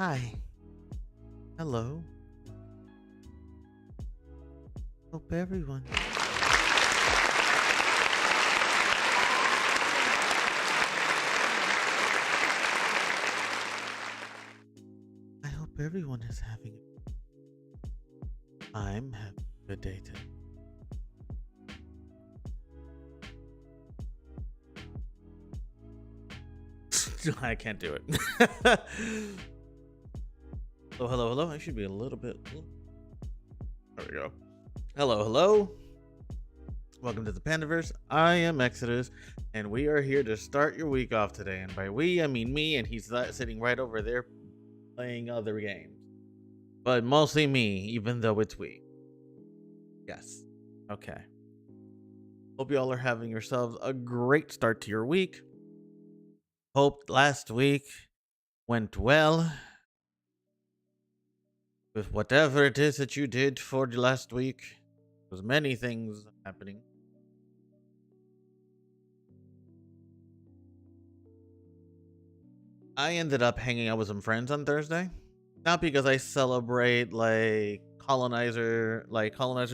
Hi. Hello. Hope everyone. I hope everyone is having. I'm having a good day today. I can't do it. Hello, hello, hello. I should be a little bit. There we go. Hello, hello. Welcome to the Pandaverse. I am Exodus, and we are here to start your week off today. And by we, I mean me, and he's sitting right over there playing other games. But mostly me, even though it's we. Yes. Okay. Hope you all are having yourselves a great start to your week. Hope last week went well with whatever it is that you did for the last week. There's many things happening. I ended up hanging out with some friends on Thursday. Not because I celebrate colonizer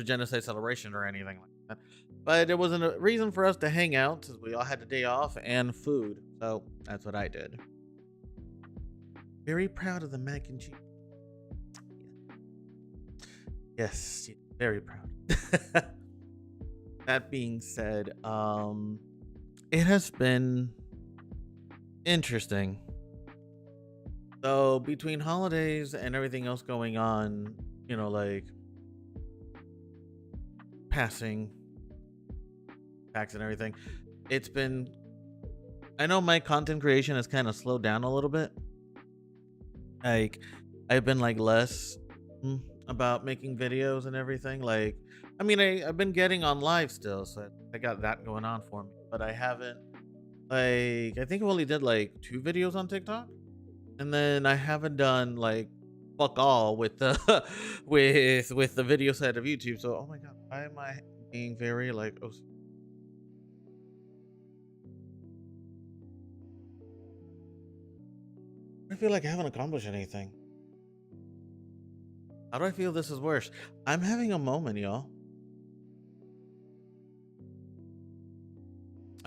genocide celebration or anything like that. But it was a reason for us to hang out since we all had a day off and food. So that's what I did. Very proud of the mac and cheese. Yes, very proud. That being said, it has been interesting. So between holidays and everything else going on, like passing facts and everything, it's been. I know my content creation has kind of slowed down a little bit. Like, I've been less about making videos and everything. I've been getting on live still, so I got that going on for me. But I haven't. I think I only did 2 videos on TikTok. And then I haven't done fuck all with the with the video side of YouTube. So oh my god, why am I being very I feel like I haven't accomplished anything. How do I feel this is worse? I'm having a moment, y'all.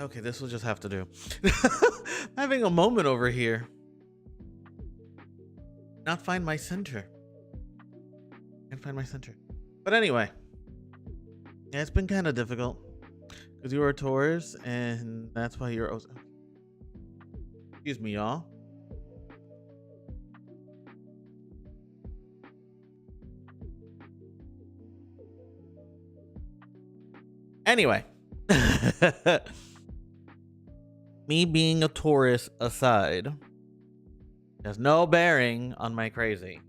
Okay, this will just have to do. Having a moment over here. Not find my center. Can't find my center. But anyway, yeah, it's been kind of difficult because you are a Taurus, and that's why you're. Excuse me, y'all. Anyway, me being a Taurus aside, has no bearing on my crazy.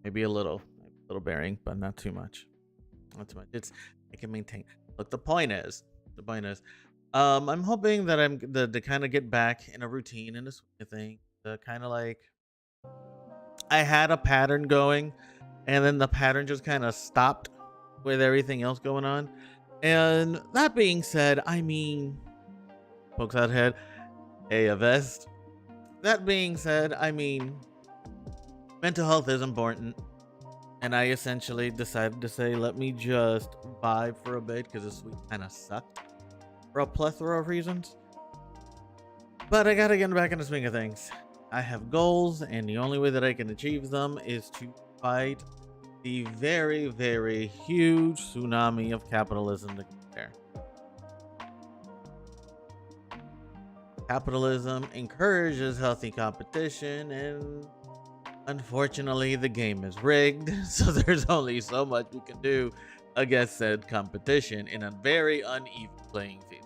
Maybe a little bearing, but not too much. Not too much. I can maintain. Look, the point is, I'm hoping that I'm to kind of get back in a routine in this thing. The kind of I had a pattern going, and then the pattern just kind of stopped with everything else going on. And that being said, pokes out head, a vest. That being said, mental health is important. And I essentially decided to say, let me just vibe for a bit because this week kind of sucked for a plethora of reasons. But I gotta get back in the swing of things. I have goals, and the only way that I can achieve them is to fight the very, very huge tsunami of capitalism to get there. Capitalism encourages healthy competition, and unfortunately the game is rigged, so there's only so much we can do against said competition in a very uneven playing field.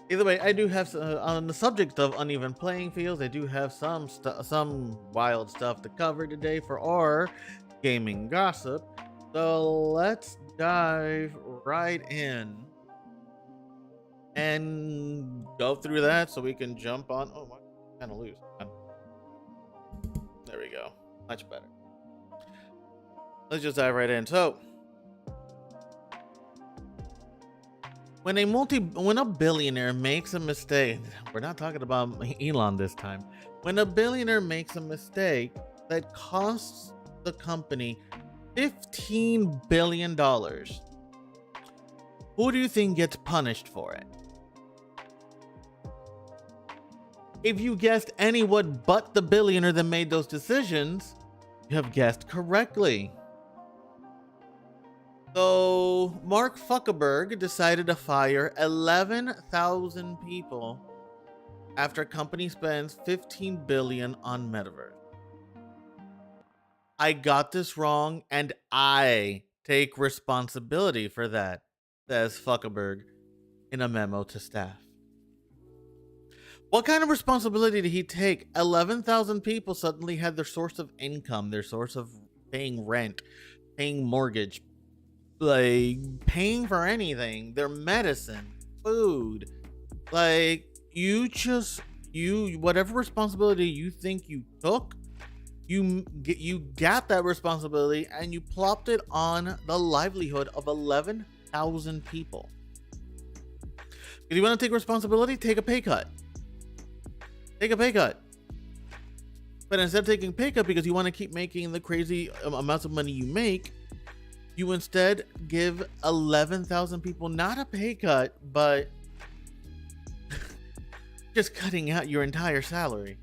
Either way, I do have on the subject of uneven playing fields, I do have some wild stuff to cover today for our gaming gossip. So let's dive right in and go through that so we can jump on. Oh my, kind of loose. There we go. Much better. Let's just dive right in. So When a billionaire makes a mistake, we're not talking about Elon this time. When a billionaire makes a mistake that costs the company $15 billion, who do you think gets punished for it? If you guessed anyone but the billionaire that made those decisions, you have guessed correctly. So, Mark Zuckerberg decided to fire 11,000 people after company spends $15 billion on metaverse. I got this wrong and I take responsibility for that, says Zuckerberg in a memo to staff. What kind of responsibility did he take? 11,000 people suddenly had their source of income, their source of paying rent, paying mortgage, like paying for anything, their medicine, food. Like whatever responsibility you think you took, you got that responsibility and you plopped it on the livelihood of 11,000 people. If you want to take responsibility, take a pay cut. Take a pay cut. But instead of taking a pay cut because you want to keep making the crazy amounts of money you make, you instead give 11,000 people not a pay cut, but just cutting out your entire salary.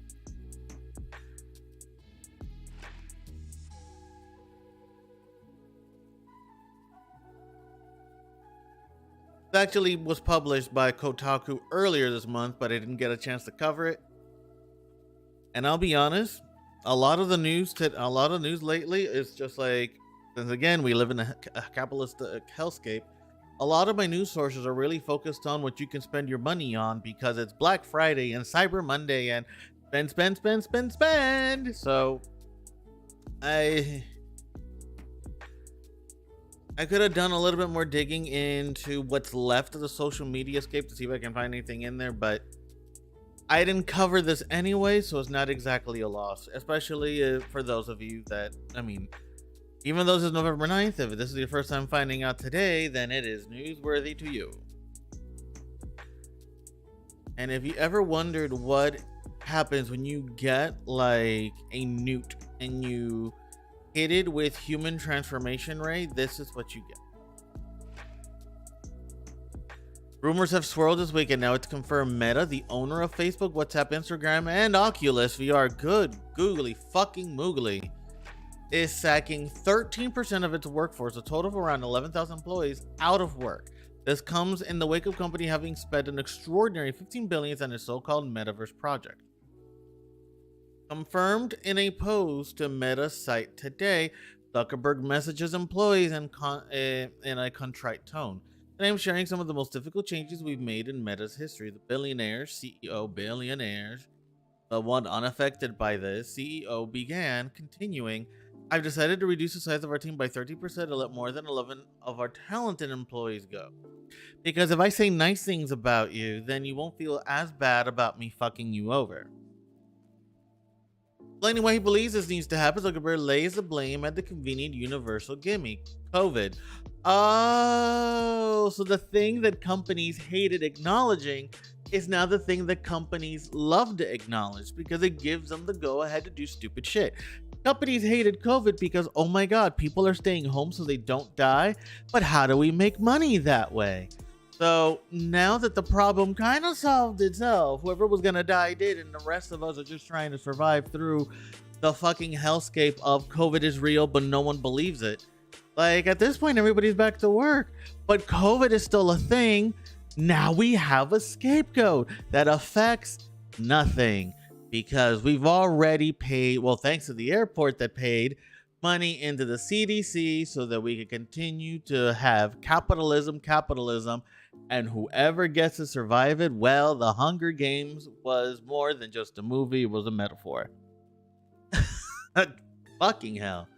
It actually was published by Kotaku earlier this month, but I didn't get a chance to cover it. And I'll be honest, a lot of news lately is just like, since again we live in a capitalist hellscape, a lot of my news sources are really focused on what you can spend your money on because it's Black Friday and Cyber Monday and spend. So I could have done a little bit more digging into what's left of the social media scape to see if I can find anything in there, but I didn't cover this anyway, so it's not exactly a loss, especially for those of you that, even though this is November 9th, if this is your first time finding out today, then it is newsworthy to you. And if you ever wondered what happens when you get like a newt and you hit it with human transformation ray, this is what you get. Rumors have swirled this week, and now it's confirmed Meta, the owner of Facebook, WhatsApp, Instagram, and Oculus VR, good googly fucking moogly, is sacking 13% of its workforce, a total of around 11,000 employees, out of work. This comes in the wake of company having spent an extraordinary $15 billion on its so-called metaverse project. Confirmed in a post to Meta's site today, Zuckerberg messages employees in a contrite tone. And I'm sharing some of the most difficult changes we've made in Meta's history. The billionaires, the one unaffected by this, CEO began, continuing, I've decided to reduce the size of our team by 30% to let more than 11 of our talented employees go. Because if I say nice things about you, then you won't feel as bad about me fucking you over. Explaining why he believes this needs to happen, Zuckerberg lays the blame at the convenient universal gimme, COVID. Oh, so the thing that companies hated acknowledging is now the thing that companies love to acknowledge because it gives them the go-ahead to do stupid shit. Companies hated COVID because, oh my god, people are staying home so they don't die, but how do we make money that way? So now that the problem kind of solved itself, whoever was gonna die did, and the rest of us are just trying to survive through the fucking hellscape of COVID is real, but no one believes it. Like, at this point, everybody's back to work, but COVID is still a thing. Now we have a scapegoat that affects nothing because we've already paid, well, thanks to the airport that paid money into the CDC so that we can continue to have capitalism, and whoever gets to survive it, well, the Hunger Games was more than just a movie, it was a metaphor. Fucking hell.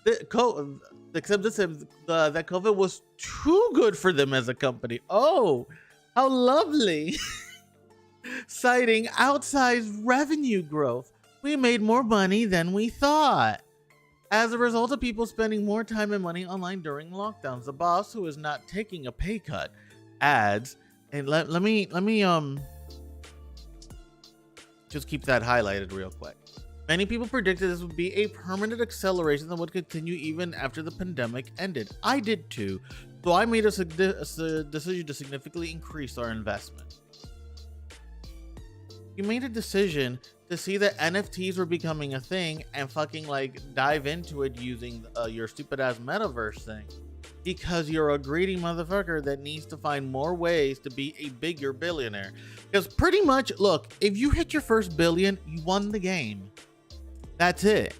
Except that COVID was too good for them as a company. Oh, how lovely. Citing outsized revenue growth, we made more money than we thought. As a result of people spending more time and money online during lockdowns, the boss, who is not taking a pay cut, ads. And let me just keep that highlighted real quick. Many people predicted this would be a permanent acceleration that would continue even after the pandemic ended. I did too, so I made a decision to significantly increase our investment. You made a decision to see that NFTs were becoming a thing and fucking like dive into it using your stupid ass metaverse thing, because you're a greedy motherfucker that needs to find more ways to be a bigger billionaire. Because pretty much, look, if you hit your first billion, you won the game. That's it.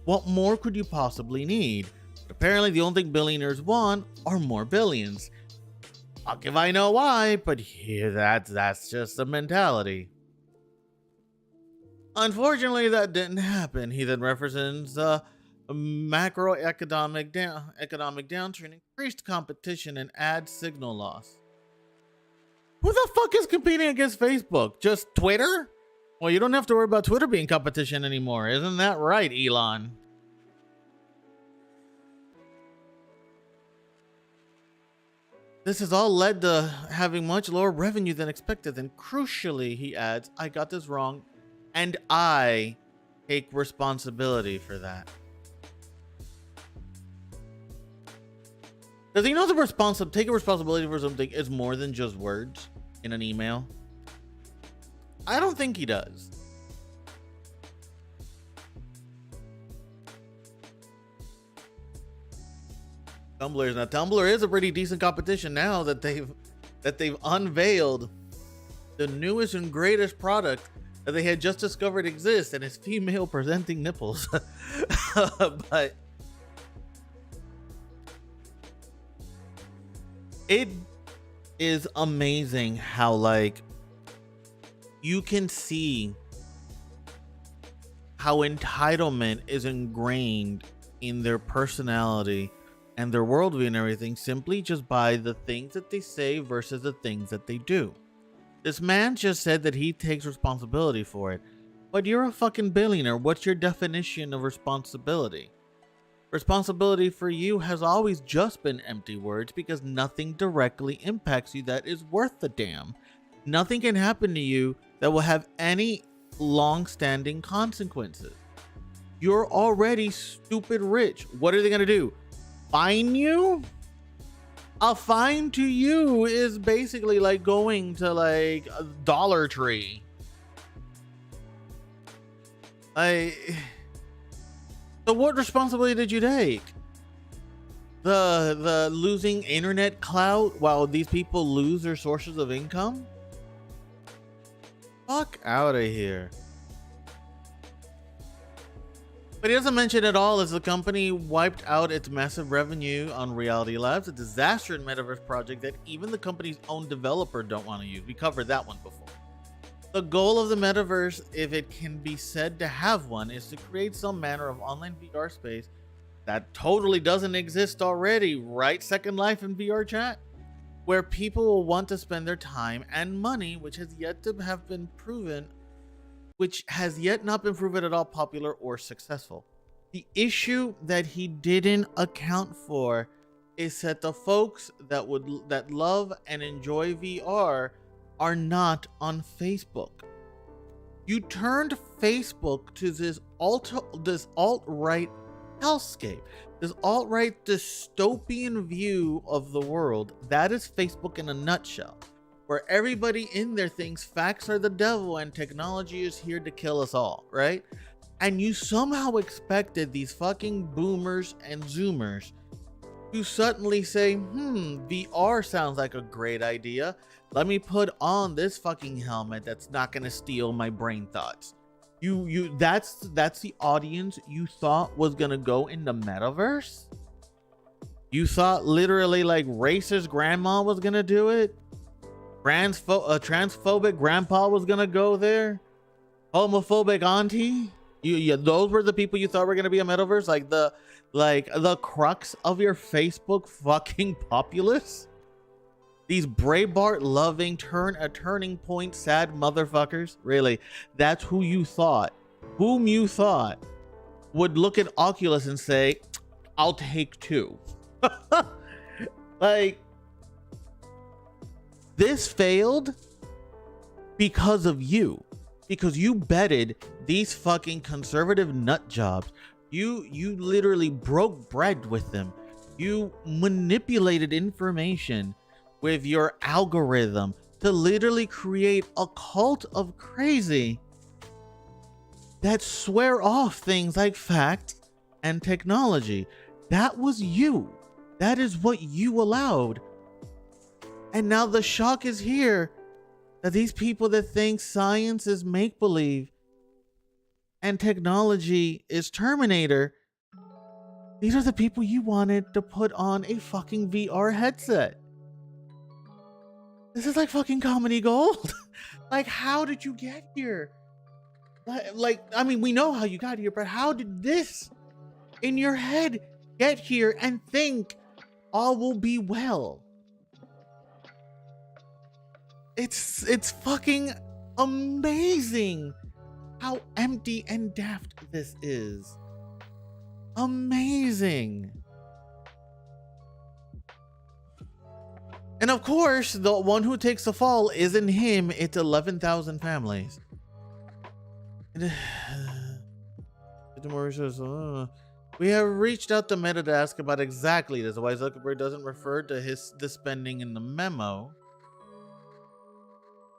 What more could you possibly need? Apparently, the only thing billionaires want are more billions. Fuck if I know why, but here, that's just the mentality. Unfortunately, that didn't happen. He then references macroeconomic economic downturn, increased competition, and ad signal loss. Who the fuck is competing against Facebook? Just Twitter? Well, you don't have to worry about Twitter being competition anymore. Isn't that right, Elon? This has all led to having much lower revenue than expected. And crucially, he adds, I got this wrong, and I take responsibility for that. Does he know the taking responsibility for something is more than just words in an email? I don't think he does. Tumblr is a pretty decent competition now that they've unveiled the newest and greatest product that they had just discovered exists, and it's female presenting nipples. But it is amazing how like you can see how entitlement is ingrained in their personality and their worldview and everything, simply just by the things that they say versus the things that they do. This man just said that he takes responsibility for it, but you're a fucking billionaire. What's your definition of responsibility? Responsibility for you has always just been empty words, because nothing directly impacts you that is worth the damn. Nothing can happen to you that will have any long-standing consequences. You're already stupid rich. What are they gonna do? Fine you? A fine to you is basically like going to like a Dollar Tree. So what responsibility did you take? The losing internet clout while these people lose their sources of income? Fuck out of here. But he doesn't mention at all as the company wiped out its massive revenue on Reality Labs, a disaster in metaverse project that even the company's own developer don't want to use. We covered that one before. The goal of the metaverse, if it can be said to have one, is to create some manner of online VR space that totally doesn't exist already, right? Second Life in VR chat? Where people will want to spend their time and money, which has yet not been proven at all popular or successful. The issue that he didn't account for is that the folks that love and enjoy VR are not on Facebook. You turned Facebook to this alt-right hellscape, this alt-right dystopian view of the world. That is Facebook in a nutshell, where everybody in there thinks facts are the devil and technology is here to kill us all, right? And you somehow expected these fucking boomers and zoomers to suddenly say, VR sounds like a great idea. Let me put on this fucking helmet that's not gonna steal my brain thoughts. That's the audience you thought was gonna go in the metaverse? You thought literally like racist grandma was gonna do it? Transphobic grandpa was gonna go there? Homophobic auntie? Those were the people you thought were gonna be a metaverse? Like the crux of your Facebook fucking populace? These Breitbart loving turning point sad motherfuckers? Really? That's whom you thought would look at Oculus and say, I'll take two. Like, This failed because of you. Because you betted these fucking conservative nut jobs. You literally broke bread with them. You manipulated information with your algorithm to literally create a cult of crazy that swear off things like fact and technology. That was you. That is what you allowed. And now the shock is here that these people that think science is make-believe and technology is Terminator, these are the people you wanted to put on a fucking VR headset. This is like fucking comedy gold. Like, how did you get here? Like, I mean, we know how you got here, but how did this in your head get here and think all will be well? It's fucking amazing how empty and daft this is. Amazing. And of course, the one who takes the fall isn't him, it's 11,000 families. We have reached out to Meta to ask about exactly this, why Zuckerberg doesn't refer to this spending in the memo.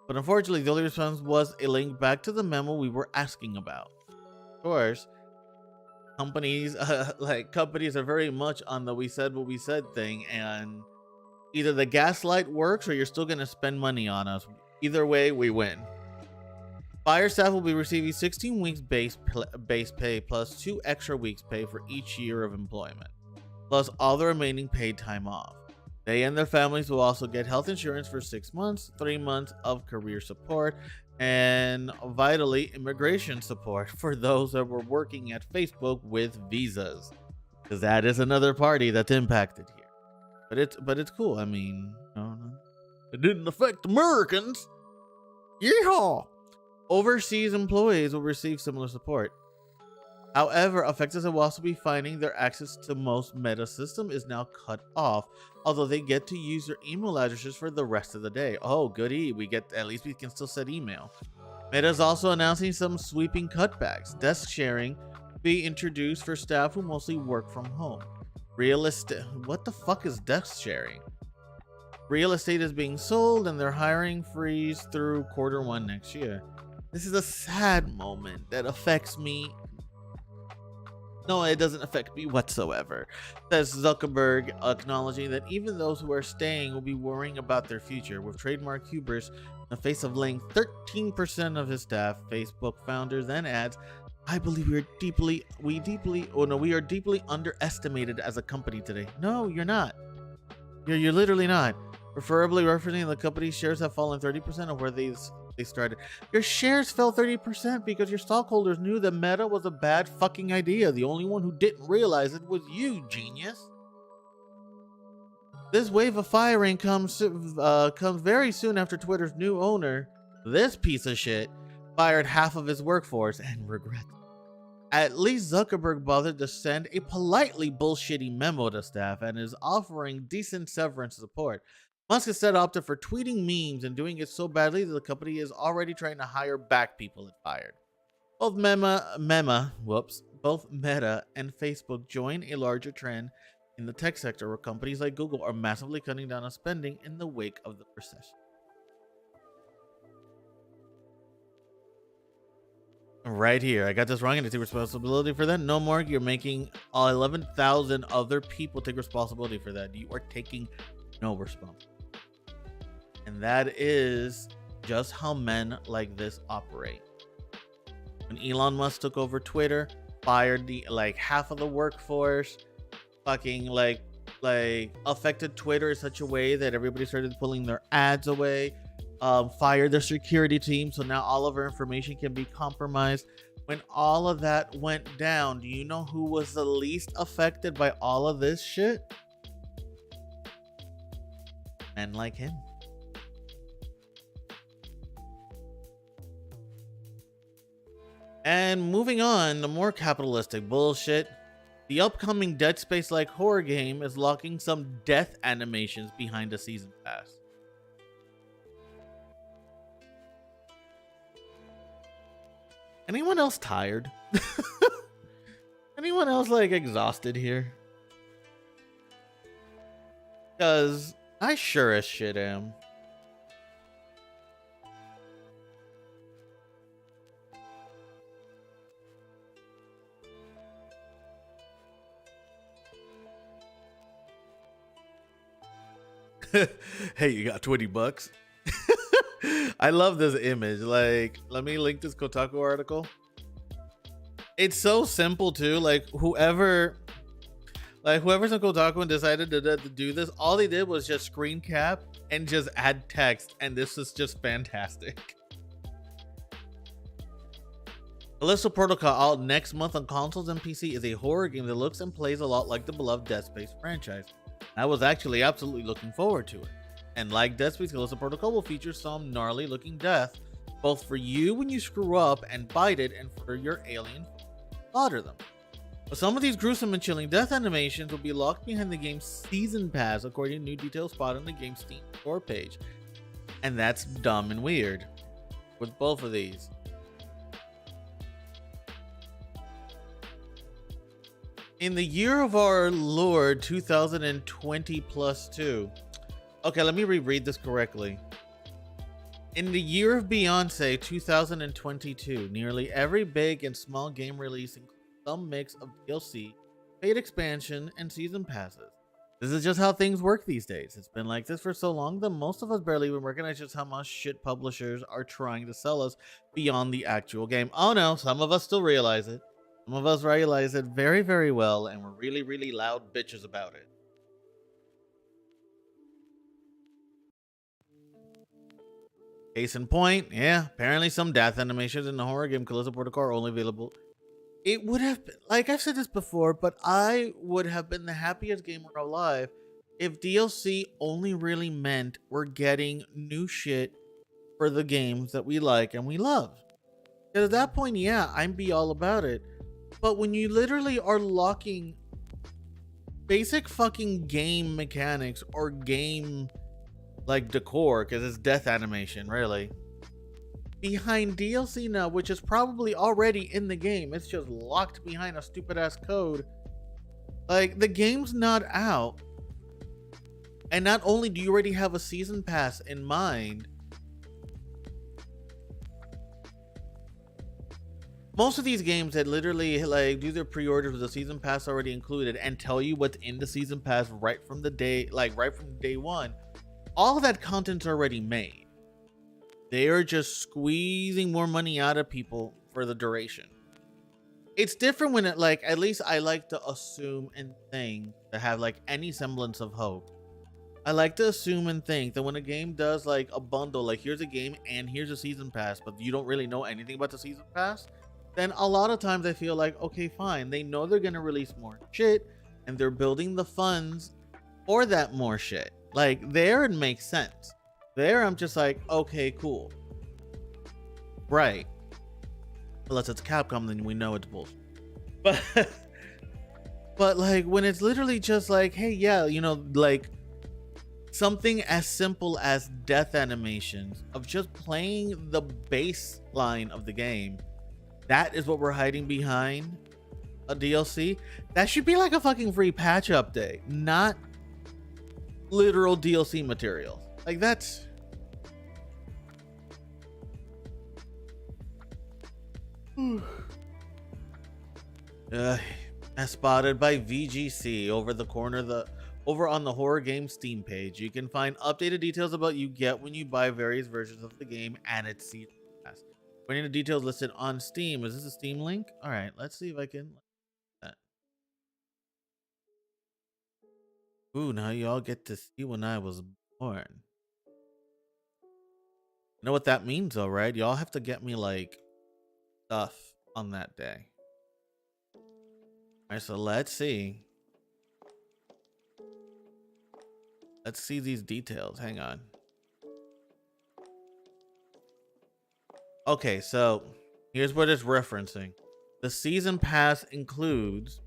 But unfortunately, the only response was a link back to the memo we were asking about. Of course, companies are very much on the we said what we said thing, and either the gaslight works or you're still going to spend money on us. Either way, we win. Fire staff will be receiving 16 weeks base pay plus 2 extra weeks pay for each year of employment, plus all the remaining paid time off. They and their families will also get health insurance for 6 months, 3 months of career support, and vitally immigration support for those that were working at Facebook with visas, because that is another party that's impacted here. But it's cool. I mean, it didn't affect Americans. Yeehaw! Overseas employees will receive similar support. However, affected will also be finding their access to most Meta system is now cut off, although they get to use their email addresses for the rest of the day. Oh, goody. At least we can still send email. Meta is also announcing some sweeping cutbacks. Desk sharing will be introduced for staff who mostly work from home. What the fuck is desk sharing? Real estate is being sold and they're hiring freeze through Q1 next year. This is a sad moment that affects me. No, it doesn't affect me whatsoever, says Zuckerberg, acknowledging that even those who are staying will be worrying about their future. With trademark hubris in the face of laying 13% of his staff, Facebook founder then adds, I believe we are deeply underestimated as a company today. No, you're not. You're literally not. Preferably referencing the company's shares have fallen 30% of where they started. Your shares fell 30% because your stockholders knew that Meta was a bad fucking idea. The only one who didn't realize it was you, genius. This wave of firing comes very soon after Twitter's new owner, this piece of shit, fired half of his workforce and regrets. At least Zuckerberg bothered to send a politely bullshitty memo to staff and is offering decent severance support. Musk instead opted for tweeting memes and doing it so badly that the company is already trying to hire back people it fired. Both Meta and Facebook join a larger trend in the tech sector where companies like Google are massively cutting down on spending in the wake of the recession. Right here, I got this wrong and I take responsibility for that. No, Mark, you're making 11,000 other people take responsibility for that. You are taking no responsibility. And that is just how men like this operate. When Elon Musk took over Twitter, fired half of the workforce, fucking affected Twitter in such a way that everybody started pulling their ads away, fired their security team, so now all of our information can be compromised. When all of that went down, do you know who was the least affected by all of this shit? Men like him. And moving on, the more capitalistic bullshit. The upcoming Dead Space-like horror game is locking some death animations behind a season pass. Anyone else tired? Anyone else like exhausted here? Because I sure as shit am. Hey, you got 20 bucks? I love this image. Like, let me link this Kotaku article. It's so simple too. Whoever's on Kotaku and decided to do this, all they did was just screen cap and just add text, and this is just fantastic. Callisto Protocol out next month on consoles and PC is a horror game that looks and plays a lot like the beloved Dead Space franchise. I was actually absolutely looking forward to it. And like Dead Space, Callisto Protocol will feature some gnarly looking death, both for you when you screw up and bite it, and for your alien to slaughter them. But some of these gruesome and chilling death animations will be locked behind the game's season pass, according to new details spotted on the game's Steam store page. And that's dumb and weird with both of these. In the year of our Lord 2020 plus 2. Okay, let me reread this correctly. In the year of Beyonce 2022, nearly every big and small game release includes some mix of DLC, paid expansion, and season passes. This is just how things work these days. It's been like this for so long that most of us barely even recognize just how much shit publishers are trying to sell us beyond the actual game. Oh no, some of us still realize it. Some of us realize it very, very well, and we're really, really loud bitches about it. Case in point, yeah, apparently some death animations in the horror game Callisto Protocol are only available. It would have been, like I've said this before, but I would have been the happiest gamer alive if DLC only really meant we're getting new shit for the games that we like and we love. Because at that point, yeah, I'd be all about it. But when you literally are locking basic fucking game mechanics or game like decor, because it's death animation, really, behind DLC now, which is probably already in the game, it's just locked behind a stupid ass code. Like, the game's not out, and not only do you already have a season pass in mind, most of these games that literally like do their pre-orders with the season pass already included and tell you what's in the season pass right from the day, like right from day one, all of that content's already made. They are just squeezing more money out of people for the duration. It's different when it, like, at least I like to assume and think to have like any semblance of hope. I like to assume and think that when a game does like a bundle, like here's a game and here's a season pass, but you don't really know anything about the season pass, then a lot of times I feel like, okay, fine. They know they're going to release more shit and they're building the funds for that more shit. Like, there it makes sense. There I'm just like, okay, cool. Right. Unless it's Capcom, then we know it's bullshit. But like when it's literally just like, hey, yeah, you know, like something as simple as death animations of just playing the baseline of the game, that is what we're hiding behind a DLC. That should be like a fucking free patch update, not literal DLC material. Like, that's as spotted by VGC over on the horror game Steam page. You can find updated details about you get when you buy various versions of the game and its season pass. Finding the details listed on Steam. Is this a Steam link? All right, let's see if I can. Ooh, now you all get to see when I was born. You know what that means, though, right? Y'all have to get me like stuff on that day. All right, so let's see. Let's see these details. Hang on. Okay, so here's what it's referencing. The season pass includes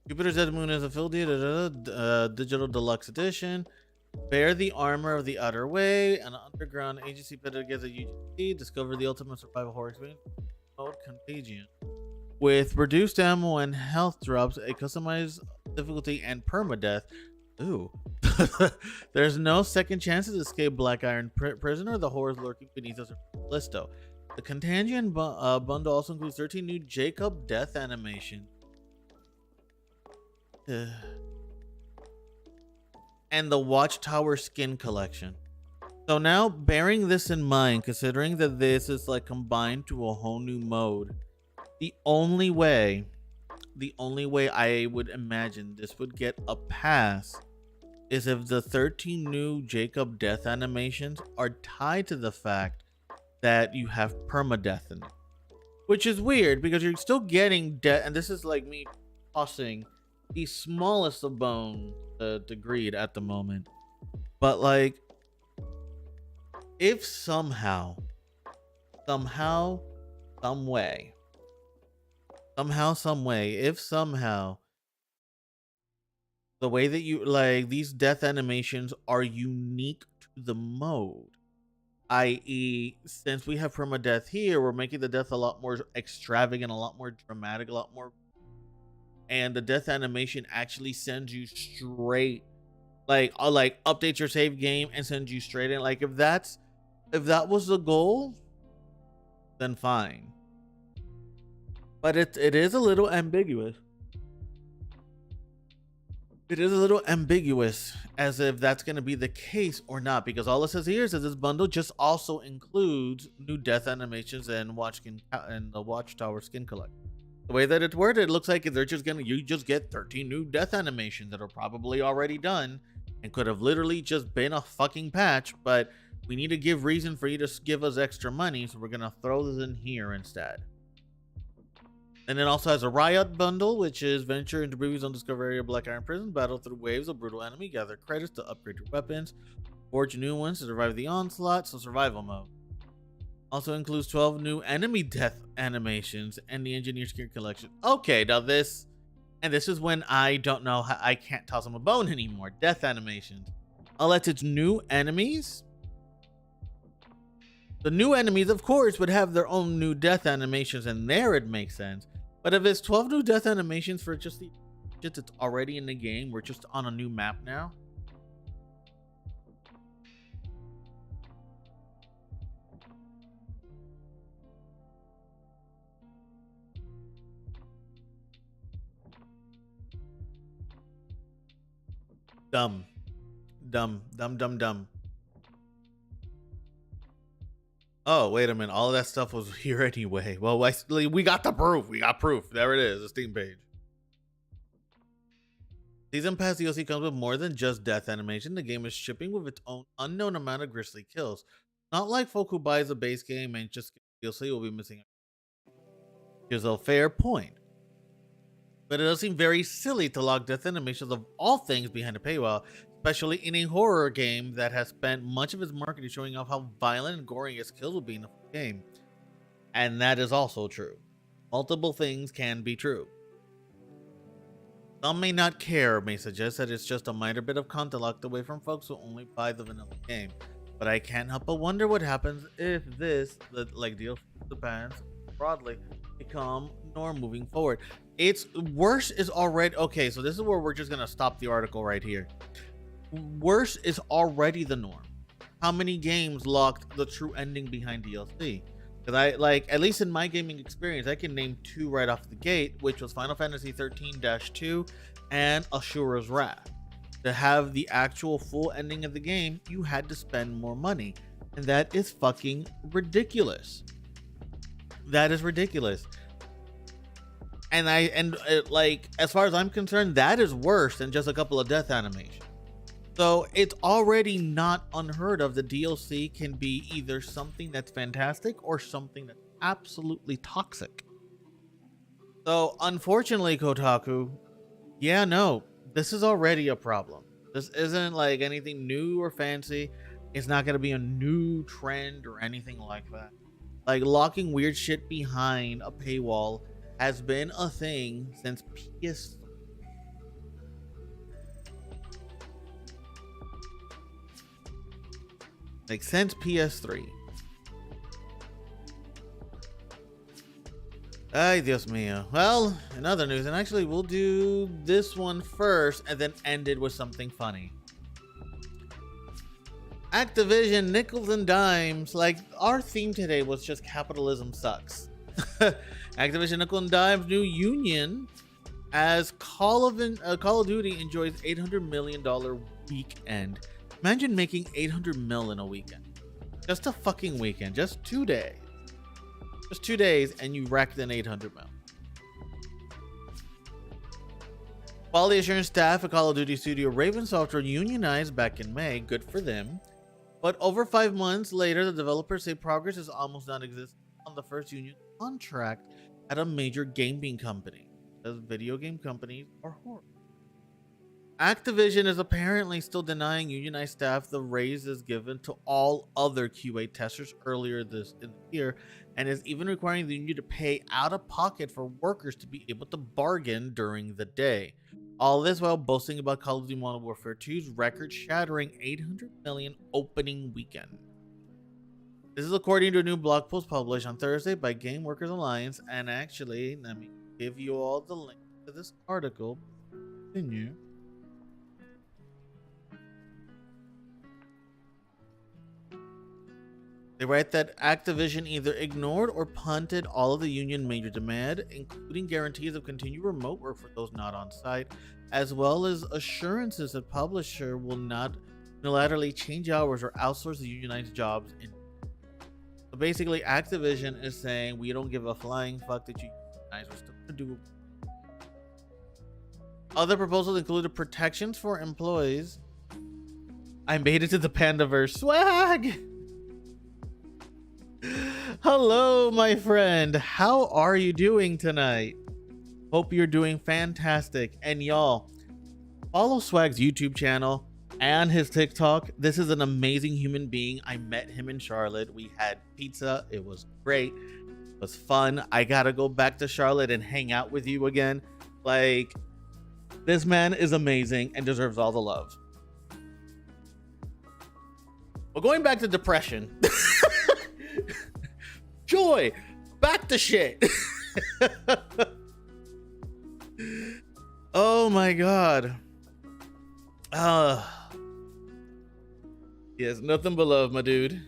Jupiter's Dead Moon is affiliated, digital deluxe edition, Bear the armor of the Outer Way, an underground agency put together UGC. Discover the ultimate survival horror experience mode Contagion. With reduced ammo and health drops, a customized difficulty, and permadeath. Ooh. There's no second chance to escape Black Iron Prisoner, the horrors lurking beneath us listo. The Contagion bundle also includes 13 new Jacob death animation. And the Watchtower skin collection. So now, bearing this in mind, considering that this is like combined to a whole new mode, the only way I would imagine this would get a pass is if the 13 new Jacob death animations are tied to the fact that you have permadeath in it. Which is weird because you're still getting death, and this is like me tossing the smallest of bones to greed at the moment. But like, if somehow, some way, if somehow the way that you like these death animations are unique to the mode, i.e., since we have permadeath here, we're making the death a lot more extravagant, a lot more dramatic, a lot more, and the death animation actually sends you straight, like updates your save game and sends you straight in. Like if that was the goal, then fine. But it is a little ambiguous. It is a little ambiguous as if that's going to be the case or not, because all it says here is that this bundle just also includes new death animations and the Watchtower skin collection. The way that it's worded, it looks like they're just you just get 13 new death animations that are probably already done and could have literally just been a fucking patch, but we need to give reason for you to give us extra money, so we're going to throw this in here instead. And it also has a Riot bundle, which is venture into Brewery's undiscovered area of Black Iron Prison, battle through waves of brutal enemy, gather credits to upgrade your weapons, forge new ones to survive the onslaught, so survival mode. Also includes 12 new enemy death animations and the Engineer's Gear collection. Okay, now this is when I don't know how I can't toss them a bone anymore. Death animations. Unless it's new enemies. The new enemies, of course, would have their own new death animations, and there it makes sense. But if it's 12 new death animations for just the shit that's already in the game, we're just on a new map now. Dumb. Oh, wait a minute. All of that stuff was here anyway. Well, we got the proof. We got proof. There it is. The Steam page. Season Pass DLC comes with more than just death animation. The game is shipping with its own unknown amount of grisly kills. Not like folk who buys a base game and just DLC will be missing. Here's a fair point. But it does seem very silly to log death animations of all things behind a paywall, especially in a horror game that has spent much of its marketing showing off how violent and gory its kills will be in the game. And that is also true. Multiple things can be true. Some may not care, may suggest that it's just a minor bit of content locked away from folks who only buy the vanilla game. But I can't help but wonder what happens if this, like DLC bands broadly, become norm moving forward. It's worse is already okay. So this is where we're just gonna stop the article right here. Worse is already the norm. How many games locked the true ending behind DLC? Because I like, at least in my gaming experience, I can name two right off the gate, which was Final Fantasy 13-2 and Ashura's Wrath. To have the actual full ending of the game, you had to spend more money, and that is fucking ridiculous. That is ridiculous. And like, as far as I'm concerned, that is worse than just a couple of death animations. So it's already not unheard of. The DLC can be either something that's fantastic or something that's absolutely toxic. So unfortunately, Kotaku, yeah, no, this is already a problem. This isn't like anything new or fancy. It's not going to be a new trend or anything like that. Like, locking weird shit behind a paywall has been a thing since PS. Like since PS3. Ay, Dios mío. Well, in other news, and actually we'll do this one first and then end it with something funny. Activision, nickels and dimes. Like, our theme today was just capitalism sucks. Activision, nickel and dimes, new union as Call of Duty enjoys $800 million weekend. Imagine making 800 mil in a weekend. Just a fucking weekend. Just 2 days. Just 2 days and you racked in 800 mil. Quality assurance staff at Call of Duty studio Raven Software unionized back in May. Good for them. But over 5 months later, the developers say progress is almost non-existent on the first union contract at a major gaming company. As video game companies are horrible. Activision is apparently still denying unionized staff the raises given to all other QA testers earlier in the year, and is even requiring the union to pay out of pocket for workers to be able to bargain during the day. All this while boasting about Call of Duty Modern Warfare 2's record-shattering 800 million opening weekend. This is according to a new blog post published on Thursday by Game Workers Alliance, and actually, let me give you all the link to this article. Continue. They write that Activision either ignored or punted all of the union major demand, including guarantees of continued remote work for those not on site, as well as assurances that publisher will not unilaterally change hours or outsource the unionized jobs. So basically, Activision is saying we don't give a flying fuck that you unionize. We're still gonna do. Other proposals included protections for employees. I made it to the Pandaverse. Swag! Hello, my friend. How are you doing tonight? Hope you're doing fantastic. And y'all, follow Swag's YouTube channel and his TikTok. This is an amazing human being. I met him in Charlotte. We had pizza. It was great. It was fun. I gotta go back to Charlotte and hang out with you again. Like, this man is amazing and deserves all the love. Well, going back to depression. Joy, back to shit. Oh my god. Yes, nothing but love, my dude.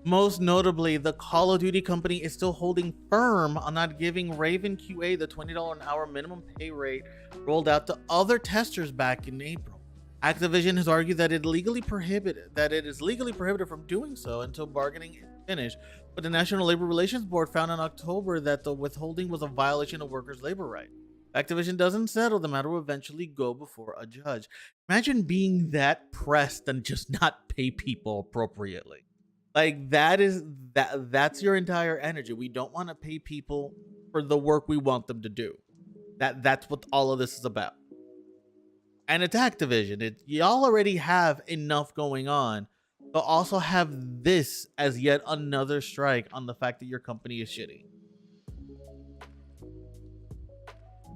Most notably, the Call of Duty company is still holding firm on not giving Raven QA the $20 an hour minimum pay rate rolled out to other testers back in April. Activision has argued that it is legally prohibited from doing so until bargaining is finished, but the National Labor Relations Board found in October that the withholding was a violation of workers' labor rights. Activision doesn't settle, the matter will eventually go before a judge. Imagine being that pressed and just not pay people appropriately. Like, that's your entire energy. We don't want to pay people for the work we want them to do. That's what all of this is about. And it's Activision. Y'all already have enough going on, but also have this as yet another strike on the fact that your company is shitty.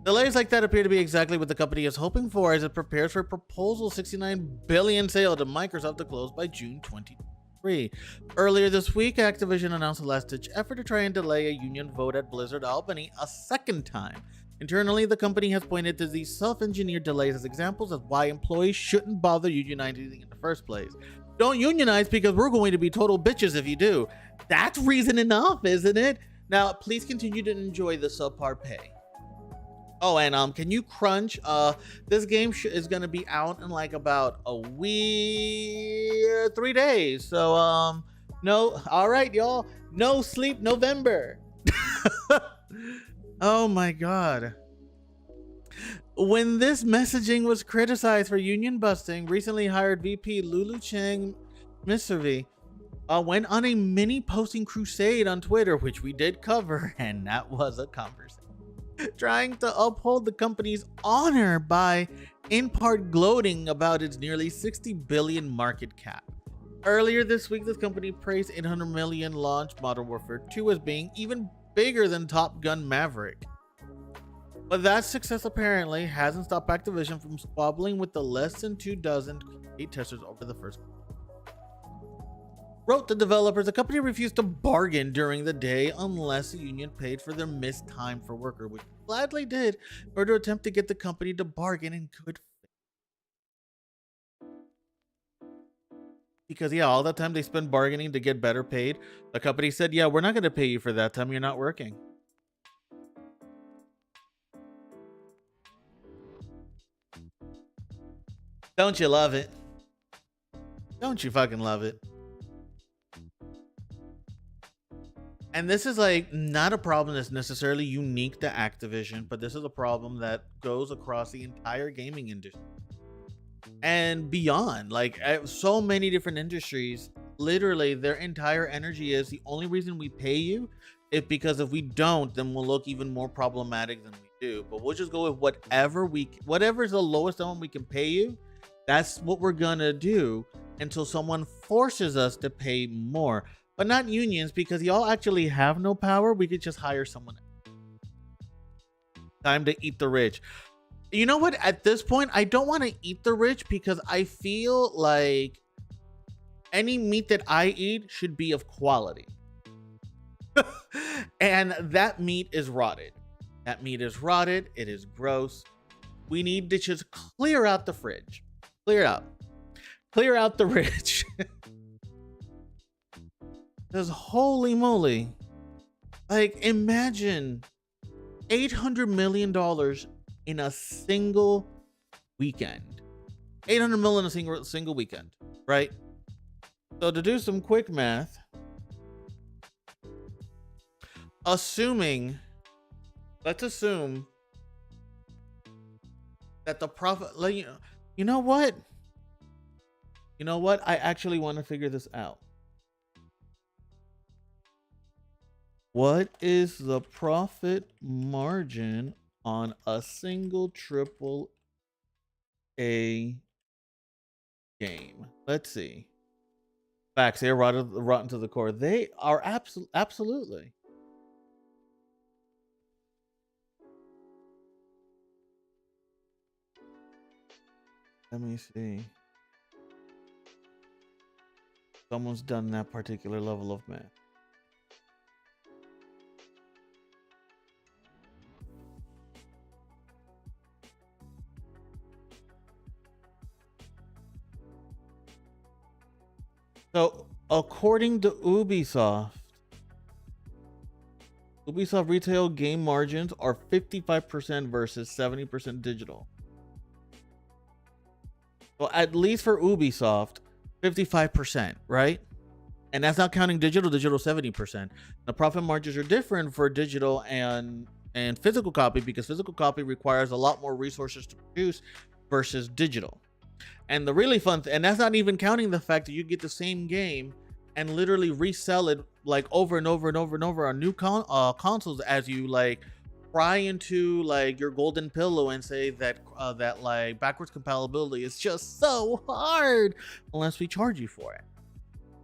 Delays like that appear to be exactly what the company is hoping for as it prepares for a proposal $69 billion sale to Microsoft to close by June 2023. Earlier this week, Activision announced a last-ditch effort to try and delay a union vote at Blizzard Albany a second time. Internally, the company has pointed to these self-engineered delays as examples of why employees shouldn't bother unionizing in the first place. Don't unionize because we're going to be total bitches if you do. That's reason enough, isn't it? Now, please continue to enjoy the subpar pay. Oh, and can you crunch? This game is gonna be out in like about a week, 3 days. So no, all right, y'all. No sleep November. Oh my god. When this messaging was criticized for union busting, recently hired VP Lulu Chang Miservi went on a mini posting crusade on Twitter, which we did cover, and that was a conversation. Trying to uphold the company's honor by in part gloating about its nearly 60 billion market cap. Earlier this week, this company praised 800 million launch Modern Warfare 2 as being even bigger than Top Gun Maverick. But that success apparently hasn't stopped Activision from squabbling with the less than 2 dozen testers over the first. wrote the developers the company refused to bargain during the day unless the union paid for their missed time for worker, which gladly did in order to attempt to get the company to bargain in good faith. Because, yeah, all that time they spend bargaining to get better paid, the company said, yeah, we're not going to pay you for that time you're not working. Don't you love it? Don't you fucking love it? And this is like not a problem that's necessarily unique to Activision, but this is a problem that goes across the entire gaming industry and beyond. Like so many different industries, literally their entire energy is the only reason we pay you is because if we don't, then we'll look even more problematic than we do. But we'll just go with whatever's the lowest amount we can pay you. That's what we're gonna do until someone forces us to pay more. But not unions, because y'all actually have no power. We could just hire someone else. Time to eat the rich. You know what? At this point, I don't want to eat the rich because I feel like any meat that I eat should be of quality. And that meat is rotted. That meat is rotted. It is gross. We need to just clear out the fridge. Clear it out. Clear out the rich. Because holy moly, like imagine $800 million in a single weekend. 800 million in a single weekend, right? So to do some quick math, let's assume that the profit, you know what? I actually want to figure this out. What is the profit margin on a single triple A game? Let's see. Facts, they're rotten to the core. They are absolutely. Let me see. Someone's done that particular level of math. So, according to Ubisoft retail game margins are 55% versus 70% digital. Well, at least for Ubisoft, 55%, right? And that's not counting digital 70%. The profit margins are different for digital and physical copy because physical copy requires a lot more resources to produce versus digital. And the really fun and that's not even counting the fact that you get the same game and literally resell it like over and over and over and over on new consoles as you like pry into like your golden pillow and say that that like backwards compatibility is just so hard unless we charge you for it.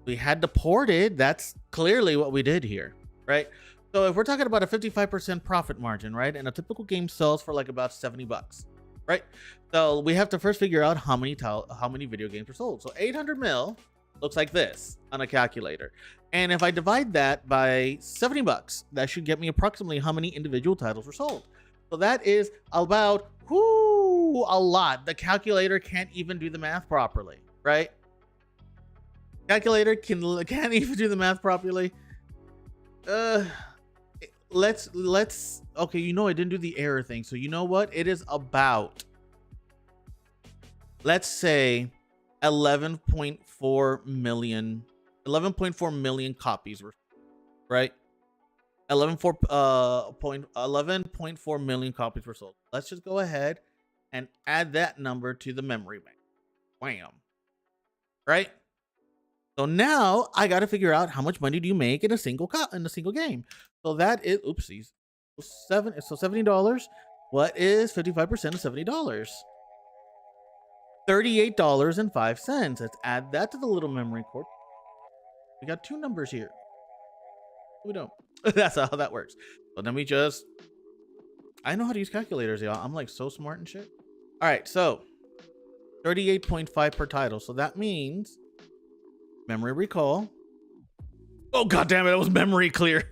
We had to port it. That's clearly what we did here, right? So if we're talking about a 55% profit margin, right, and a typical game sells for like about $70, right? So we have to first figure out how many video games are sold. So 800 mil looks like this on a calculator. And if I divide that by $70, that should get me approximately how many individual titles were sold. So that is about a lot. The calculator can't even do the math properly, right? Calculator can't even do the math properly. Let's okay, I didn't do the error thing. So you know what? It is about, let's say 11.4 million copies were, right? 11.4 million copies were sold. Let's just go ahead and add that number to the memory bank. Wham. Right? So now I got to figure out how much money do you make in a single game. So that is oopsies. So $70. What is 55% of $70? $38.05. Let's add that to the little memory cord. We got two numbers here. We don't. That's how that works. So then I know how to use calculators, y'all. I'm like so smart and shit. All right, so 38.5 per title. So that means memory recall Oh god damn it, that was memory clear.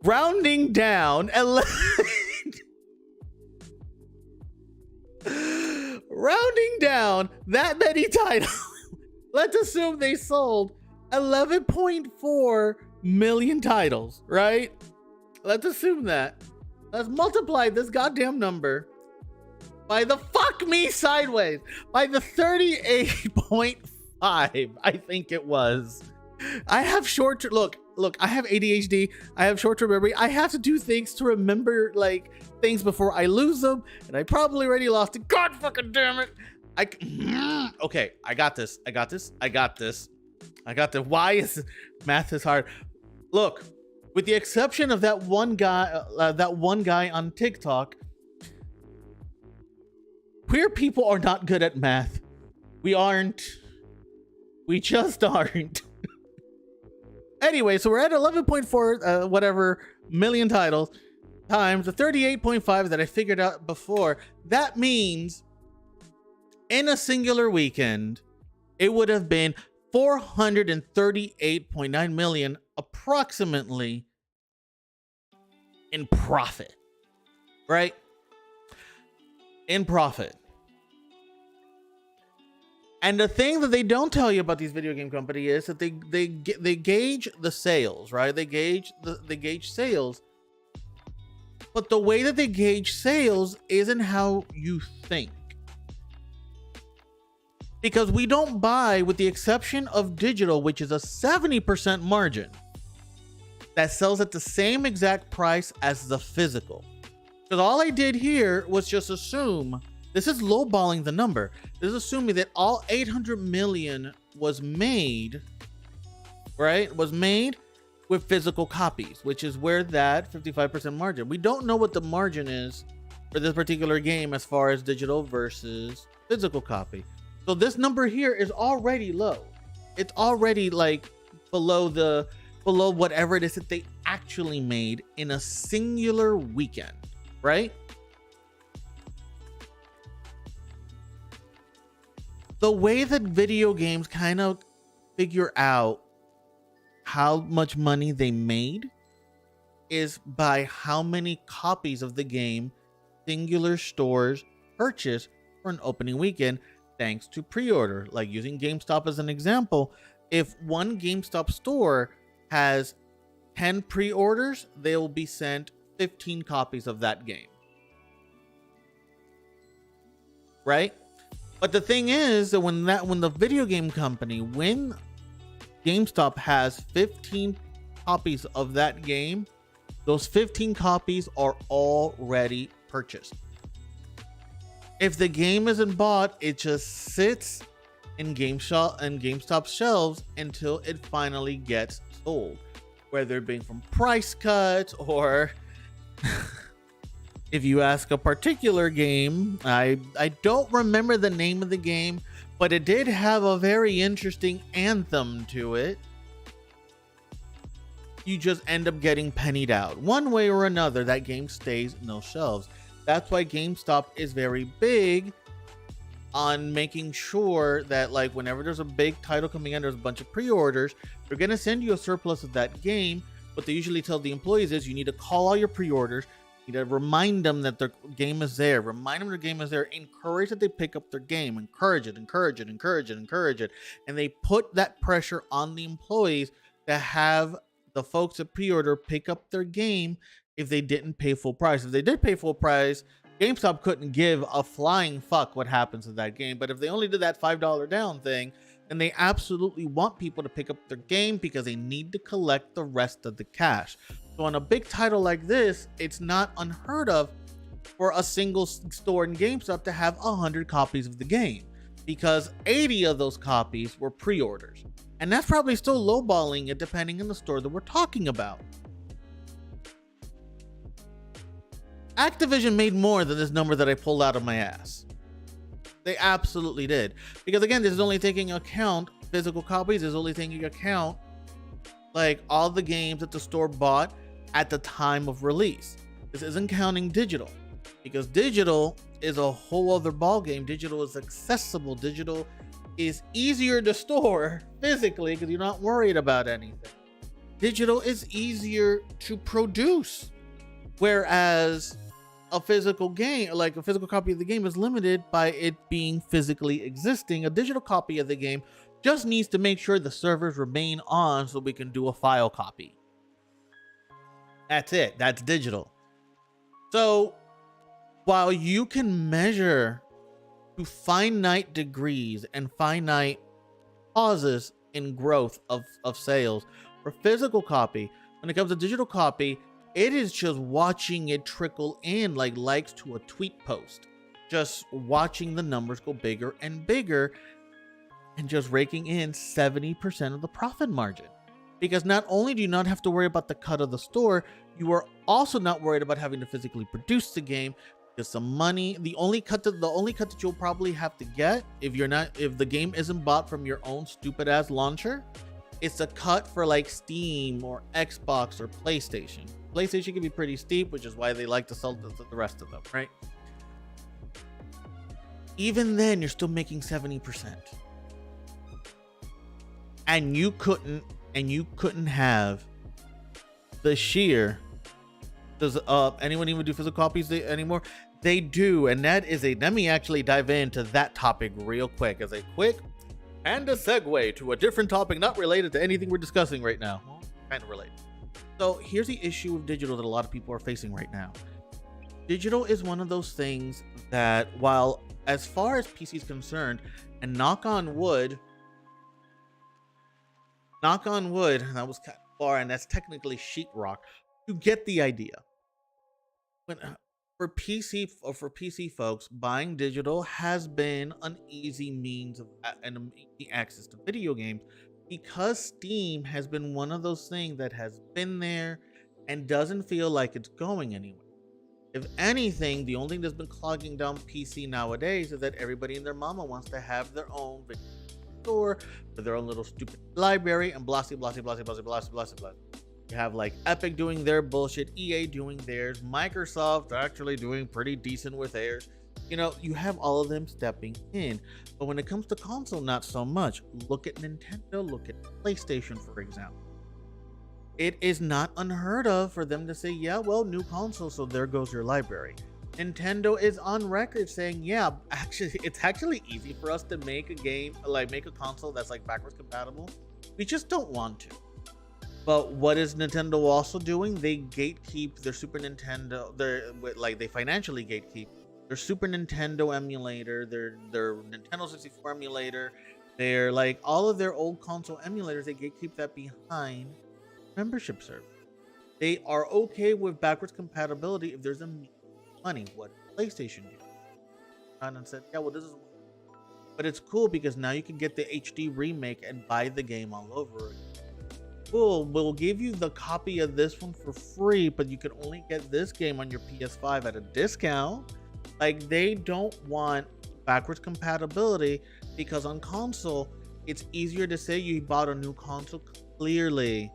Rounding down 11 rounding down that many titles. Let's assume they sold 11.4 million titles, right? Let's assume that. Let's multiply this goddamn number by the sideways by the 38.5, I think it was. I have look, I have ADHD. I have short-term memory. I have to do things to remember like things before I lose them, and I probably already lost it. God fucking damn it. Okay, I got this. Why is math is hard? Look, with the exception of that one guy on TikTok, queer people are not good at math. We aren't. We just aren't. Anyway, so we're at 11.4 whatever million titles times the 38.5 that I figured out before. That means in a singular weekend, it would have been 438.9 million approximately in profit, right? In profit. And the thing that they don't tell you about these video game companies is that they gauge the sales, right? They gauge sales, but the way that they gauge sales isn't how you think. Because we don't buy, with the exception of digital, which is a 70% margin, that sells at the same exact price as the physical. Because all I did here was just assume, this is lowballing the number. This is assuming that all 800 million was made, right? Was made with physical copies, which is where that 55% margin. We don't know what the margin is for this particular game as far as digital versus physical copy. So this number here is already low. It's already like below whatever it is that they actually made in a singular weekend, right? The way that video games kind of figure out how much money they made is by how many copies of the game singular stores purchase for an opening weekend, thanks to pre-order. Like using GameStop as an example, if one GameStop store has 10 pre-orders, they will be sent 15 copies of that game, right? But the thing is that when the video game company, when GameStop has 15 copies of that game, those 15 copies are already purchased. If the game isn't bought, it just sits in GameStop's shelves until it finally gets sold, whether it being from price cuts or if you ask a particular game, I don't remember the name of the game, but it did have a very interesting anthem to it. You just end up getting pennied out. One way or another, that game stays in those shelves. That's why GameStop is very big on making sure that, like, whenever there's a big title coming in, there's a bunch of pre-orders, they're going to send you a surplus of that game. What they usually tell the employees is you need to call all your pre-orders. You need to remind them that their game is there. Remind them their game is there. Encourage that they pick up their game. Encourage it. And they put that pressure on the employees to have the folks at pre-order pick up their game if they didn't pay full price. If they did pay full price, GameStop couldn't give a flying fuck what happens to that game. But if they only did that $5 down thing, then they absolutely want people to pick up their game because they need to collect the rest of the cash. So on a big title like this, it's not unheard of for a single store in GameStop to have 100 copies of the game, because 80 of those copies were pre-orders. And that's probably still lowballing it depending on the store that we're talking about. Activision made more than this number that I pulled out of my ass. They absolutely did. Because again, this is only taking account physical copies. This is only taking account like all the games that the store bought at the time of release. This isn't counting digital, because digital is a whole other ballgame. Digital is accessible. Digital is easier to store physically because you're not worried about anything. Digital is easier to produce, whereas a physical game, like a physical copy of the game, is limited by it being physically existing. A digital copy of the game just needs to make sure the servers remain on so we can do a file copy. That's it. That's digital. So while you can measure to finite degrees and finite pauses in growth of sales for physical copy, when it comes to digital copy, it is just watching it trickle in like likes to a tweet post. Just watching the numbers go bigger and bigger and just raking in 70% of the profit margin. Because not only do you not have to worry about the cut of the store, you are also not worried about having to physically produce the game. Because some money, the only cut that you'll probably have to get if the game isn't bought from your own stupid ass launcher, it's a cut for like Steam or Xbox or PlayStation. PlayStation can be pretty steep, which is why they like to sell the rest of them, right? Even then, you're still making 70%. And you couldn't have the sheer. Does anyone even do physical copies anymore? They do, and let me actually dive into that topic real quick as a quick and a segue to a different topic not related to anything we're discussing right now. Well, kind of related. So here's the issue of digital that a lot of people are facing right now. Digital is one of those things that, while as far as PC is concerned, and knock on wood, that was kind of far, and that's technically sheetrock. You get the idea. For PC folks, buying digital has been an easy means of and an easy access to video games, because Steam has been one of those things that has been there and doesn't feel like it's going anywhere. If anything, the only thing that's been clogging down PC nowadays is that everybody and their mama wants to have their own video store with their own little stupid library and blah blah blah blah blah blah blah blah. You have like Epic doing their bullshit, EA doing theirs, Microsoft actually doing pretty decent with theirs. You know, you have all of them stepping in. But when it comes to console, not so much. Look at Nintendo, look at PlayStation, for example. It is not unheard of for them to say, yeah, well, new console, so there goes your library. Nintendo is on record saying, yeah, actually, it's actually easy for us to make a game, like make a console that's like backwards compatible. We just don't want to. But what is Nintendo also doing? They gatekeep their Super Nintendo. They financially gatekeep their Super Nintendo emulator, their Nintendo 64 emulator, their like all of their old console emulators. They gatekeep that behind membership service. They are okay with backwards compatibility if there's a money. What PlayStation do? And said, yeah, well, this is. But it's cool because now you can get the HD remake and buy the game all over again. Cool, we'll give you the copy of this one for free, but you can only get this game on your PS5 at a discount. Like, they don't want backwards compatibility because on console, it's easier to say you bought a new console. Clearly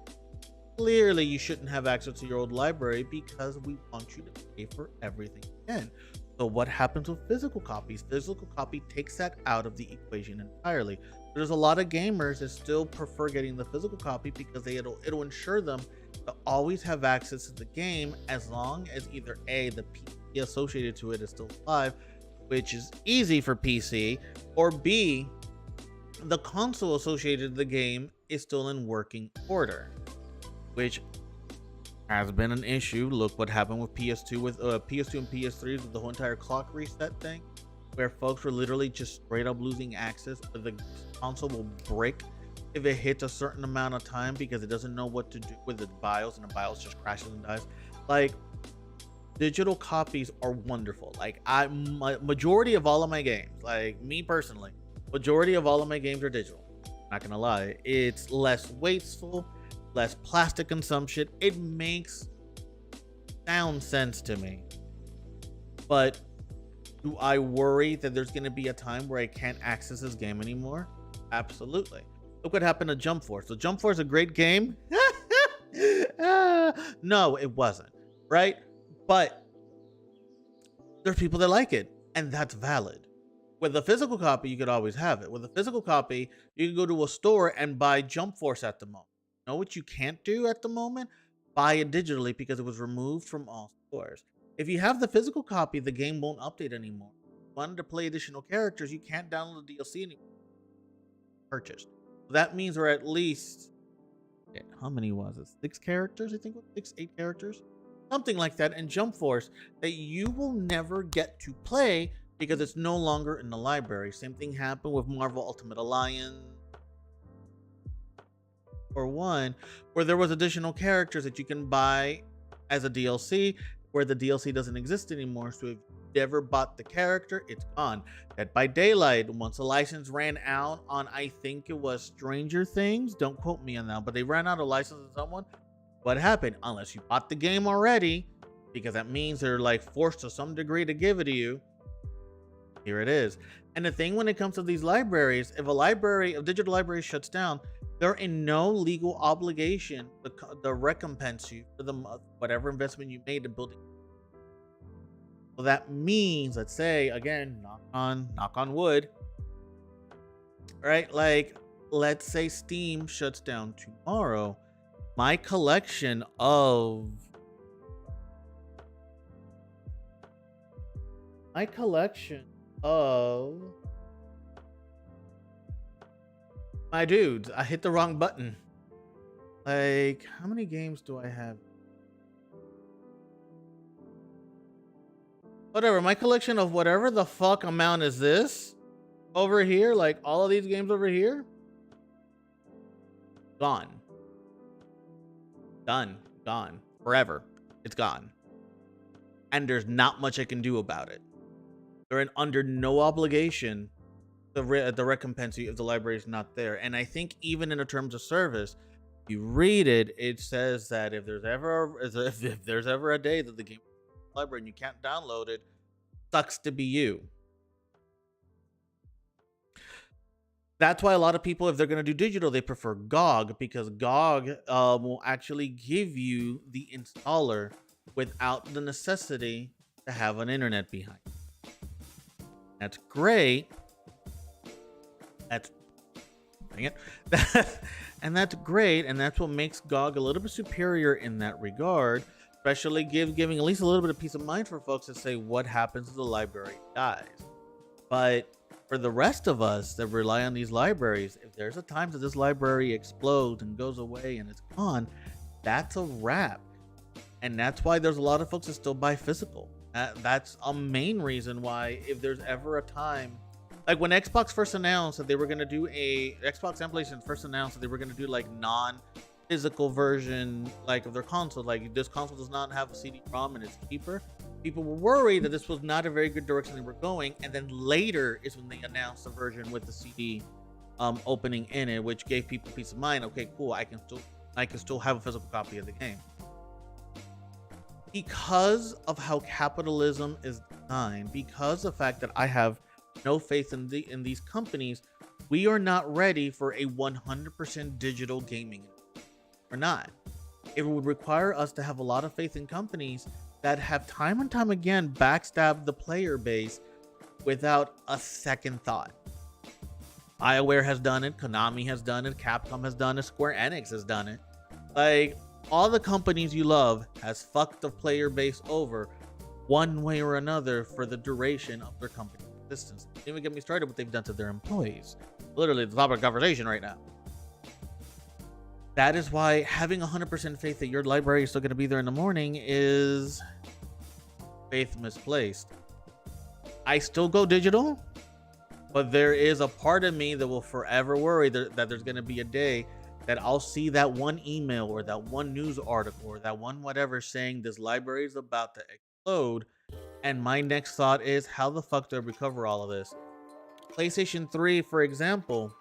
you shouldn't have access to your old library because we want you to pay for everything again. So what happens with physical copies? Physical copy takes that out of the equation entirely. There's a lot of gamers that still prefer getting the physical copy because it'll ensure them to always have access to the game as long as either A, the PC associated to it is still alive, which is easy for PC, or B, the console associated to the game is still in working order, which has been an issue. Look what happened with PS2 and PS3s with the whole entire clock reset thing, where folks were literally just straight up losing access. The console will break if it hits a certain amount of time because it doesn't know what to do with the BIOS, and the BIOS just crashes and dies. Like, digital copies are wonderful. Like, majority of all of my games, like me personally, majority of all of my games are digital. Not gonna lie, it's less wasteful, less plastic consumption. It makes sound sense to me. But do I worry that there's going to be a time where I can't access this game anymore? Absolutely. Look what happened to Jump Force. So Jump Force is a great game. No, it wasn't, right? But there's people that like it, and that's valid. With a physical copy, you could always have it. With a physical copy, you can go to a store and buy Jump Force at the moment. You know what you can't do at the moment? Buy it digitally because it was removed from all stores. If you have the physical copy, the game won't update anymore. If you wanted to play additional characters, you can't download the DLC anymore. Purchased. So that means we're at least, how many was it? 6 characters, I think. 6, 8 characters? Something like that in Jump Force that you will never get to play because it's no longer in the library. Same thing happened with Marvel Ultimate Alliance or 1, where there was additional characters that you can buy as a DLC, where the DLC doesn't exist anymore. So if you ever bought the character, it's gone. Dead by Daylight, once the license ran out on, I think it was Stranger Things, don't quote me on that, but they ran out of license on someone. What happened? Unless you bought the game already, because that means they're like forced to some degree to give it to you, here it is. And the thing when it comes to these libraries, if a digital library shuts down, they're in no legal obligation to recompense you for whatever investment you made in building. So that means, let's say, again, knock on wood, right? Like, let's say Steam shuts down tomorrow. My collection of my dudes, I hit the wrong button. Like, how many games do I have? Whatever, my collection of whatever the fuck amount is this over here, like all of these games over here, gone. Done. Gone. Forever. It's gone. And there's not much I can do about it. They're under no obligation to recompense you if the library is not there. And I think even in the terms of service, you read it, it says that if there's ever a day that the game is in the library and you can't download it, sucks to be you. That's why a lot of people, if they're going to do digital, they prefer GOG, because GOG will actually give you the installer without the necessity to have an internet behind. That's great. And that's great, and that's what makes GOG a little bit superior in that regard, especially giving at least a little bit of peace of mind for folks to say what happens if the library dies. But for the rest of us that rely on these libraries, if there's a time that this library explodes and goes away and it's gone, that's a wrap. And that's why there's a lot of folks that still buy physical. That's a main reason why, if there's ever a time, like when Xbox first announced that they were going to do Xbox and PlayStation first announced that they were going to do like non-physical version like of their console, like this console does not have a CD-ROM and it's cheaper. People were worried that this was not a very good direction they were going, and then later is when they announced the version with the CD opening in it, which gave people peace of mind. Okay, cool, I can still have a physical copy of the game. Because of how capitalism is designed, because of the fact that I have no faith in these companies, we are not ready for a 100% digital gaming. We're not. It would require us to have a lot of faith in companies that have time and time again backstabbed the player base without a second thought. BioWare has done it, Konami has done it, Capcom has done it, Square Enix has done it. Like, all the companies you love has fucked the player base over one way or another for the duration of their company's existence. Don't even get me started what they've done to their employees. Literally the topic of conversation right now. That is why having 100% faith that your library is still going to be there in the morning is faith misplaced. I still go digital, but there is a part of me that will forever worry that there's going to be a day that I'll see that one email or that one news article or that one whatever saying this library is about to explode, and my next thought is, how the fuck do I recover all of this? PlayStation 3, for example,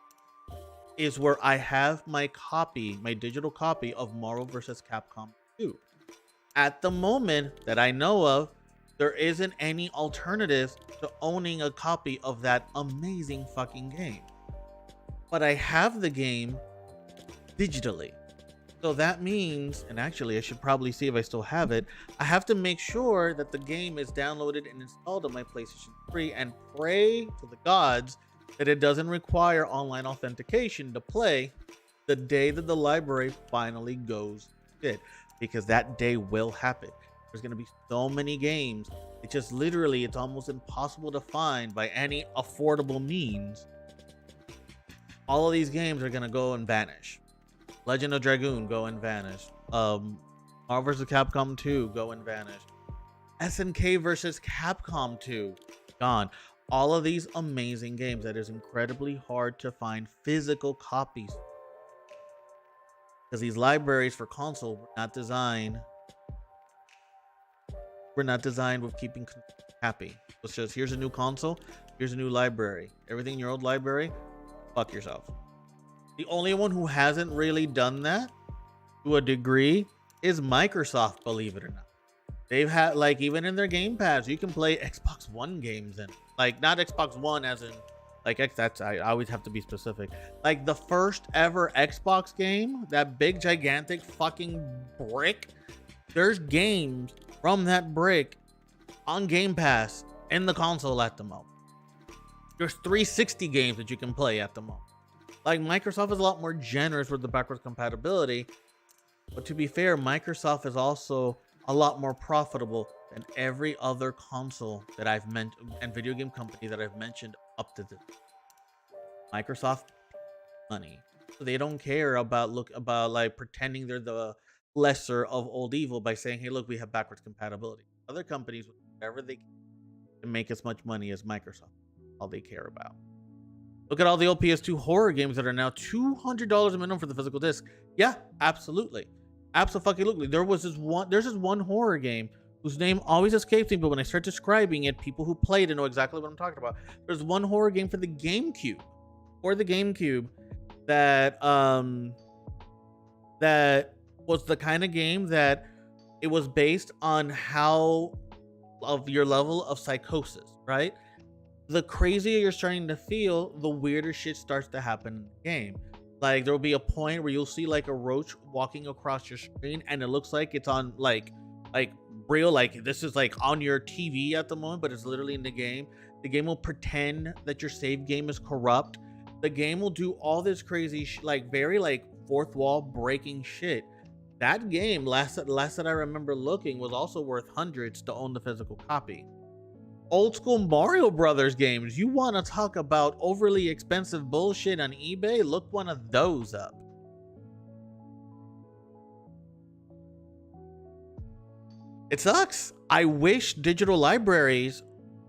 is where I have my digital copy of Marvel vs. Capcom 2. At the moment that I know of, there isn't any alternative to owning a copy of that amazing fucking game. But I have the game digitally. So that means, and actually I should probably see if I still have it, I have to make sure that the game is downloaded and installed on my PlayStation 3 and pray to the gods that it doesn't require online authentication to play the day that the library finally goes shit, because that day will happen. There's going to be so many games. It's just literally, it's almost impossible to find by any affordable means. All of these games are going to go and vanish. Legend of Dragoon, go and vanish. Marvel vs. Capcom 2, go and vanish. SNK vs. Capcom 2, gone. All of these amazing games that is incredibly hard to find physical copies, because these libraries for console were not designed with keeping happy. It's just, here's a new console, here's a new library. Everything in your old library, fuck yourself. The only one who hasn't really done that to a degree is Microsoft, believe it or not. They've had, like, even in their Game Pass, you can play Xbox One games in. Like, not Xbox One as in, like, I always have to be specific. Like, the first ever Xbox game, that big, gigantic fucking brick, there's games from that brick on Game Pass in the console at the moment. There's 360 games that you can play at the moment. Like, Microsoft is a lot more generous with the backwards compatibility, but to be fair, Microsoft is also a lot more profitable than every other console that I've mentioned and video game company that I've mentioned up to this. Microsoft money. So they don't care about like pretending they're the lesser of old evil by saying, hey, look, we have backwards compatibility. Other companies, whatever they can make as much money as Microsoft, all they care about. Look at all the old PS2 horror games that are now $200 a minimum for the physical disc. Yeah, absolutely. Absolutely. There's this one horror game whose name always escapes me, but when I start describing it, people who played it know exactly what I'm talking about. There's one horror game for the GameCube. That that was the kind of game that it was based on how of your level of psychosis, right? The crazier you're starting to feel, the weirder shit starts to happen in the game. Like, there will be a point where you'll see like a roach walking across your screen, and it looks like it's on like real, like this is like on your TV at the moment, but it's literally in the game. The game will pretend that your save game is corrupt. The game will do all this crazy like very like fourth wall breaking shit. That game, last that I remember looking, was also worth hundreds to own the physical copy. Old school Mario Brothers games. You want to talk about overly expensive bullshit on eBay? Look one of those up. It sucks. I wish digital libraries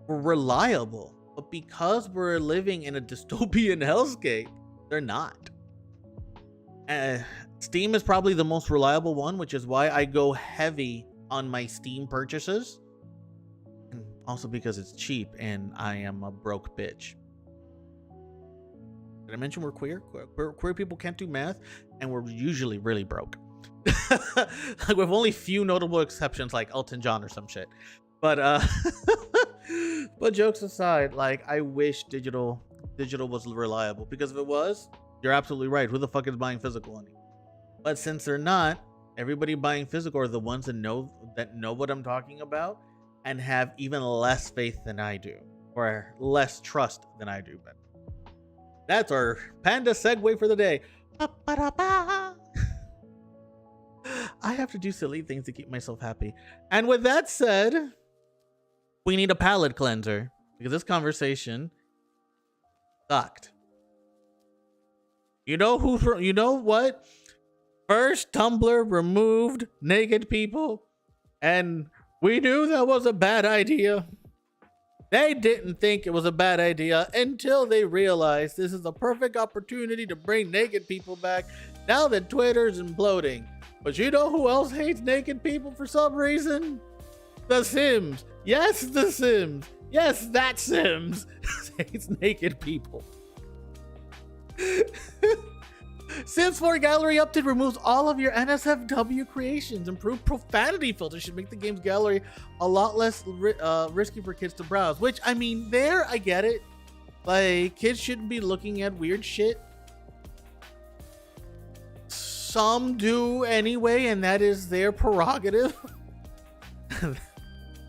were reliable, but because we're living in a dystopian hellscape, they're not. Steam is probably the most reliable one, which is why I go heavy on my Steam purchases. And also because it's cheap and I am a broke bitch. Did I mention we're queer? Queer people can't do math, and we're usually really broke. Like, with only few notable exceptions, like Elton John or some shit. But but jokes aside, like, I wish digital was reliable, because if it was, you're absolutely right. Who the fuck is buying physical anymore? But since they're not, everybody buying physical are the ones that know what I'm talking about and have even less faith than I do, or less trust than I do. But that's our panda segue for the day. I have to do silly things to keep myself happy. And with that said, we need a palate cleanser, because this conversation sucked. You know what? First, Tumblr removed naked people, and we knew that was a bad idea. They didn't think it was a bad idea until they realized this is a perfect opportunity to bring naked people back now that Twitter's imploding. But you know who else hates naked people for some reason? The Sims. Yes, The Sims. Yes, that Sims hates naked people. Sims 4 Gallery Update removes all of your NSFW creations. Improved profanity filter should make the game's gallery a lot less risky for kids to browse. Which, I mean, there, I get it. Like, kids shouldn't be looking at weird shit. some do anyway, and that is their prerogative.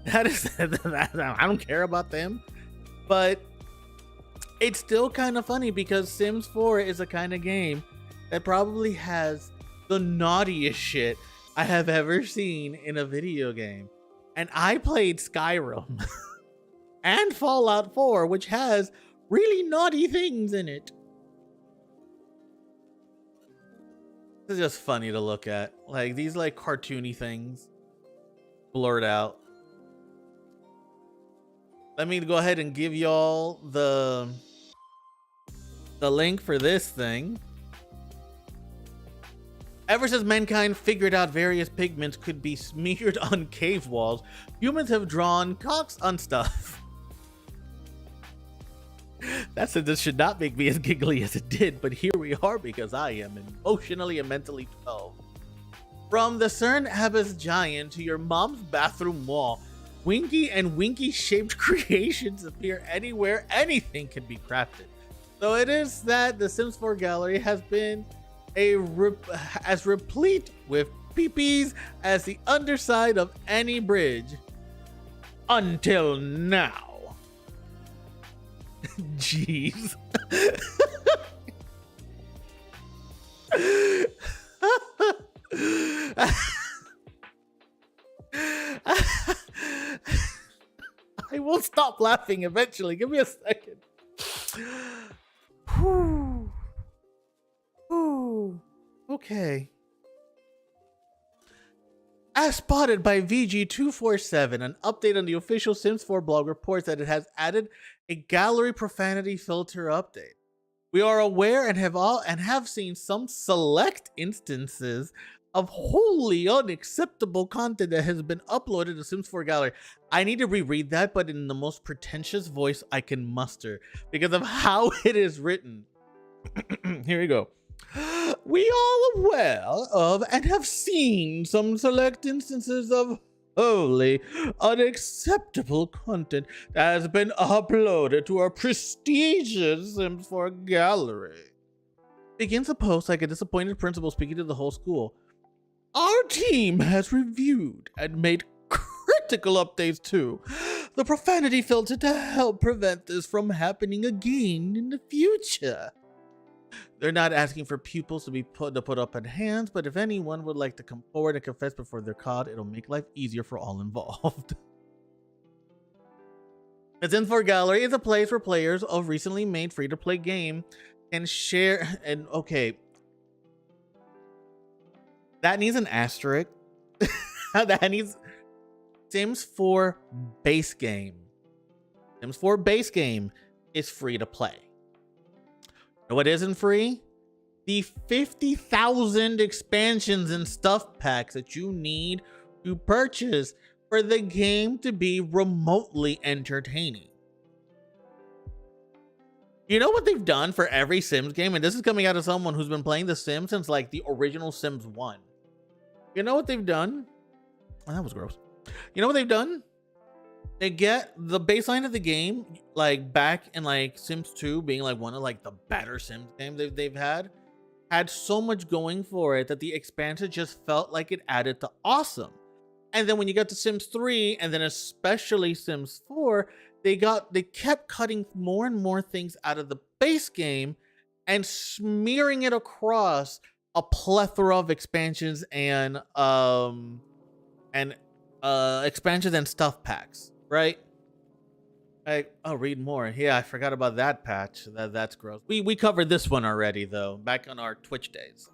That is, I don't care about them. But it's still kind of funny because Sims 4 is a kind of game that probably has the naughtiest shit I have ever seen in a video game. And I played Skyrim and Fallout 4, which has really naughty things in it. It's just funny to look at. Like these like cartoony things blurred out. Let me go ahead and give y'all the link for this thing. Ever since mankind figured out various pigments could be smeared on cave walls, humans have drawn cocks on stuff. That sentence should not make me as giggly as it did, but here we are because I am emotionally and mentally 12. From the CERN Abyss Giant to your mom's bathroom wall, winky and winky shaped creations appear anywhere anything can be crafted. So it is that the Sims 4 gallery has been as replete with peepees as the underside of any bridge. Until now. Jeez. I won't stop laughing eventually. Give me a second. Whew. Ooh. Okay. As spotted by VG247, an update on the official Sims 4 blog reports that it has added a gallery profanity filter update. We are aware and have seen some select instances of wholly unacceptable content that has been uploaded to Sims 4 gallery. I need to reread that, but in the most pretentious voice I can muster because of how it is written. Here we go. We are aware of and have seen some select instances of wholly unacceptable content that has been uploaded to our prestigious Sims 4 gallery. Begins the post like a disappointed principal speaking to the whole school. Our team has reviewed and made critical updates to the profanity filter to help prevent this from happening again in the future. They're not asking for pupils to put up in hands, but if anyone would like to come forward and confess before they're caught, it'll make life easier for all involved. The Sims 4 Gallery is a place where players of recently made free-to-play game can share. And okay, that needs an asterisk. That needs Sims 4 base game. Sims 4 base game is free to play. What isn't free? The 50,000 expansions and stuff packs that you need to purchase for the game to be remotely entertaining. You know what they've done for every Sims game? And this is coming out of someone who's been playing The Sims since like the original Sims 1. You know what they've done? Oh, that was gross. You know what they've done? They get the baseline of the game, like back in like Sims 2 being like one of like the better Sims games they've had so much going for it that the expansion just felt like it added to awesome. And then when you got to Sims 3 and then especially Sims 4, they kept cutting more and more things out of the base game and smearing it across a plethora of expansions and expansions and stuff packs. Right? I'll read more. Yeah, I forgot about that patch. That's gross. We covered this one already though, back on our Twitch days.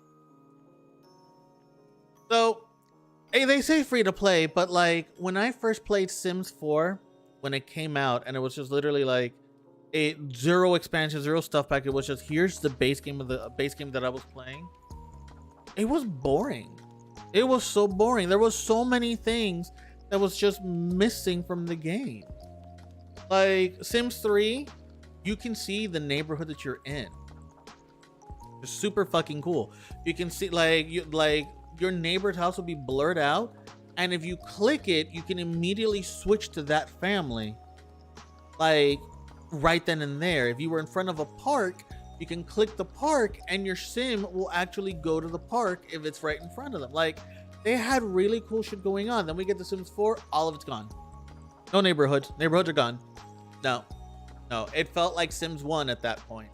So, hey, they say free to play, but like when I first played Sims 4, when it came out, and it was just literally like a zero expansion, zero stuff pack. It was just here's the base game that I was playing. It was boring. It was so boring. There was so many things that was just missing from the game. Like Sims 3, you can see the neighborhood that you're in. It's super fucking cool. You can see like your neighbor's house will be blurred out, and if you click it, you can immediately switch to that family. Like right then and there. If you were in front of a park, you can click the park and your sim will actually go to the park if it's right in front of them. Like, they had really cool shit going on. Then we get the Sims 4, all of it's gone. No neighborhoods. Neighborhoods are gone. No, it felt like Sims 1 at that point.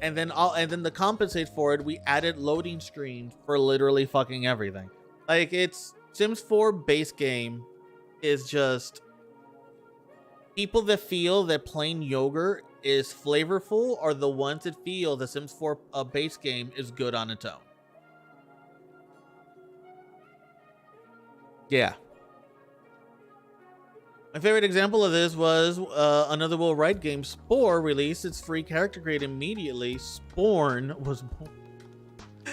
And then to compensate for it, we added loading screens for literally fucking everything. Like, it's Sims 4 base game is just people that feel that plain yogurt is flavorful are the ones that feel the Sims 4 base game is good on its own. Yeah. My favorite example of this was another Will Wright game, Spore, released its free character create immediately. Sporn was born.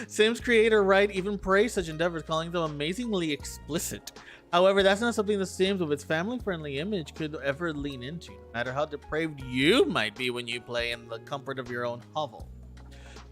Sims creator Wright even praised such endeavors, calling them amazingly explicit. However, that's not something The Sims, with its family-friendly image, could ever lean into, no matter how depraved you might be when you play in the comfort of your own hovel.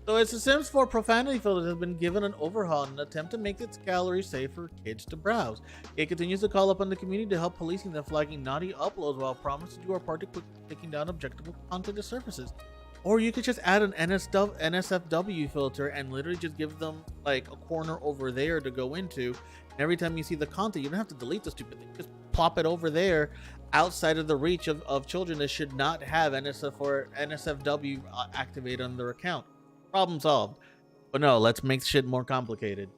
So as The Sims 4 profanity filter has been given an overhaul in an attempt to make its gallery safe for kids to browse. It continues to call upon the community to help policing the flagging naughty uploads while promising to do our part to quickly taking down objectionable content to surfaces. Or you could just add an NSFW filter and literally just give them like a corner over there to go into. And every time you see the content, you don't have to delete the stupid thing. Just plop it over there outside of the reach of children that should not have NSF or NSFW activated on their account. Problem solved. But no, let's make shit more complicated.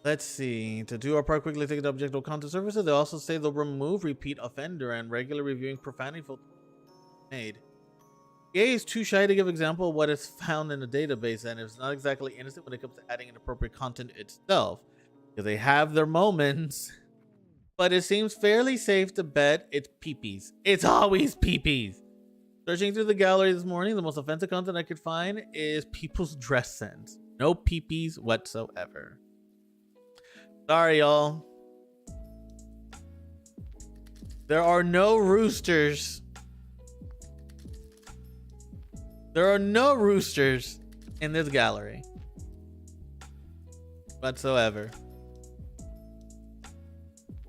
Let's see. To do our part quickly, take the objective content services. They also say they'll remove repeat offender and regular reviewing profanity filter made. EA is too shy to give example of what is found in the database, and it's not exactly innocent when it comes to adding inappropriate content itself, because they have their moments. But it seems fairly safe to bet it's peepees. It's always peepees. Searching through the gallery this morning, the most offensive content I could find is people's dress sense. No peepees whatsoever. Sorry, y'all. There are no roosters. There are no roosters in this gallery whatsoever.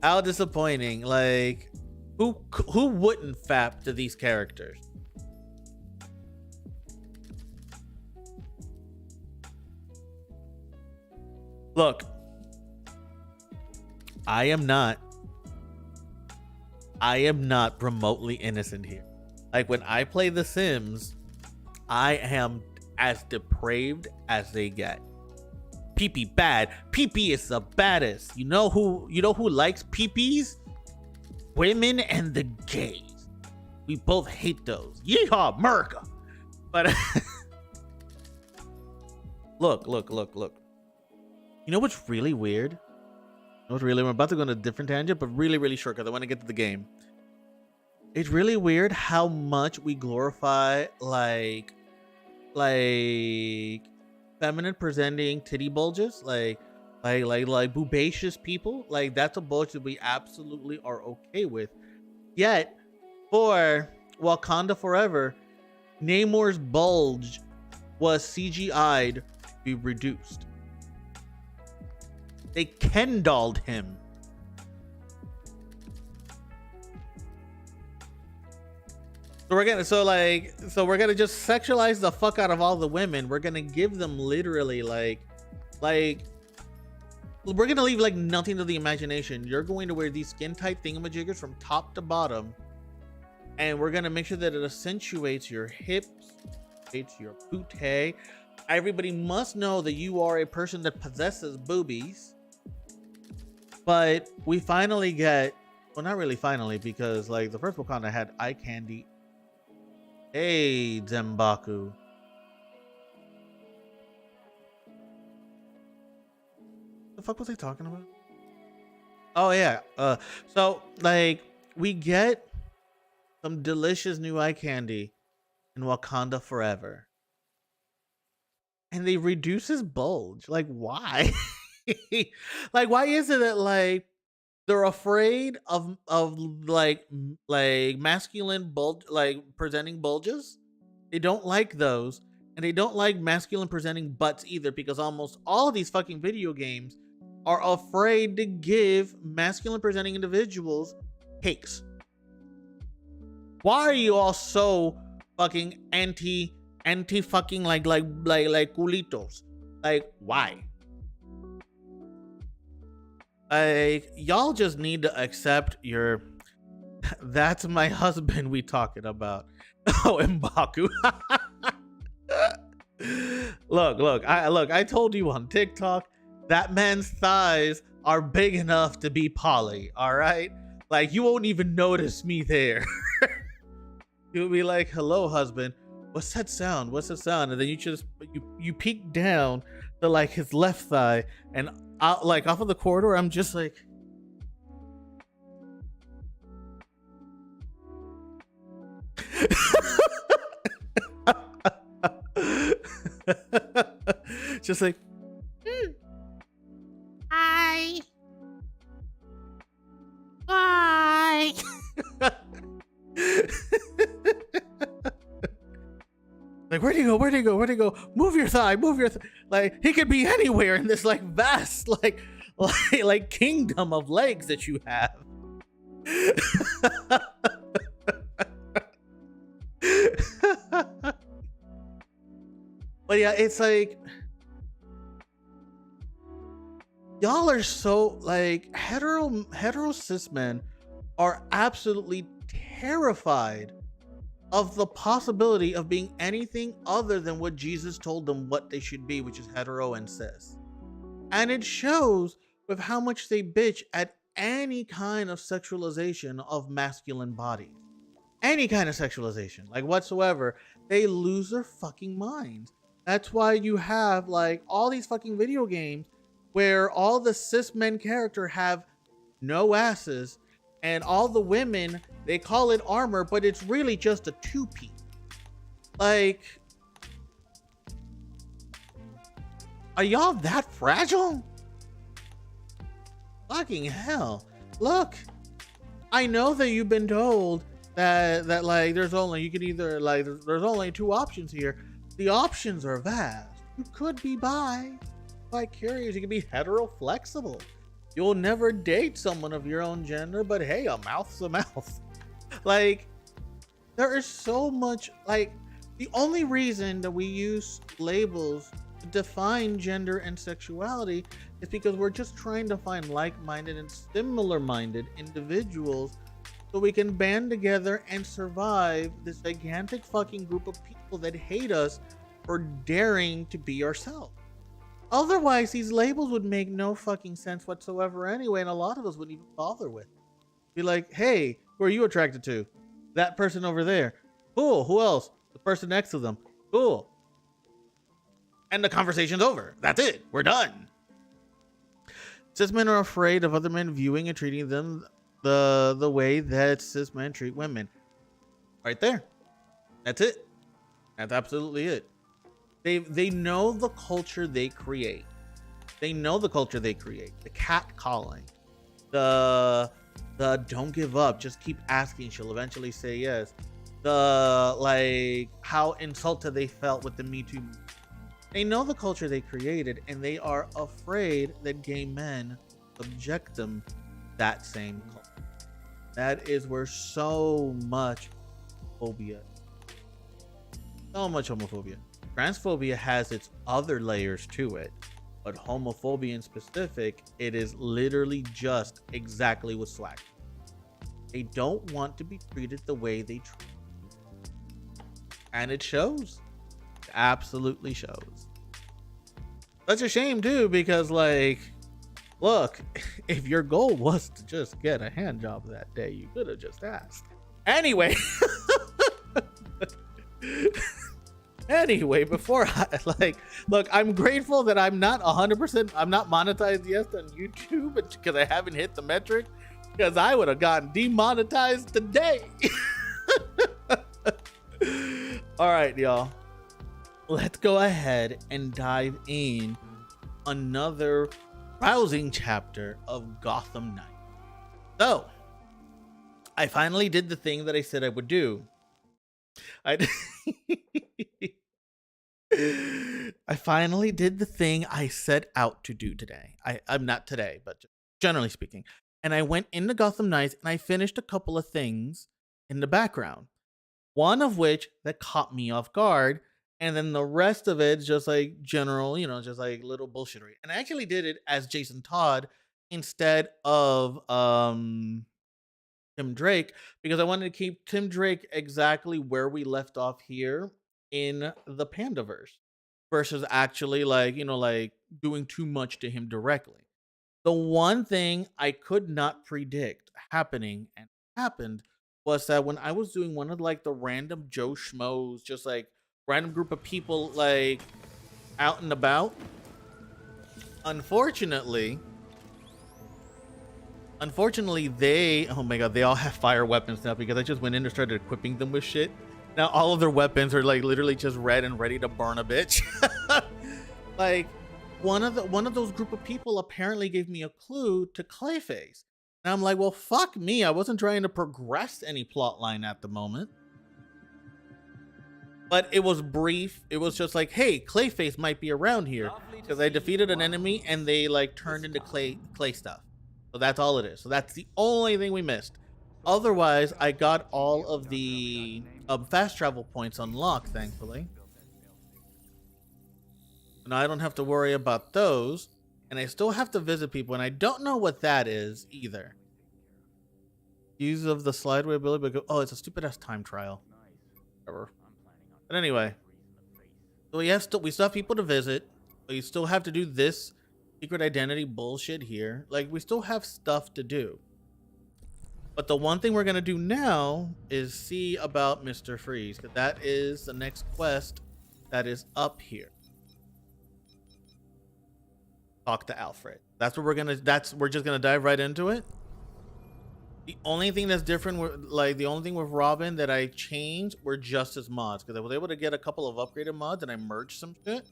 How disappointing. Like, who wouldn't fap to these characters? Look, I am not remotely innocent here. Like, when I play The Sims, I am as depraved as they get. Pee-pee bad. Pee-pee is the baddest. You know who likes pee-pees? Women and the gays. We both hate those. Yeehaw, America. But look. You know what's really weird? I'm about to go on a different tangent, but really short because I want to get to the game. It's really weird how much we glorify like feminine presenting titty bulges, like boobacious people. Like, that's a bulge that we absolutely are okay with. Yet for Wakanda Forever, Namor's bulge was CGI'd to be reduced. They Ken-dolled him. So we're gonna just sexualize the fuck out of all the women. We're gonna give them literally like we're gonna leave like nothing to the imagination. You're going to wear these skin tight thingamajiggers from top to bottom, and we're gonna make sure that it accentuates your hips, it's your booty. Everybody must know that you are a person that possesses boobies. But we finally get, well, not really finally, because like the first Wakanda had eye candy. Hey, Zembaku. The fuck was I talking about? Oh yeah. So like we get some delicious new eye candy in Wakanda Forever, and they reduce his bulge. Like, why? Like, why is it that like they're afraid of like masculine bulge, like presenting bulges? They don't like those, and they don't like masculine presenting butts either, because almost all of these fucking video games are afraid to give masculine presenting individuals cakes. Why are you all so fucking anti fucking like culitos. Like, why? Like, y'all just need to accept your that's my husband we talking about. Oh, Mbaku. I told you on TikTok that man's thighs are big enough to be poly, all right? Like, you won't even notice me there. You'll be like, "Hello, husband. What's that sound? What's that sound?" And then you peek down to like his left thigh, and out, like off of the corridor, I'm just like, just like, hi, bye. Like, where'd he go? Where'd he go? Where'd he go? Move your thigh. Move your like. He could be anywhere in this like vast like kingdom of legs that you have. But yeah, it's like y'all are so like hetero cis men are absolutely terrified of the possibility of being anything other than what Jesus told them what they should be, which is hetero and cis. And it shows with how much they bitch at any kind of sexualization of masculine bodies. Any kind of sexualization, like whatsoever, they lose their fucking minds. That's why you have like all these fucking video games where all the cis men character have no asses, and all the women, they call it armor, but it's really just a two-piece. Like, are y'all that fragile? Fucking hell. Look, I know that you've been told that like there's only there's only two options here. The options are vast. You could be bi-curious, you could be hetero flexible. You'll never date someone of your own gender, but hey, a mouth's a mouth. Like, there is so much, like, the only reason that we use labels to define gender and sexuality is because we're just trying to find like-minded and similar-minded individuals so we can band together and survive this gigantic fucking group of people that hate us for daring to be ourselves. Otherwise, these labels would make no fucking sense whatsoever anyway, and a lot of us wouldn't even bother with. Be like, hey, who are you attracted to? That person over there. Cool. Who else? The person next to them. Cool. And the conversation's over. That's it. We're done. Cis men are afraid of other men viewing and treating them the way that cis men treat women. Right there. That's it. That's absolutely it. They know the culture they create. They know the culture they create. The cat calling. The don't give up. Just keep asking. She'll eventually say yes. The like how insulted they felt with the Me Too. They know the culture they created, and they are afraid that gay men subject them to that same culture. That is where so much phobia. So much homophobia. Transphobia has its other layers to it, but homophobia in specific, it is literally just exactly what swag. They don't want to be treated the way they treat. And it shows. It absolutely shows. That's a shame too, because like, look, if your goal was to just get a hand job that day, you could have just asked. Anyway. Anyway, before I look, I'm grateful that I'm not 100%, I'm not monetized yet on YouTube because I haven't hit the metric, because I would have gotten demonetized today. All right, y'all. Let's go ahead and dive in another rousing chapter of Gotham Knight. So, I finally did the thing that I said I would do. I finally did the thing I set out to do today. I'm not today, but just generally speaking. And I went into Gotham Knights and I finished a couple of things in the background. one of which that caught me off guard, and then the rest of it's just like general, just like little bullshittery. And I actually did it as Jason Todd instead of Tim Drake, because I wanted to keep Tim Drake exactly where we left off here in the Pandaverse versus actually like doing too much to him directly. The one thing I could not predict happening and happened was that when I was doing one of like the random Joe Schmoes, just like random group of people like out and about, unfortunately they, oh my god, they all have fire weapons now because I just went in and started equipping them with shit. Now all of their weapons are like literally just red and ready to burn a bitch. Like one of those group of people apparently gave me a clue to Clayface. And I'm like, well, fuck me. I wasn't trying to progress any plot line at the moment. But it was brief. It was just like, hey, Clayface might be around here. Because I defeated an enemy and they like turned into clay stuff. So that's all it is. So that's the only thing we missed. Otherwise, I got all of the fast travel points unlocked, thankfully. Now I don't have to worry about those. And I still have to visit people. And I don't know what that is either. Use of the slideway ability. But oh, it's a stupid ass time trial. Whatever. But anyway. So we still have people to visit. But you still have to do this secret identity bullshit here. Like, we still have stuff to do. But the one thing we're going to do now is see about Mr. Freeze. Because that is the next quest that is up here. Talk to Alfred. That's what we're just going to dive right into it. The only thing that's different, the only thing with Robin that I changed were just his mods. Because I was able to get a couple of upgraded mods and I merged some shit.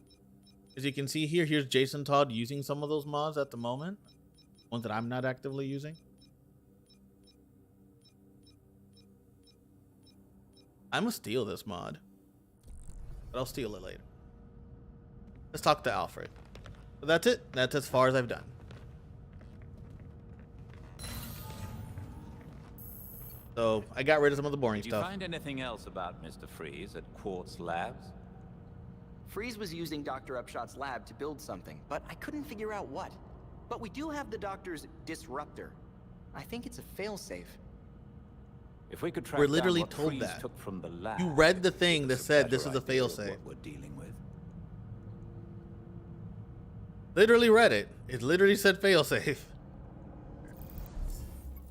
As you can see here, here's Jason Todd using some of those mods at the moment. Ones that I'm not actively using. I'm gonna steal this mod. But I'll steal it later. Let's talk to Alfred. But that's it. That's as far as I've done. So I got rid of some of the boring stuff. Did you find anything else about Mr. Freeze at Quartz Labs? Freeze was using Dr. Upshot's lab to build something, but I couldn't figure out what. But we do have the Doctor's disruptor. I think it's a failsafe. If we could track We're literally down what told Freeze that. took from the lab, You read the thing that said this is a idea of failsafe. what we're dealing with. Literally read it. It literally said failsafe.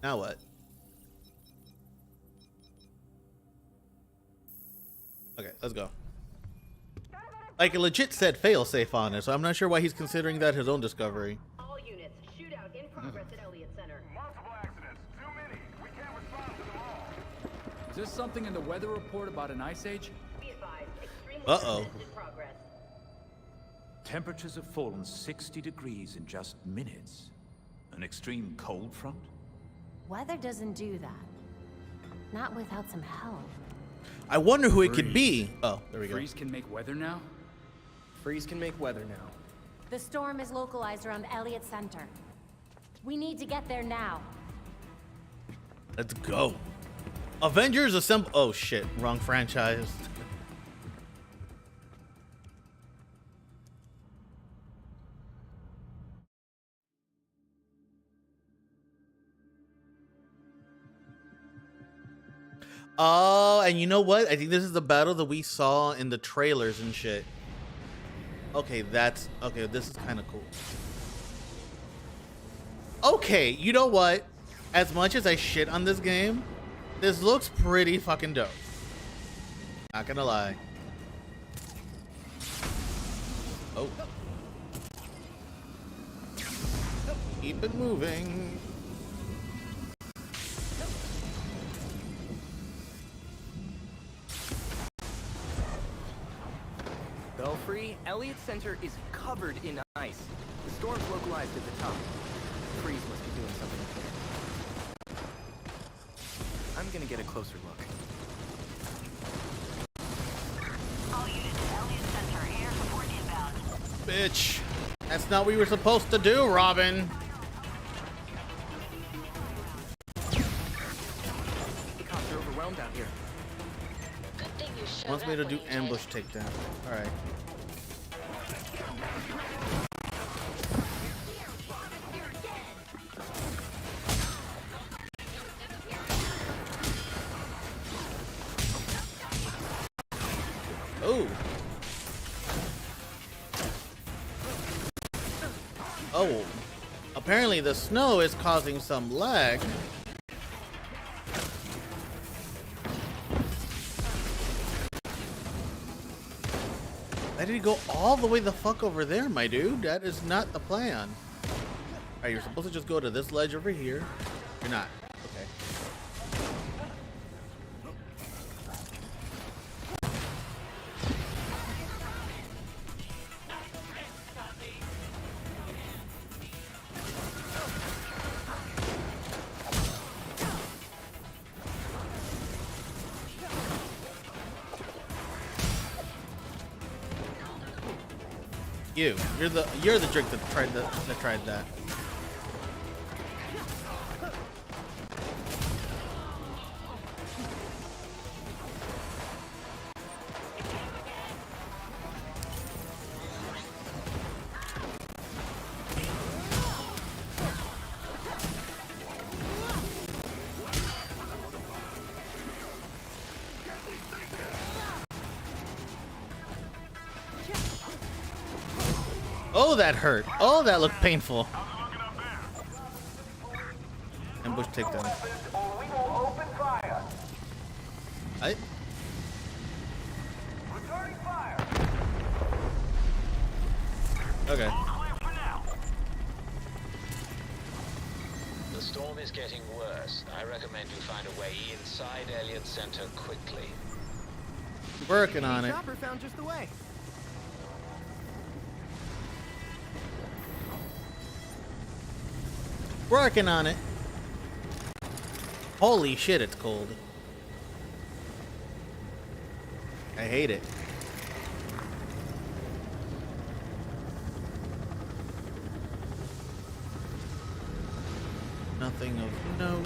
Now what? Okay, let's go. Like, it legit said failsafe on it, so I'm not sure why he's considering that his own discovery. All units, shootout in progress at Elliott Center. Multiple accidents. Too many. We can't respond to them all. Is there something in the weather report about an ice age? Be advised, extreme Uh-oh. weather is in progress. Temperatures have fallen 60 degrees in just minutes. An extreme cold front? Weather doesn't do that. Not without some help. I wonder who it could be. Oh, there we go. Freeze can make weather now? Freeze can make weather now. The storm is localized around Elliott Center. We need to get there now. Let's go. Avengers Assemble. Oh shit, wrong franchise. Oh, and you know what? I think this is the battle that we saw in the trailers and shit. Okay, this is kind of cool. Okay, you know what? As much as I shit on this game, this looks pretty fucking dope. Not gonna lie. Oh. Keep it moving. Belfry, Elliott Center is covered in ice. The storm's localized at the top. Freeze must be doing something here. I'm gonna get a closer look. All units, Elliott Center, air support inbound. Bitch. That's not what we were supposed to do, Robin. The cops are overwhelmed out here. Wants me to do ambush takedown. All right. Oh. Oh. Apparently the snow is causing some lag. Why did he go all the way the fuck over there, my dude? That is not the plan. Alright, you're supposed to just go to this ledge over here. You're not. Okay. You're the jerk that tried that. Oh, that hurt. Oh, that looked painful. Ambush takedown. Or we will open fire. Returning fire. Okay. Clear for now. The storm is getting worse. I recommend you find a way inside Elliott Center quickly. Working on it. Chopper found just the way. Working on it. Holy shit, it's cold. I hate it. Nothing of note.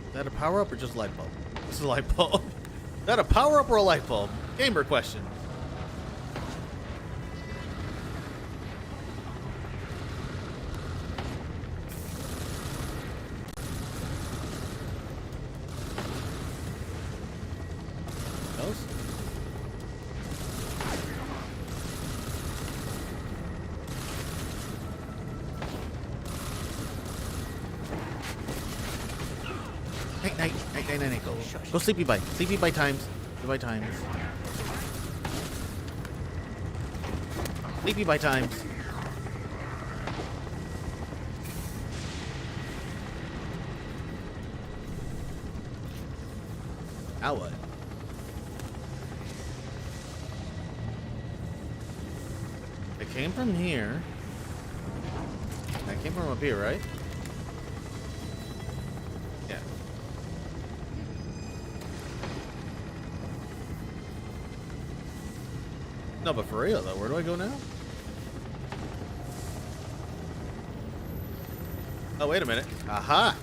Is that a power up or just a light bulb? This is a light bulb. Is that a power up or a light bulb? Gamer question. Else? Night. Go sleepy bite. Sleepy bite times. Sleepy bite times. Sleepy bite times. Now what? It came from here. That came from up here, right? Yeah. No, but for real though, where do I go now? Oh, wait a minute. Aha!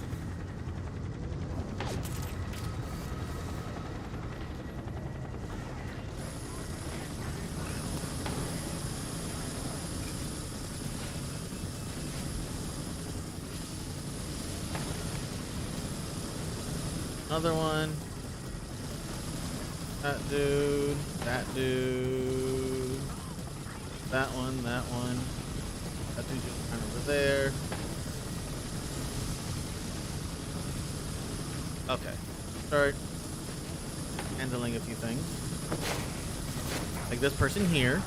Another one. That dude. That dude. That one. That one. That dude just kind of over there. Okay. Start handling a few things. Like this person here.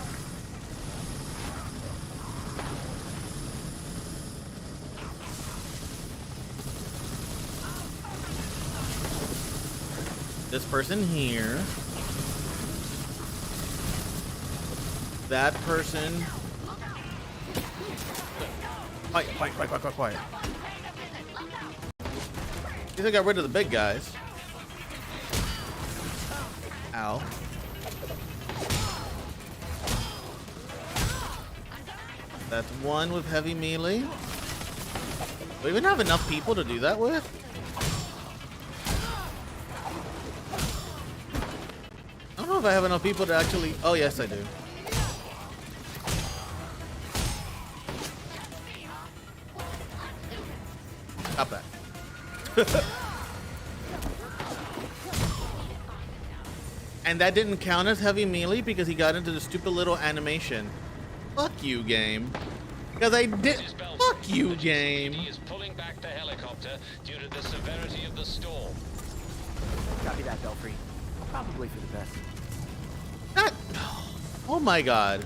This person here. That person. Quiet. I think I got rid of the big guys. Ow. That's one with heavy melee. we even have enough people to do that with? I don't know if I have enough people to actually... Oh, yes, I do. Stop that. And that didn't count as heavy melee because he got into the stupid little animation. Fuck you, game. Because I did... Fuck you, game. He is pulling back the helicopter due to the severity of the storm. Copy that, Belfry. Probably for the best. That... Oh my god.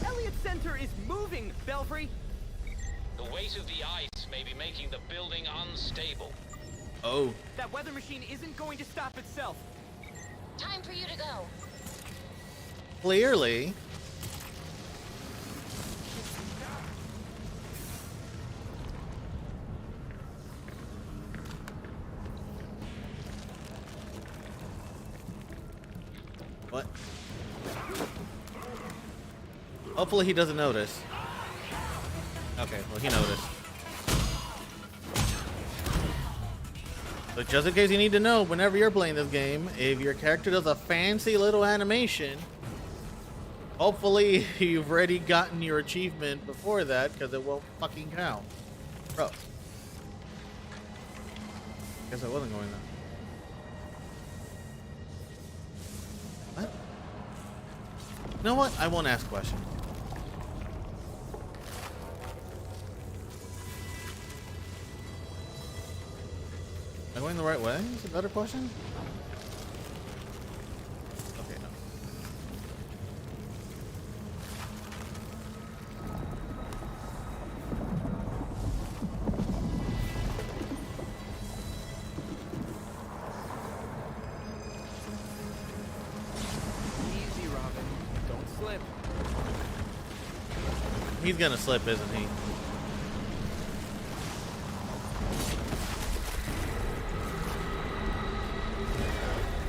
Elliott Center is moving, Belfry! The weight of the ice may be making the building unstable. Oh. That weather machine isn't going to stop itself. Time for you to go. Clearly. What? Hopefully he doesn't notice. Okay, well he noticed. But just in case you need to know, whenever you're playing this game, if your character does a fancy little animation, hopefully you've already gotten your achievement before that, because it won't fucking count. Bro. Guess I wasn't going there. What? You know what? I won't ask questions. Am I going the right way? Is a better question? Okay, no. Easy, Robin. Don't slip. He's gonna slip, isn't he?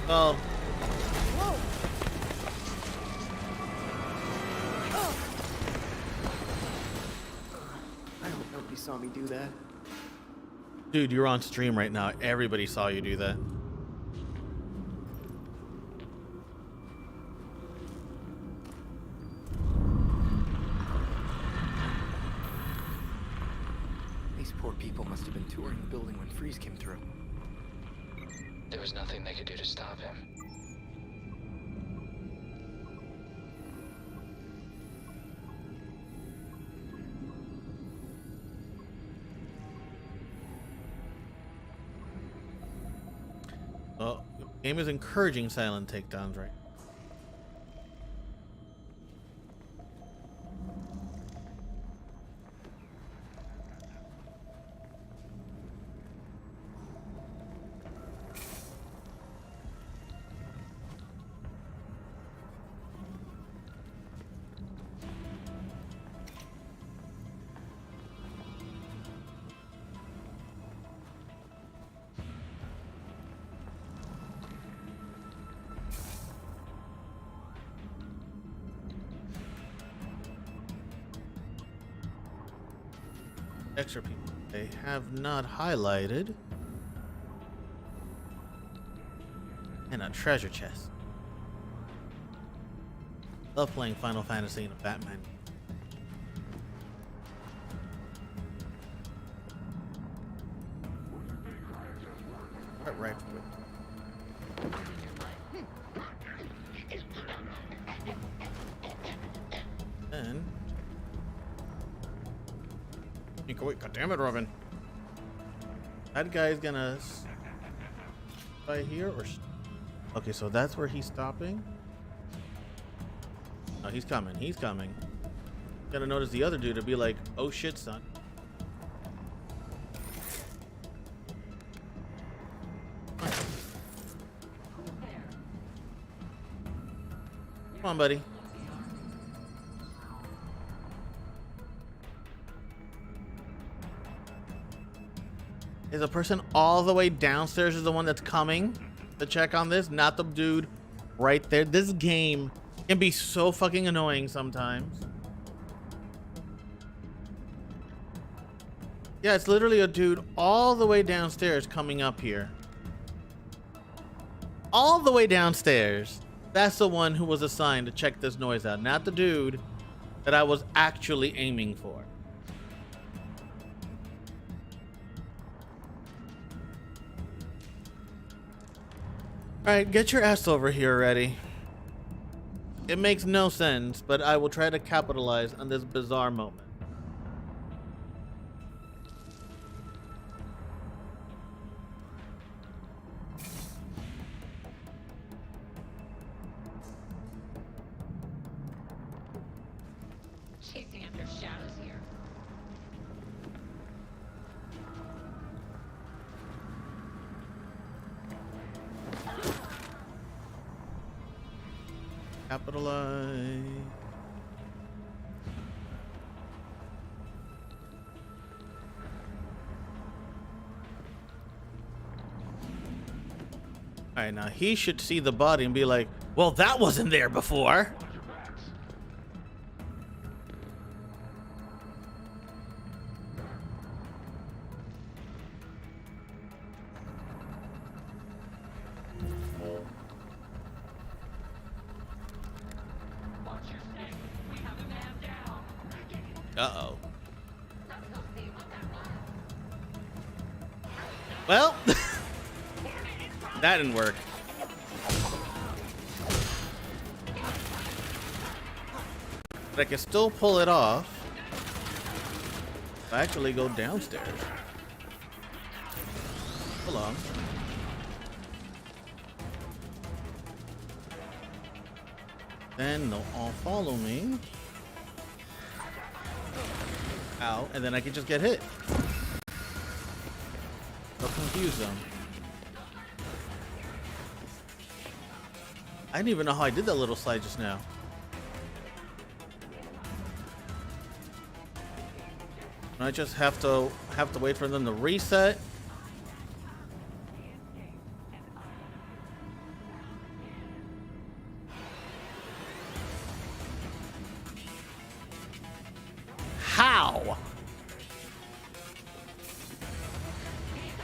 Well, I hope nobody saw me do that. dude, you're on stream right now. Everybody saw you do that. These poor people must have been touring the building when Freeze came through. There was nothing they could do to stop him. Well, the game is encouraging silent takedowns, right? Extra people they have not highlighted, and a treasure chest. Love playing Final Fantasy and Batman. Right. And wait, God damn it, Robin. That guy's gonna by here or okay, so that's where he's stopping. Oh, he's coming. He's coming. Gotta notice the other dude to be like, oh shit, son. Come on, buddy. Is the person all the way downstairs is the one that's coming to check on this, not the dude right there? This game can be so fucking annoying sometimes. Yeah, it's literally a dude all the way downstairs coming up here. All the way downstairs. That's the one who was assigned to check this noise out, not the dude that I was actually aiming for. Alright, get your ass over here already. It makes no sense, but I will try to capitalize on this bizarre moment. Chasing after shadows here. Capitalize. Alright, now he should see the body and be like, well, that wasn't there before. Uh-oh. Well, that didn't work. But I can still pull it off. If I actually go downstairs. Hold on. Then they'll all follow me. Ow, and then I can just get hit. I'll confuse them. I didn't even know how I did that little slide just now. I just have to wait for them to reset. How?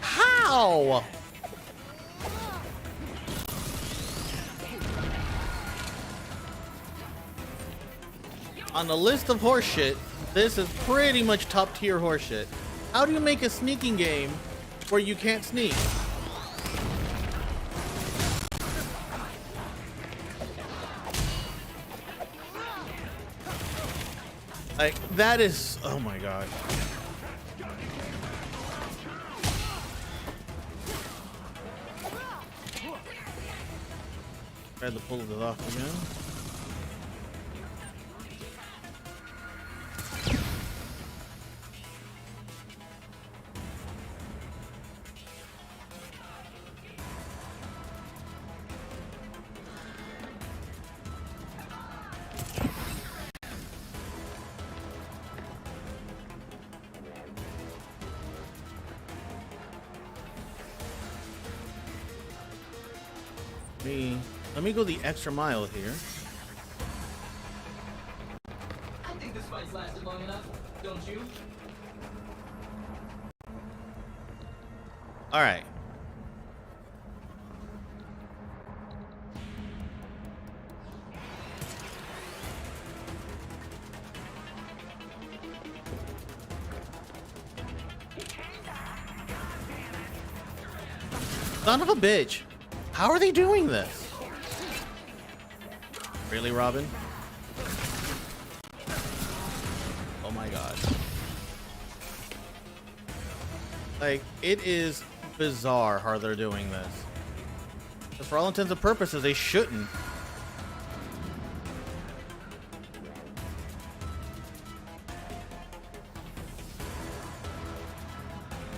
How? On the list of horseshit, this is pretty much top tier horseshit. How do you make a sneaking game where you can't sneak? Like, that is, oh my god. Tried to pull it off again. Let me go the extra mile here. I think this fight's lasted long enough, don't you? All right. Son of a bitch. How are they doing this? Really, Robin? Oh my god. Like, it is bizarre how they're doing this. Because for all intents and purposes, they shouldn't.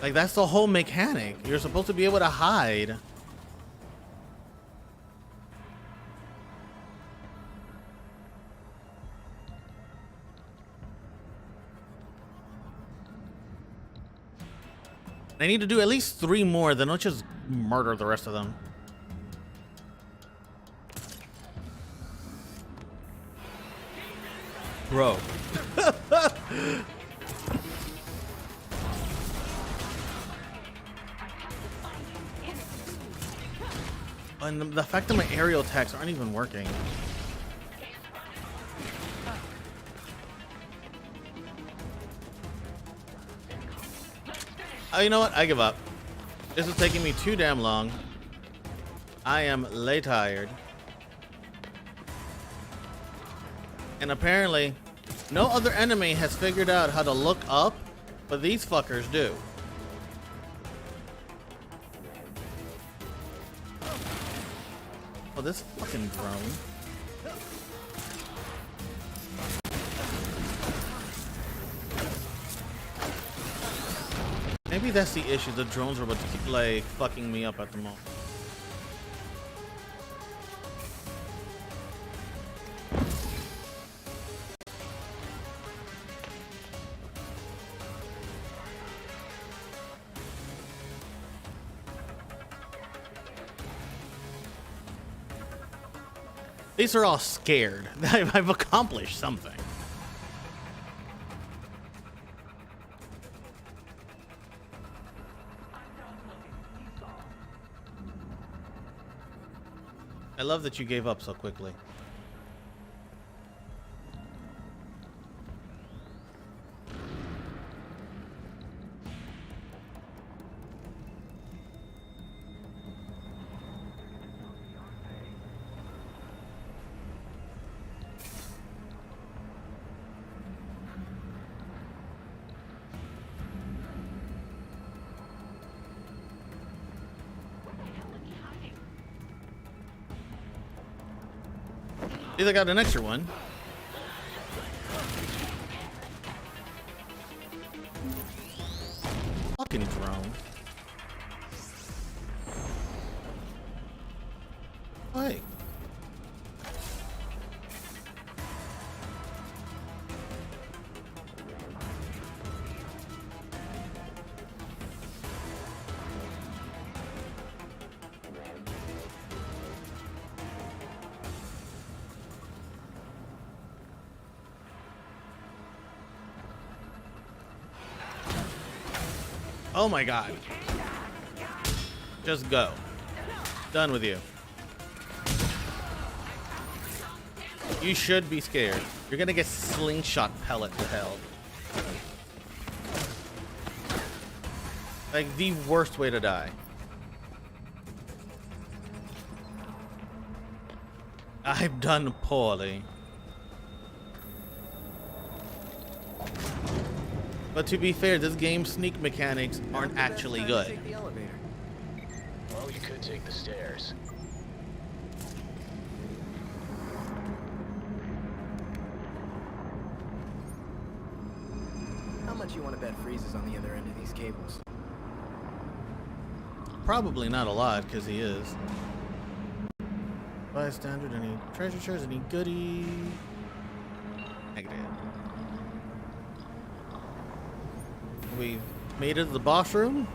Like, that's the whole mechanic. You're supposed to be able to hide. I need to do at least 3 more, then I'll just murder the rest of them. Bro. And the fact that my aerial attacks aren't even working. Oh, you know what? I give up. This is taking me too damn long. I am lay tired. And apparently, no other enemy has figured out how to look up, but these fuckers do. Oh, this fucking drone. Maybe that's the issue. The drones are about to keep, like, fucking me up at the moment. These are all scared. I've accomplished something. I love that you gave up so quickly. At least I got an extra one. Fucking drone. Hey. Oh my god. Just go. Done with you. You should be scared. You're gonna get slingshot pellet to hell. Like the worst way to die. I've done poorly. But to be fair, this game's sneak mechanics aren't actually good. Take the elevator. Well, you could take the stairs. How much you want to bet freezes on the other end of these cables? Probably not a lot, because he is. Bystander, any treasure chests, any goodie? Negative. We made it to the boss room.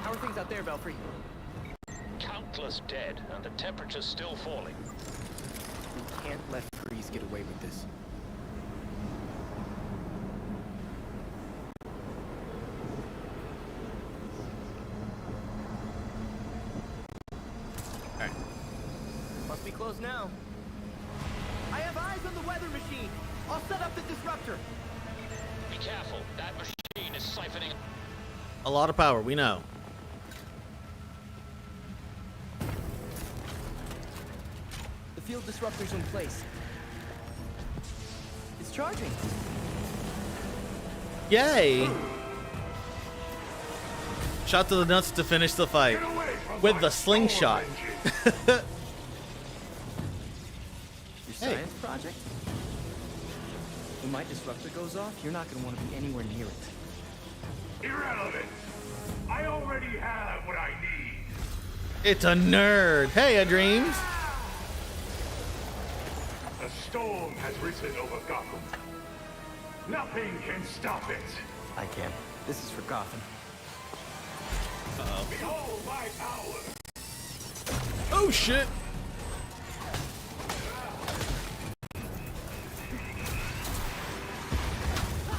How are things out there, Belfry? Countless dead, and the temperature's still falling. We can't let Freeze get away with this. Alright. Must be close now. I have eyes on the weather machine. I'll set up the disruptor. Be careful, that machine is siphoning. A lot of power, we know. The field disruptor's in place. It's charging. Yay! Shot to the nuts to finish the fight. With the slingshot. Your Hey. science project? When my disruptor goes off, you're not going to want to be anywhere near it. Irrelevant. I already have what I need. It's a nerd. Hey, a dreams. A storm has risen over Gotham. Nothing can stop it. I can. This is for Gotham. Uh-oh. Behold my power! Oh shit!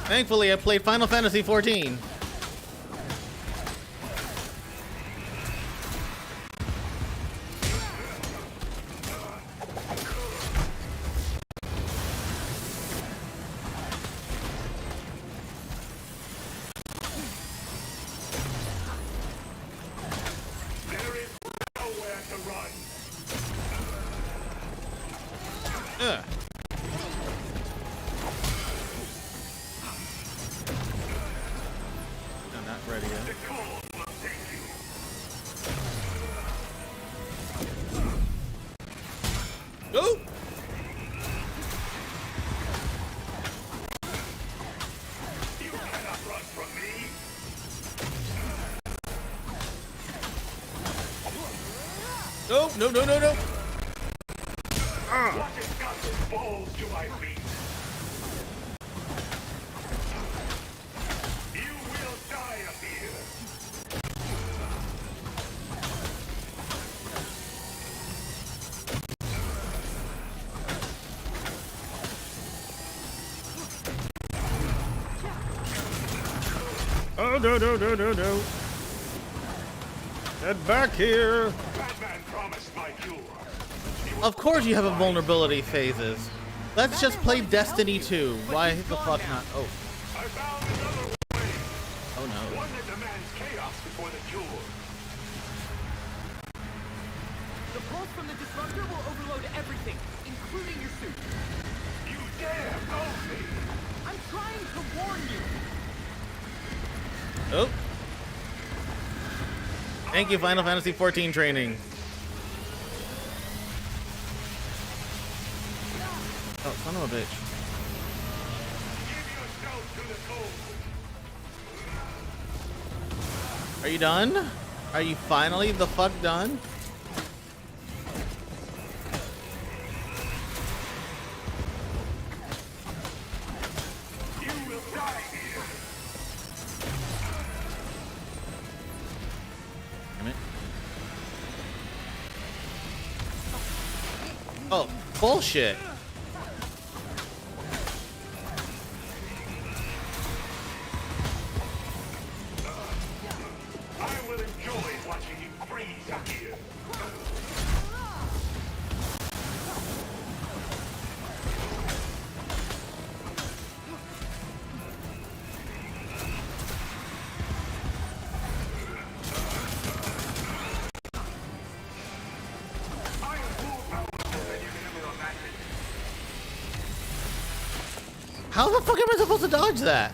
Thankfully, I played Final Fantasy 14. There is nowhere to run! Ugh. I'm not ready yet. The call will take you! Go! You cannot run from me! No, no, no, no, no! What has Gotham falls to my feet? You will die up here! Oh, no, no, no, no, no. Head back here. Batman promised my cure. Of course you have a vulnerability phases. Let's just play Destiny 2. Why the fuck not? Oh, I found another way! oh no. One that demands chaos before the cure. The pulse from the disruptor will overload everything, including your suit. You dare own me! I'm trying to warn you. Oh. Thank you, Final Fantasy 14 training. Oh, son of a bitch. Give yourself to the cold! Are you done? Are you finally the fuck done? You will die here! Damn it. Oh, bullshit. I will enjoy watching you freeze up here! I am more powerful than you can ever imagine! How the fuck am I supposed to dodge that?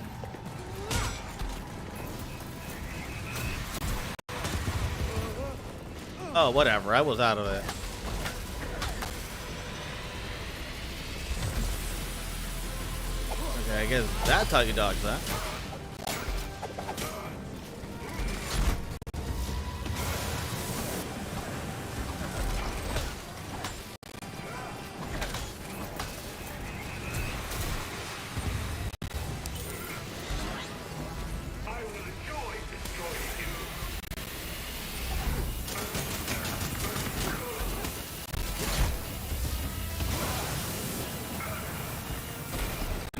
Oh, whatever. I was out of it. Okay, I guess that's how you dodge that. I will enjoy destroying you!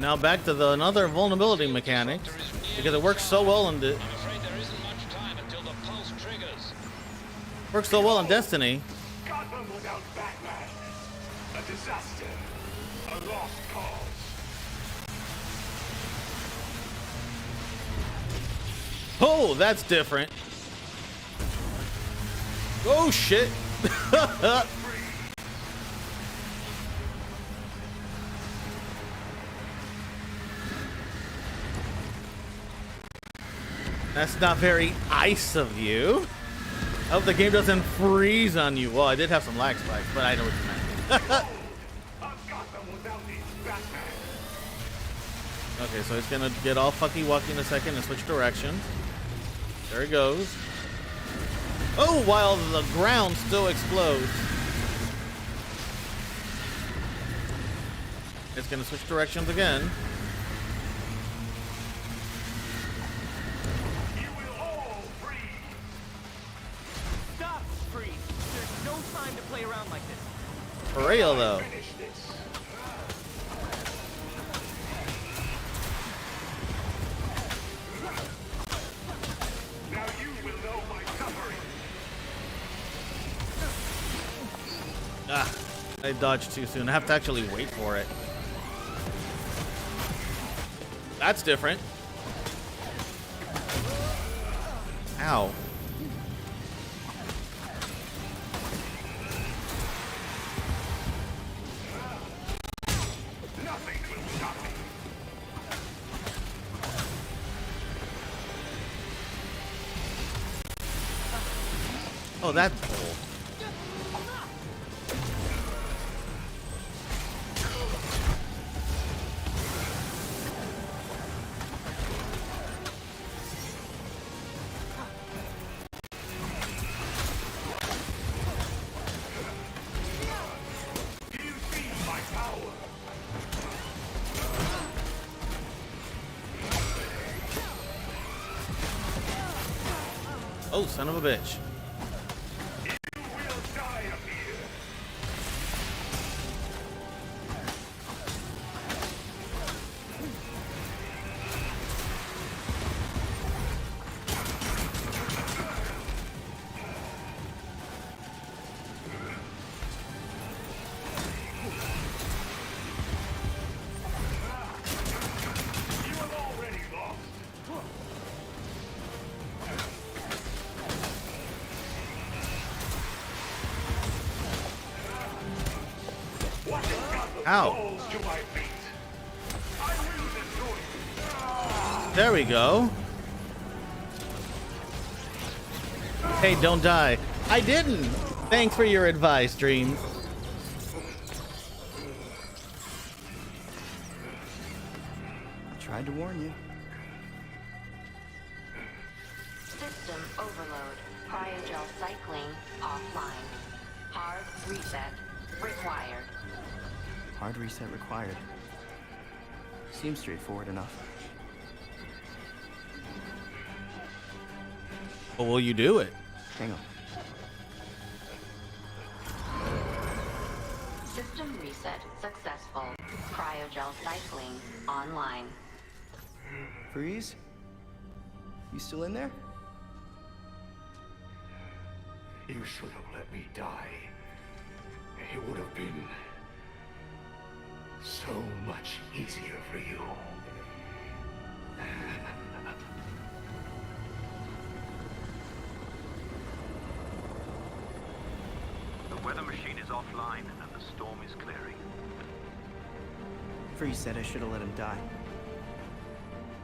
Now back to the another vulnerability mechanic, because it works so well in the I'm afraid there isn't much time until the pulse triggers. works so well in Destiny. Gotham without Batman! A disaster! A lost cause! Oh, that's different. Oh shit. That's not very ice of you. I hope the game doesn't freeze on you. Well, I did have some lag spikes, but I know what you meant. A Gotham without its Batman! Okay, so it's gonna get all fucky wucky in a second and switch directions. There it goes. Oh, while the ground still explodes. It's gonna switch directions again. real though. Finish this. Now you will know my suffering. Ah, I dodged too soon. I have to actually wait for it. That's different. Ow. Nothing will stop me. Oh, that's cool. You see my power. Oh, son of a bitch. You will die up here. You have already lost. What has Gotham Ow. falls to my feet? I will destroy you. There we go. Hey, don't die. I didn't. Thanks for your advice, Dreams. Tried to warn you. System overload. Cryogel cycling offline. Hard reset required. Hard reset required. Seems straightforward enough. But will you do it? Hang on. System reset successful. Cryogel cycling online. Freeze? You still in there? You should have let me die. It would have been so much easier for you. The weather machine is offline and the storm is clearing. Freeze said I should have let him die.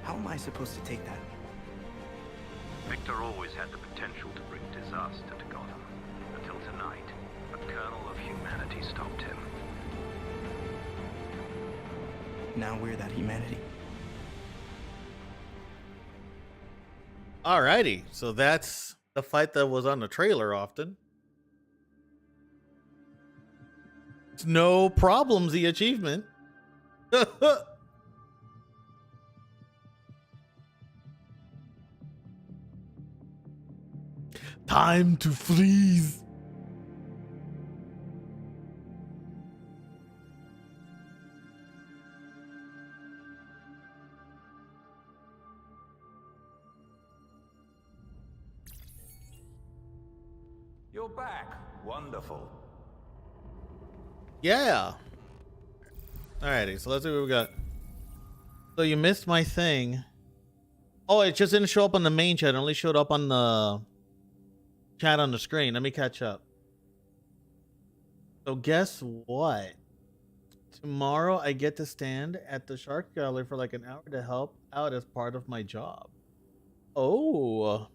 How am I supposed to take that? Victor always had the potential to bring disaster to Gotham. Until tonight, a kernel of humanity stopped him. Now we're that humanity. Alrighty, so that's the fight that was on the trailer often. It's no problems, the achievement. Time to freeze. You're back. Wonderful. Yeah. Alrighty, so let's see what we got. So you missed my thing. Oh, it just didn't show up on the main chat. It only showed up on the chat on the screen. Let me catch up. So guess what? Tomorrow I get to stand at the shark gallery for like an hour to help out as part of my job. Oh.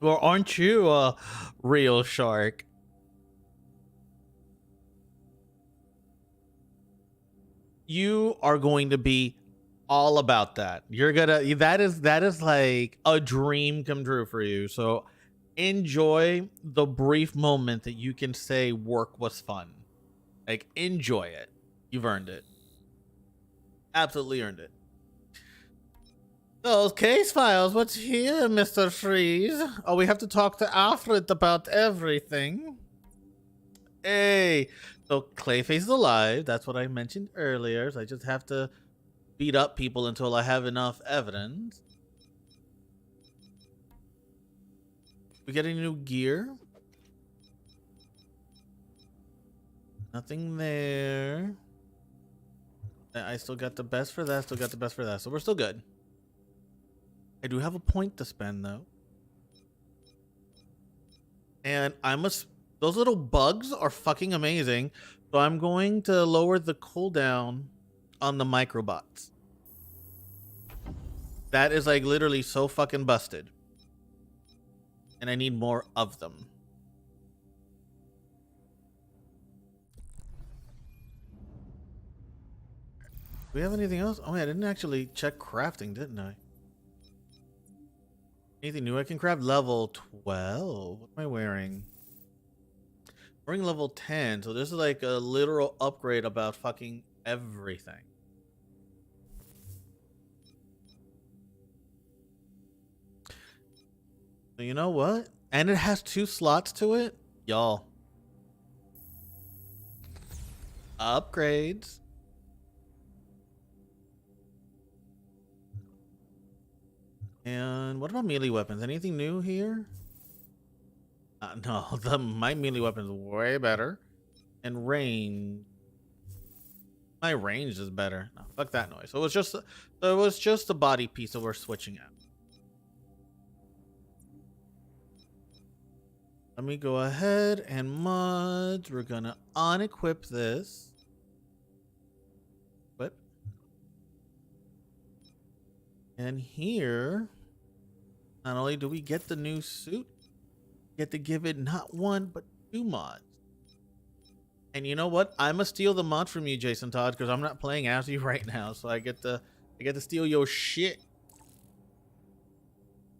Well, aren't you a real shark? You are going to be all about that. You're gonna that is like a dream come true for you. So enjoy the brief moment that you can say work was fun. Like, enjoy it. You've earned it. Absolutely earned it. Those case files, what's here, Mr. Freeze? Oh, we have to talk to Alfred about everything. Hey, so Clayface is alive. That's what I mentioned earlier. So I just have to beat up people until I have enough evidence. We get any new gear? Nothing there. I still got the best for that. Still got the best for that. So we're still good. I do have a point to spend though. And I must, those little bugs are fucking amazing. So I'm going to lower the cooldown on the microbots. That is like literally so fucking busted. And I need more of them. Do we have anything else? Oh, yeah, I didn't actually check crafting, didn't I? Anything new I can craft? Level 12. What am I wearing? Wearing level 10. So this is like a literal upgrade about fucking everything. So you know what? And it has 2 slots to it. Y'all. Upgrades. And what about melee weapons? Anything new here? No, my melee weapon's way better. And range. My range is better. No, fuck that noise. So it was just a body piece that we're switching out. Let me go ahead and mods. We're gonna unequip this. Equip. And here, not only do we get the new suit, we get to give it not 1 but 2 mods. And you know what? I'm gonna steal the mod from you, Jason Todd, because I'm not playing as you right now, so I get to steal your shit.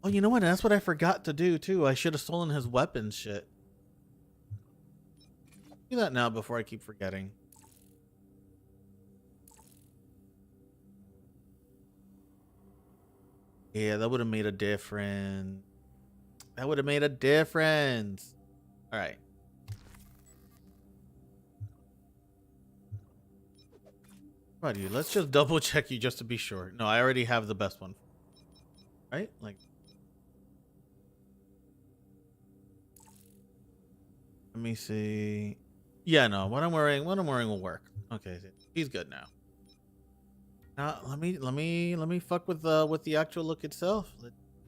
Oh, you know what? That's what I forgot to do too. I should have stolen his weapons shit. Do that now before I keep forgetting. Yeah, that would have made a difference. That would have made a difference. All right. How about you? Let's just double check you just to be sure. No, I already have the best one. Right? Like. Let me see. Yeah, no. What I'm wearing will work. Okay, he's good now. Now let me fuck with the actual look itself.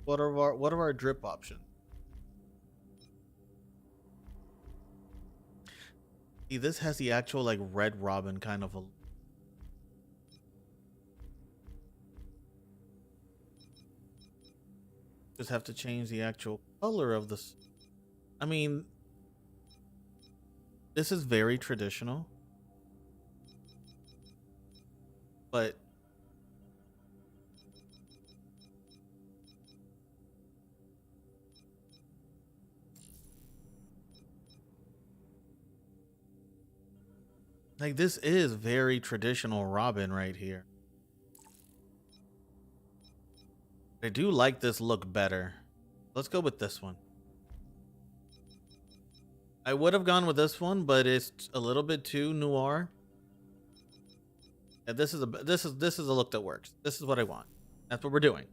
What are our drip options? See, this has the actual like Red Robin kind of a. Just have to change the actual color of this. I mean, this is very traditional, but like this is very traditional Robin right here. I do like this look better. Let's go with this one. I would have gone with this one, but it's a little bit too noir. Yeah, this is a look that works. This is what I want. That's what we're doing.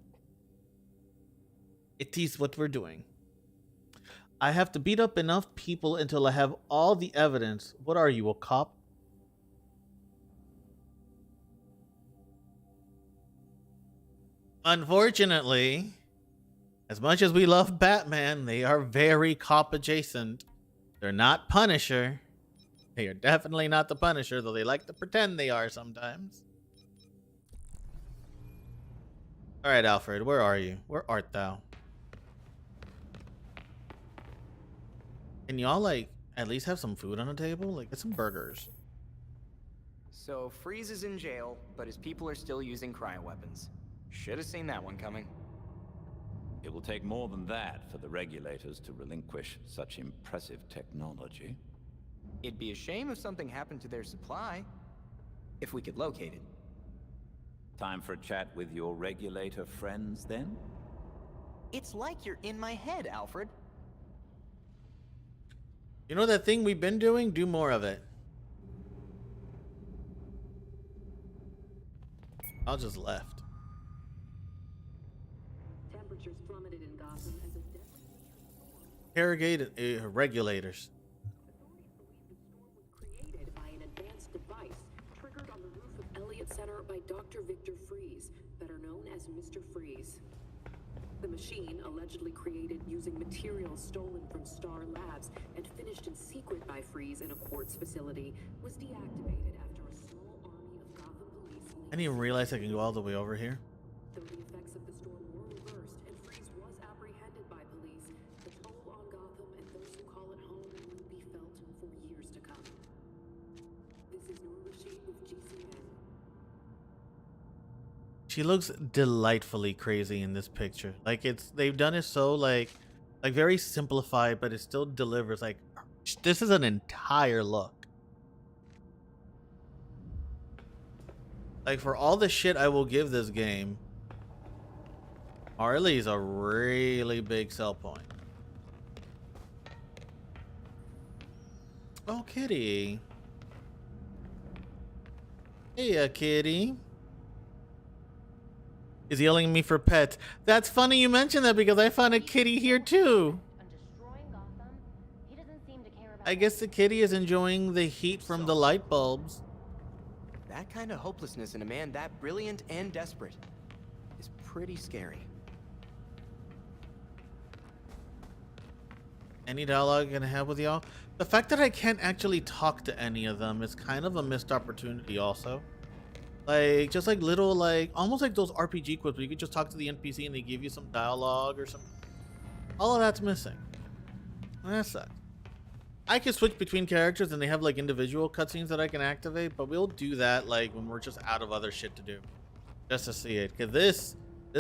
It is what we're doing. I have to beat up enough people until I have all the evidence. What are you, a cop? Unfortunately, as much as we love Batman, they are very cop adjacent. They're not Punisher. They are definitely not the Punisher, though they like to pretend they are sometimes. All right, Alfred, where are you? Where art thou? Can y'all, like, at least have some food on the table? Like, get some burgers. So Freeze is in jail, but his people are still using cryoweapons. Should have seen that one coming. It will take more than that for the regulators to relinquish such impressive technology. It'd be a shame if something happened to their supply. If we could locate it. Time for a chat with your regulator friends, then? It's like you're in my head, Alfred. You know that thing we've been doing? Do more of it. I'll just left. Temperatures plummeted in Gotham as a Interrogated regulators. created by an advanced device triggered on the roof of Elliott Center by Dr. Victor Freeze, better known as Mr. Freeze. The machine, allegedly created using materials stolen from Star Labs and finished in secret by Freeze in a quartz facility, was deactivated after a small army of Gotham police. I didn't even realize I can go all the way over here. Though the effects of the storm were reversed and Freeze was apprehended by police, the toll on Gotham and those who call it home will be felt for years to come. This is Noor Rashid with GCN. She looks delightfully crazy in this picture. Like they've done it so like very simplified, but it still delivers. Like this is an entire look. Like for all the shit I will give this game, Harley's a really big sell point. Oh, kitty. Hey, kitty. Is yelling at me for pets. That's funny you mentioned that because I found a kitty here too. I guess the kitty is enjoying the heat from the light bulbs. That kind of hopelessness in a man that brilliant and desperate is pretty scary. Any dialogue I can have with y'all? The fact that I can't actually talk to any of them is kind of a missed opportunity also. Like, just like little, like, almost like those RPG quips where you could just talk to the NPC and they give you some dialogue or something. All of that's missing. That sucks. I can switch between characters and they have like individual cutscenes that I can activate, but we'll do that like when we're just out of other shit to do. Just to see it. Because this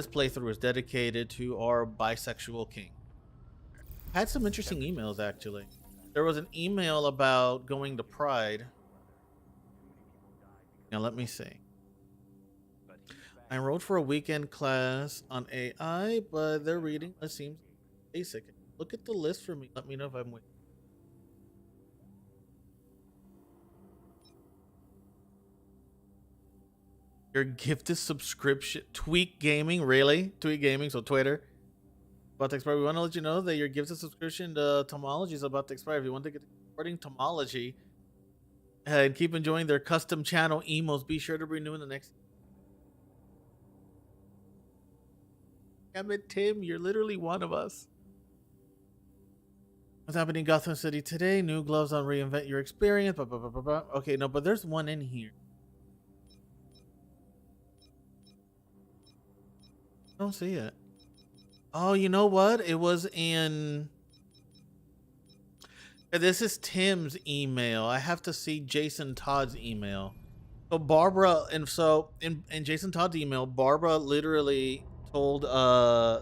playthrough is dedicated to our bisexual king. I had some interesting emails actually. There was an email about going to Pride. Now let me see. I enrolled for a weekend class on AI, but their reading list seems basic. Look at the list for me. Let me know if I'm with. Your gifted subscription. Tweak Gaming, really? Tweak Gaming, so Twitter. About to expire. We want to let you know that your gifted subscription to Tomology is about to expire. If you want to get supporting Tomology and keep enjoying their custom channel emos, be sure to renew in the next. Damn it, Tim, you're literally one of us. What's happening in Gotham City today? New gloves on reinvent your experience. Blah, blah, blah, blah, blah. Okay, no, but there's one in here. I don't see it. Oh, you know what? It was in... This is Tim's email. I have to see Jason Todd's email. So Barbara, and so in Jason Todd's email, Barbara literally told,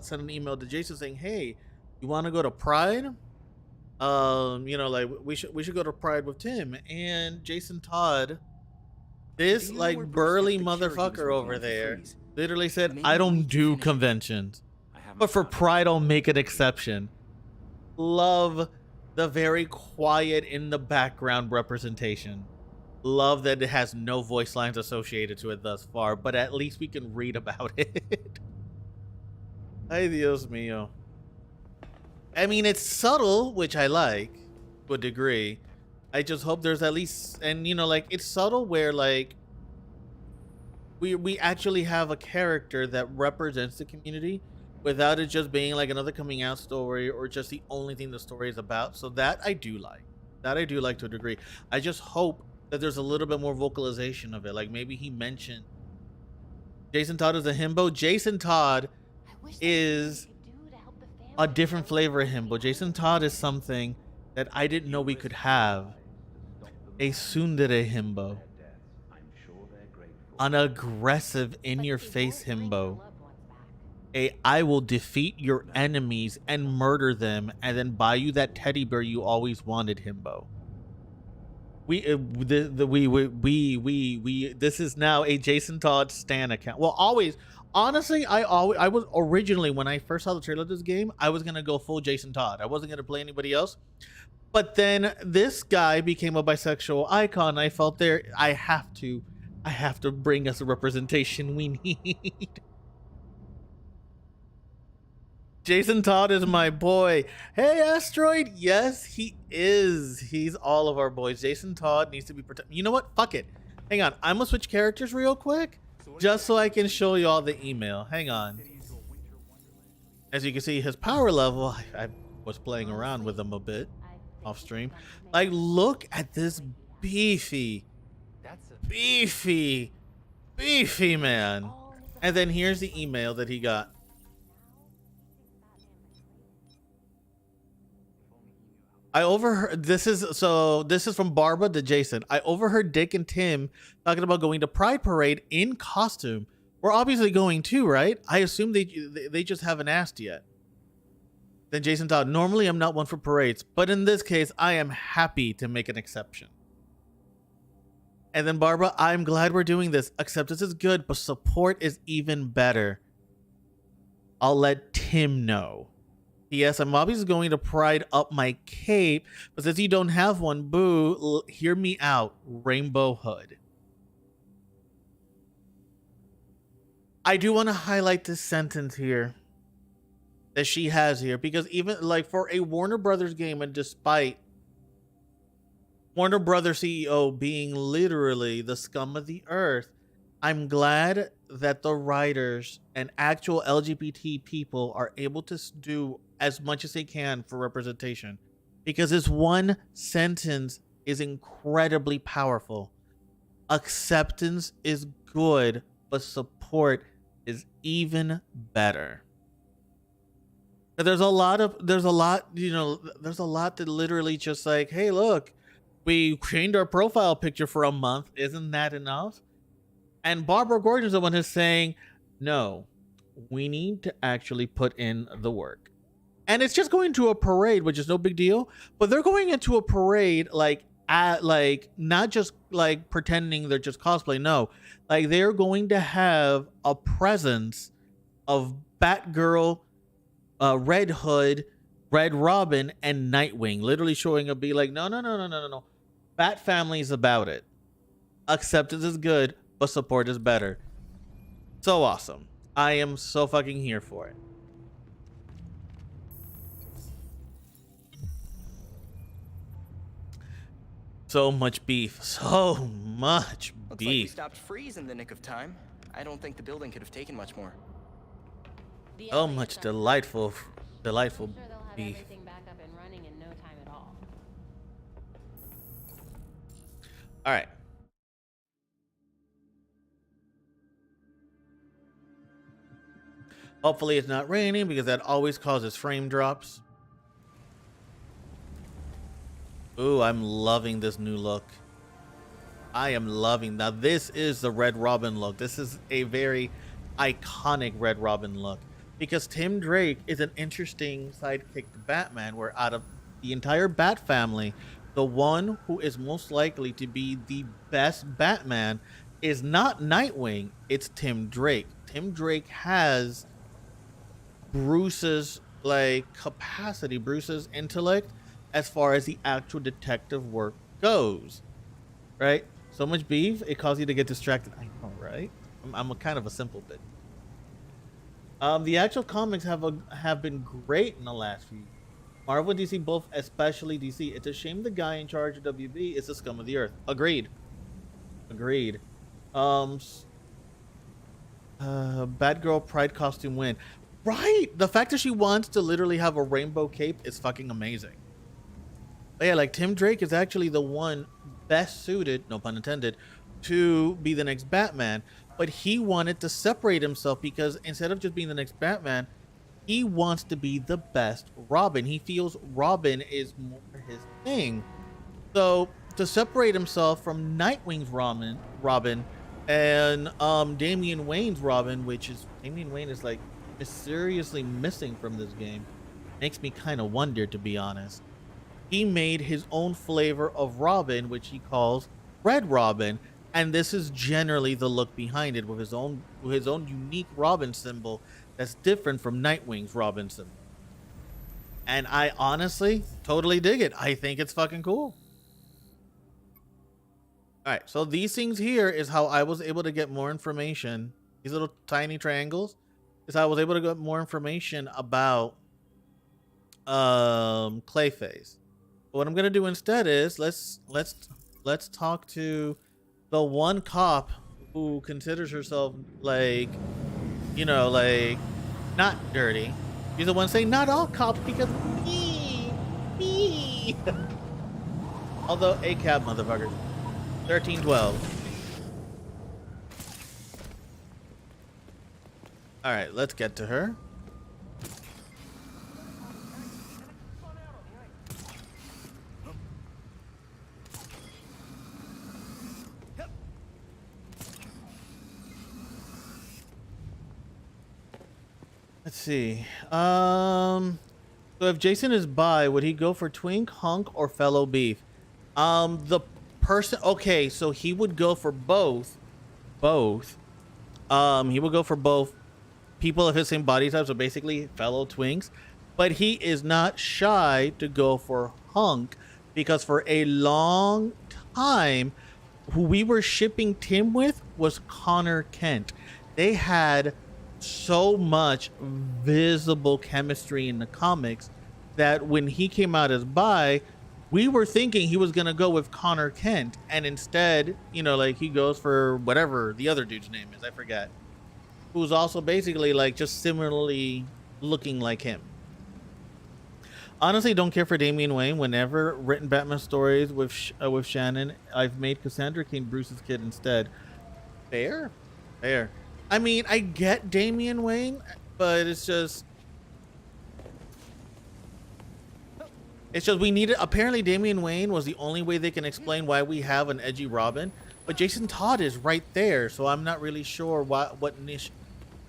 sent an email to Jason saying, hey, you want to go to Pride? You know, like we should go to Pride with Tim. And Jason Todd, this like burly motherfucker over there, literally said, I don't do conventions, but for Pride I'll make an exception. Love the very quiet in the background representation. Love that it has no voice lines associated to it thus far, but at least we can read about it. Ay Dios mío. I mean, it's subtle, which I like to a degree. I just hope there's at least, and you know, like it's subtle where like we actually have a character that represents the community without it just being like another coming out story or just the only thing the story is about. So that I do like. That I do like to a degree. I just hope that there's a little bit more vocalization of it. Like maybe he mentioned Jason Todd is a himbo. Jason Todd is a different flavor of himbo. Jason Todd is something that I didn't know we could have. A tsundere himbo. An aggressive, in-your-face himbo. A I will defeat your enemies and murder them and then buy you that teddy bear you always wanted himbo. This is now a Jason Todd stan account. Well, always, honestly, I was originally, when I first saw the trailer of this game, I was gonna go full Jason Todd. I wasn't gonna play anybody else. But then this guy became a bisexual icon. I felt I have to bring us a representation we need. Jason Todd is my boy. Hey, Asteroid. Yes, he is. He's all of our boys. Jason Todd needs to be protected. You know what? Fuck it. Hang on. I'm gonna switch characters real quick, just so I can show you all the email. Hang on. As you can see, his power level, I was playing around with him a bit off stream. Like, look at this beefy man. And then here's the email that he got. I overheard, this is from Barbara to Jason. I overheard Dick and Tim talking about going to Pride Parade in costume. We're obviously going too, right? I assume they just haven't asked yet. Then Jason thought, normally I'm not one for parades, but in this case, I am happy to make an exception. And then Barbara, I'm glad we're doing this. Acceptance is good, but support is even better. I'll let Tim know. Yes, I'm obviously going to pride up my cape, but since you don't have one, boo, hear me out, Rainbow Hood. I do want to highlight this sentence here that she has here, because even like for a Warner Brothers game, and despite Warner Brothers CEO being literally the scum of the earth, I'm glad that the writers and actual LGBT people are able to do as much as they can for representation, because this one sentence is incredibly powerful. Acceptance is good, but support is even better. There's a lot that literally just like, hey, look, we changed our profile picture for a month. Isn't that enough? And Barbara Gordon is the one who's saying, no, we need to actually put in the work. And it's just going to a parade, which is no big deal, but they're going into a parade not just like pretending they're just cosplay. No, like they're going to have a presence of Batgirl, Red Hood, Red Robin, and Nightwing literally showing up, be like, no. Bat Family's about it. Acceptance is good, but support is better. So awesome. I am so fucking here for it. So much beef. So much Looks beef. like we stopped Freeze in the nick of time. I don't think the building could have taken much more. So much delightful I'm sure they'll have beef. everything back up and running in no time at all. All right. Hopefully it's not raining, because that always causes frame drops. Ooh, I'm loving this new look. I am loving that. This is the Red Robin look. This is a very iconic Red Robin look, because Tim Drake is an interesting sidekick to Batman, where out of the entire Bat family, the one who is most likely to be the best Batman is not Nightwing, it's Tim Drake. Tim Drake has Bruce's capacity, Bruce's intellect, as far as the actual detective work goes, right? So much beef, it causes you to get distracted. I know, right? I'm a kind of a simple bit. The actual comics have been great in the last few years. Marvel and DC both, especially DC. It's a shame the guy in charge of WB is the scum of the earth. Agreed. Batgirl Pride costume win. Right! The fact that she wants to literally have a rainbow cape is fucking amazing. But yeah, like Tim Drake is actually the one best suited, no pun intended, to be the next Batman. But he wanted to separate himself, because instead of just being the next Batman, he wants to be the best Robin. He feels Robin is more his thing. So to separate himself from Nightwing's Robin and Damian Wayne's Robin, which is Damian Wayne is like mysteriously missing from this game, makes me kind of wonder, to be honest. He made his own flavor of Robin, which he calls Red Robin, and this is generally the look behind it, with his own unique Robin symbol that's different from Nightwing's Robin symbol. And I honestly totally dig it. I think it's fucking cool. All right, so these things here is how I was able to get more information. These little tiny triangles is how I was able to get more information about Clayface. But what I'm gonna do instead is let's talk to the one cop who considers herself like, you know, like not dirty. She's the one saying not all cops because me. Although a cab motherfuckers. 1312. All right, let's get to her. Let's see. So if Jason is bi, would he go for twink, hunk, or fellow beef? The person. Okay, so he would go for both. Both. He would go for both people of his same body type, so basically fellow twinks. But he is not shy to go for hunk because for a long time, who we were shipping Tim with was Connor Kent. They had so much visible chemistry in the comics that when he came out as bi, we were thinking he was gonna go with Connor Kent, and instead, you know, like he goes for whatever the other dude's name is, I forget, who's also basically like just similarly looking like him. Honestly, don't care for Damian Wayne. Whenever written Batman stories with Shannon, I've made Cassandra King Bruce's kid instead. Fair. I mean, I get Damian Wayne, but it's just we needed. Apparently, Damian Wayne was the only way they can explain why we have an edgy Robin. But Jason Todd is right there, so I'm not really sure what niche.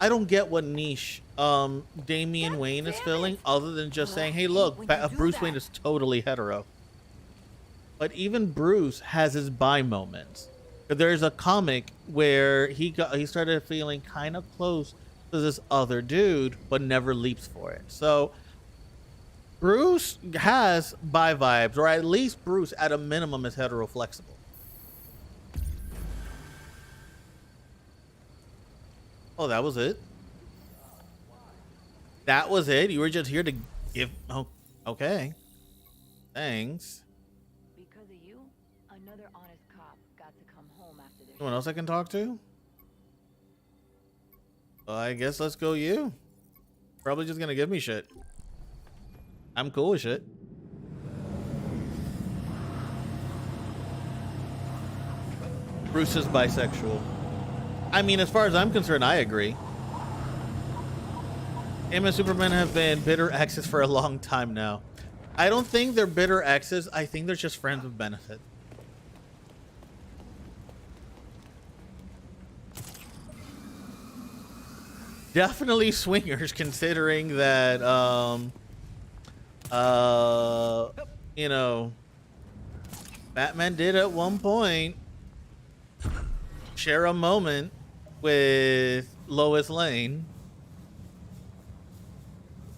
I don't get what niche Damian Wayne is filling, other than just saying, "Hey, look, Bruce Wayne is totally hetero." But even Bruce has his bi moments. There's a comic where he started feeling kind of close to this other dude, but never leaps for it. So Bruce has bi vibes, or at least Bruce, at a minimum, is hetero flexible. Oh, that was it. That was it. You were just here to give. Oh, okay. Thanks. Someone else I can talk to? Well, I guess let's go you. Probably just gonna give me shit. I'm cool with shit. Bruce is bisexual. I mean, as far as I'm concerned, I agree. Him and Superman have been bitter exes for a long time now. I don't think they're bitter exes. I think they're just friends with benefit. Definitely swingers, considering that you know, Batman did at one point share a moment with Lois Lane.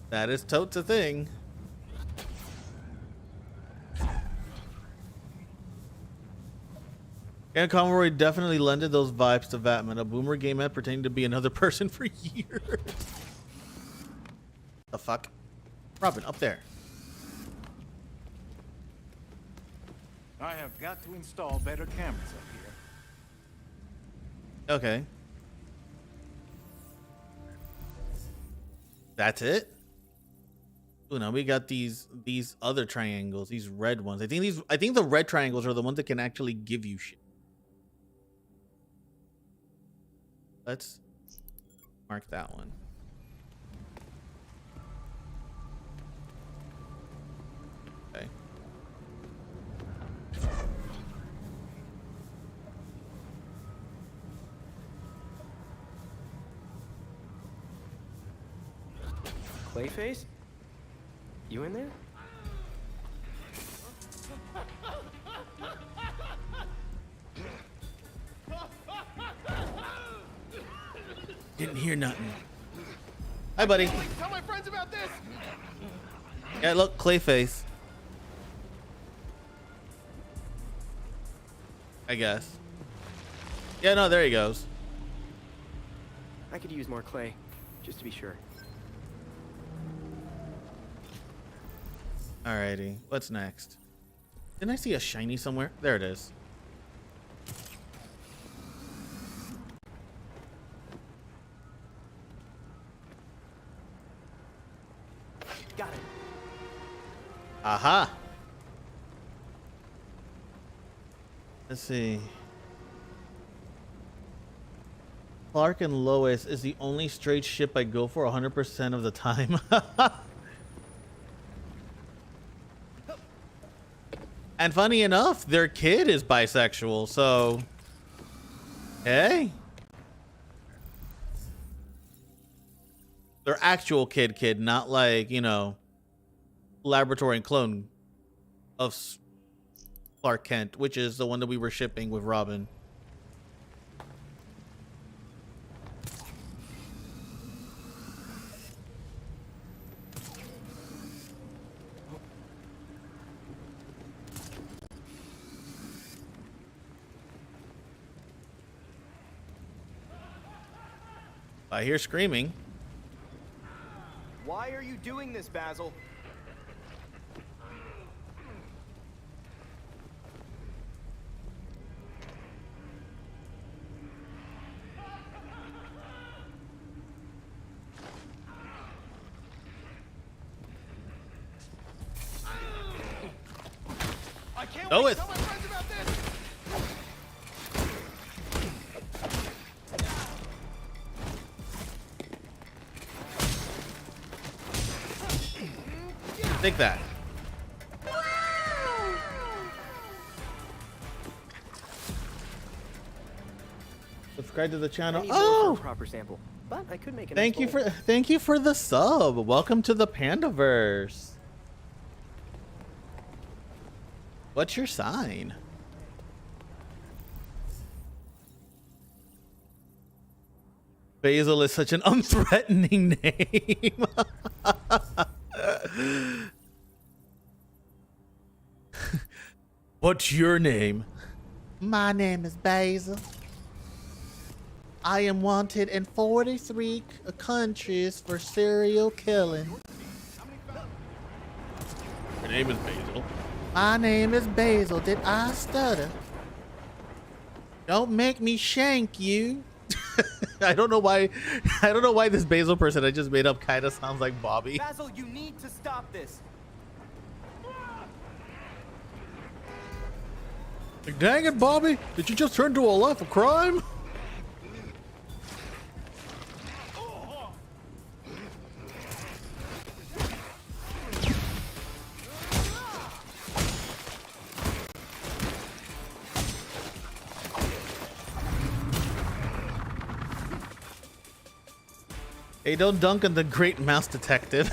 That is totes a thing. And Conroy definitely lended those vibes to Batman, a boomer game man pretending to be another person for years. The fuck? Robin, up there. I have got to install better cameras up here. Okay. That's it? Oh, now we got these other triangles, these red ones. I think the red triangles are the ones that can actually give you shit. Let's mark that one. Okay. Clayface? You in there? Didn't hear nothing. Hi, buddy. Tell my friends about this. Yeah, look, Clayface. I guess. Yeah, no, there he goes. I could use more clay, just to be sure. Alrighty, what's next? Didn't I see a shiny somewhere? There it is. Got it. Aha. Let's see. Clark and Lois is the only straight ship I go for 100% of the time. And funny enough, their kid is bisexual, so hey. Their actual kid, not like, you know, laboratory and clone of Clark Kent, which is the one that we were shipping with Robin. I hear screaming. Why are you doing this, Basil? I can't Go wait with. to tell my friends about this! Take that. Subscribe to the channel. I need more for Oh, a proper sample, but I could make a thank nice you bowl. for the sub. Welcome to the Pandaverse. What's your sign? Basil is such an unthreatening name. What's your name? My name is Basil. I am wanted in 43 countries for serial killing. Your name is Basil. My name is Basil. Did I stutter? Don't make me shank you. I don't know why this Basil person I just made up kind of sounds like Bobby. Basil, you need to stop this. Like, dang it, Bobby! Did you just turn to a life of crime? Hey, don't dunk on the great mouse detective.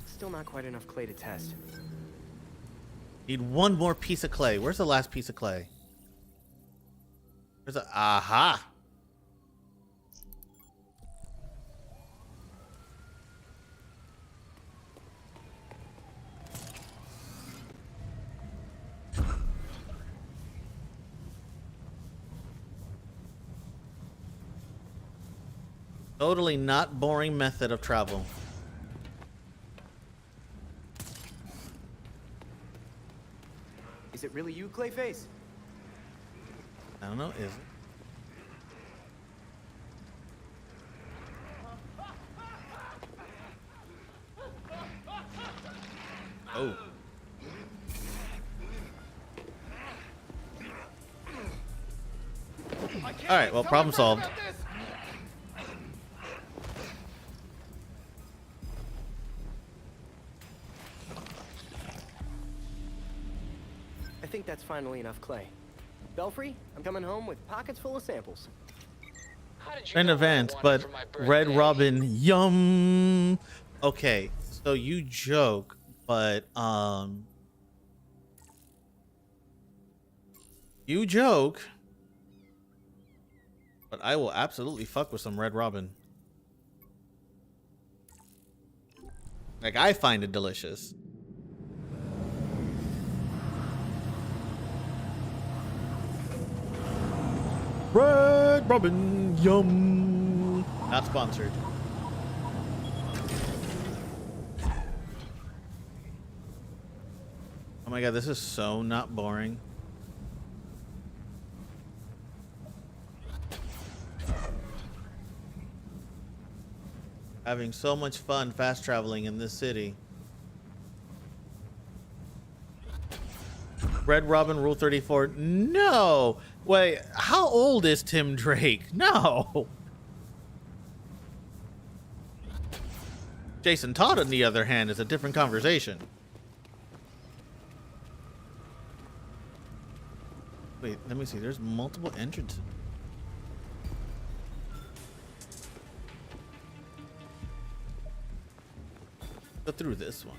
Still not quite enough clay to test. Need one more piece of clay. Where's the last piece of clay? Where's the... Aha! Totally not boring method of travel. Is it really you, Clayface? I don't know, is it? Oh. Alright, well, problem solved. I think that's finally enough clay. Belfry, I'm coming home with pockets full of samples. In advance, but Red Robin, yum. Okay, so you joke, but you joke, but I will absolutely fuck with some Red Robin. Like, I find it delicious. Red Robin, yum. Not sponsored. Oh my god, this is so not boring. Having so much fun fast traveling in this city. Red Robin Rule 34. No! Wait, how old is Tim Drake? No! Jason Todd, on the other hand, is a different conversation. Wait, let me see. There's multiple entrances. Go through this one.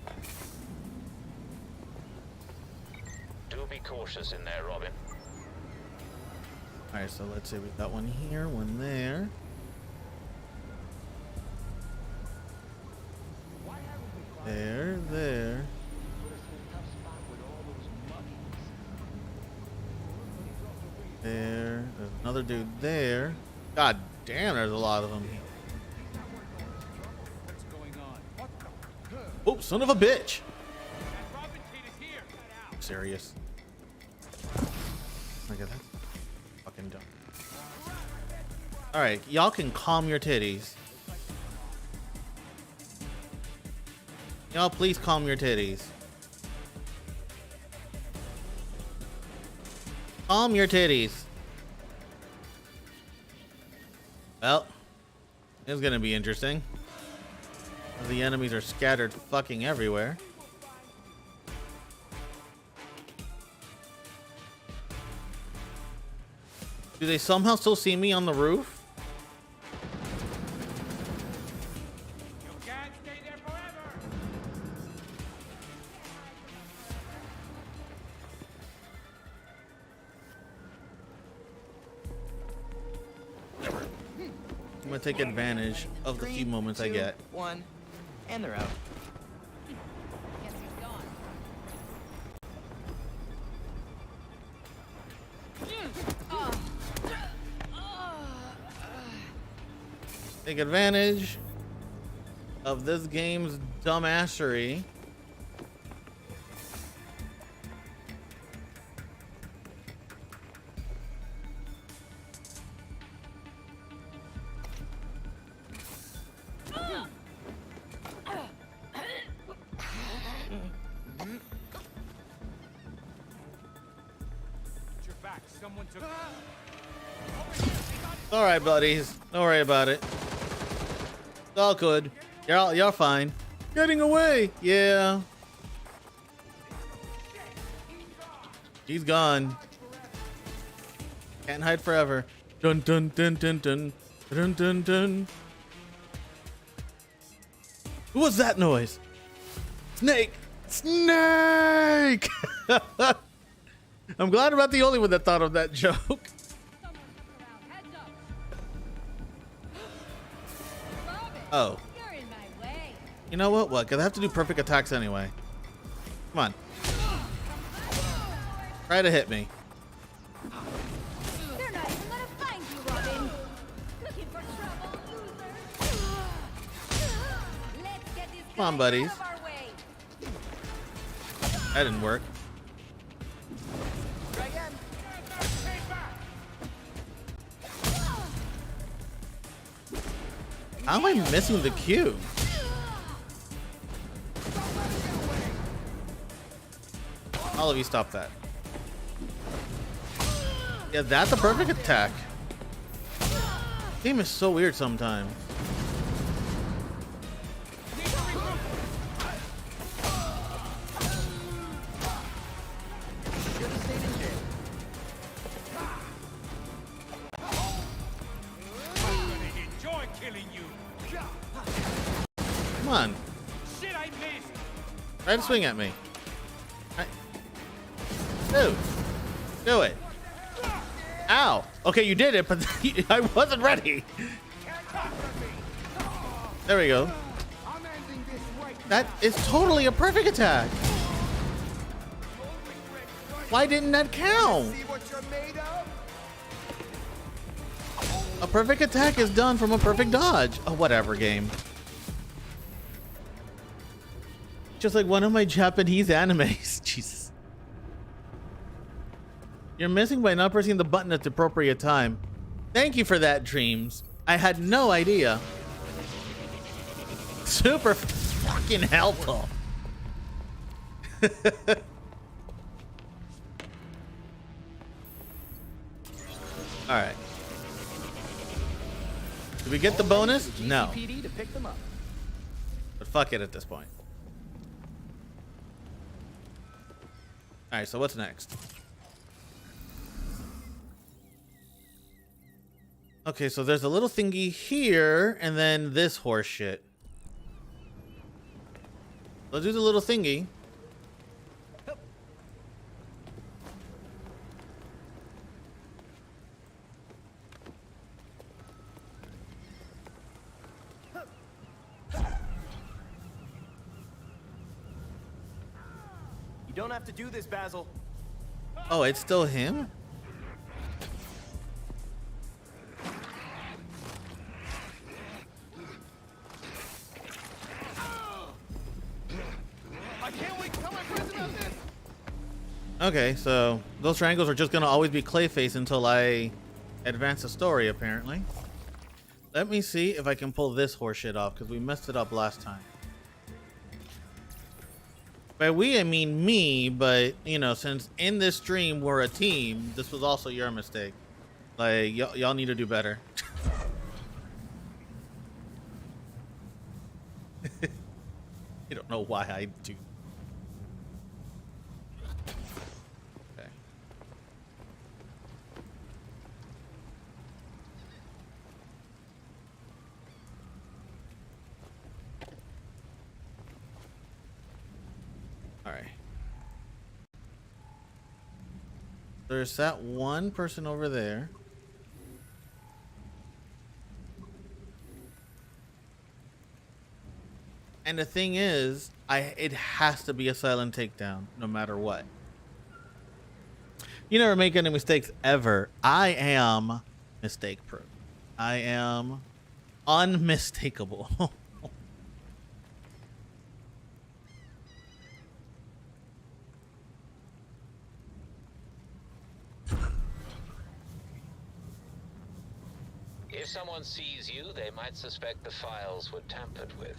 Do be cautious in there, Robin. Alright, so let's see. We got one here, one there. There, there. There. There's another dude there. God damn, there's a lot of them. Oh, son of a bitch! I'm serious. Look at that. Fucking dumb. Alright, y'all can calm your titties. Y'all please calm your titties. Calm your titties. Well, it's gonna be interesting. The enemies are scattered fucking everywhere. Do they somehow still see me on the roof? You can't stay there forever. I'm gonna take advantage of the few moments I get. 1, and they're out. Take advantage of this game's dumbassery. Someone took. All right, buddies. Don't worry about it. It's all good. You're fine. Getting away. Yeah. He's gone. Can't hide forever. Dun dun dun dun dun dun dun dun. What was that noise? Snake. Snake. I'm glad I'm not the only one that thought of that joke. Oh. You know what? What? Cause I have to do perfect attacks anyway. Come on. Try to hit me. They're not even gonna find you, Robin. Looking for trouble, loser. Let's get this Come on, buddies. out of our way. That didn't work. Try again. How am I missing the cue? All of you stop that. Yeah, that's a perfect attack. Game is so weird sometimes. Enjoy killing you. Come on. Shit, I missed. Try to swing at me. Dude. Do it. Ow. Okay, you did it, but I wasn't ready. There we go. That is totally a perfect attack. Why didn't that count? A perfect attack is done from a perfect dodge. Oh, whatever, game. Just like one of my Japanese animes. Jesus. You're missing by not pressing the button at the appropriate time. Thank you for that, Dreams. I had no idea. Super fucking helpful. All right. Did we get the bonus? No. GCPD to pick them up. But fuck it at this point. All right, so what's next? Okay, so there's a little thingy here, and then this horse shit. Let's do the little thingy. You don't have to do this, Basil. Oh, it's still him? I can't wait to tell my friends about this. Okay, so those triangles are just gonna always be Clayface until I advance the story, apparently. Let me see if I can pull this horse shit off, because we messed it up last time. By we, I mean me, but, you know, since in this stream we're a team, this was also your mistake. Like, y'all need to do better. You don't know why I do. Okay. All right. There's that one person over there. And the thing is, it has to be a silent takedown, no matter what. You never make any mistakes ever. I am mistake proof. I am unmistakable. If someone sees you, they might suspect the files were tampered with.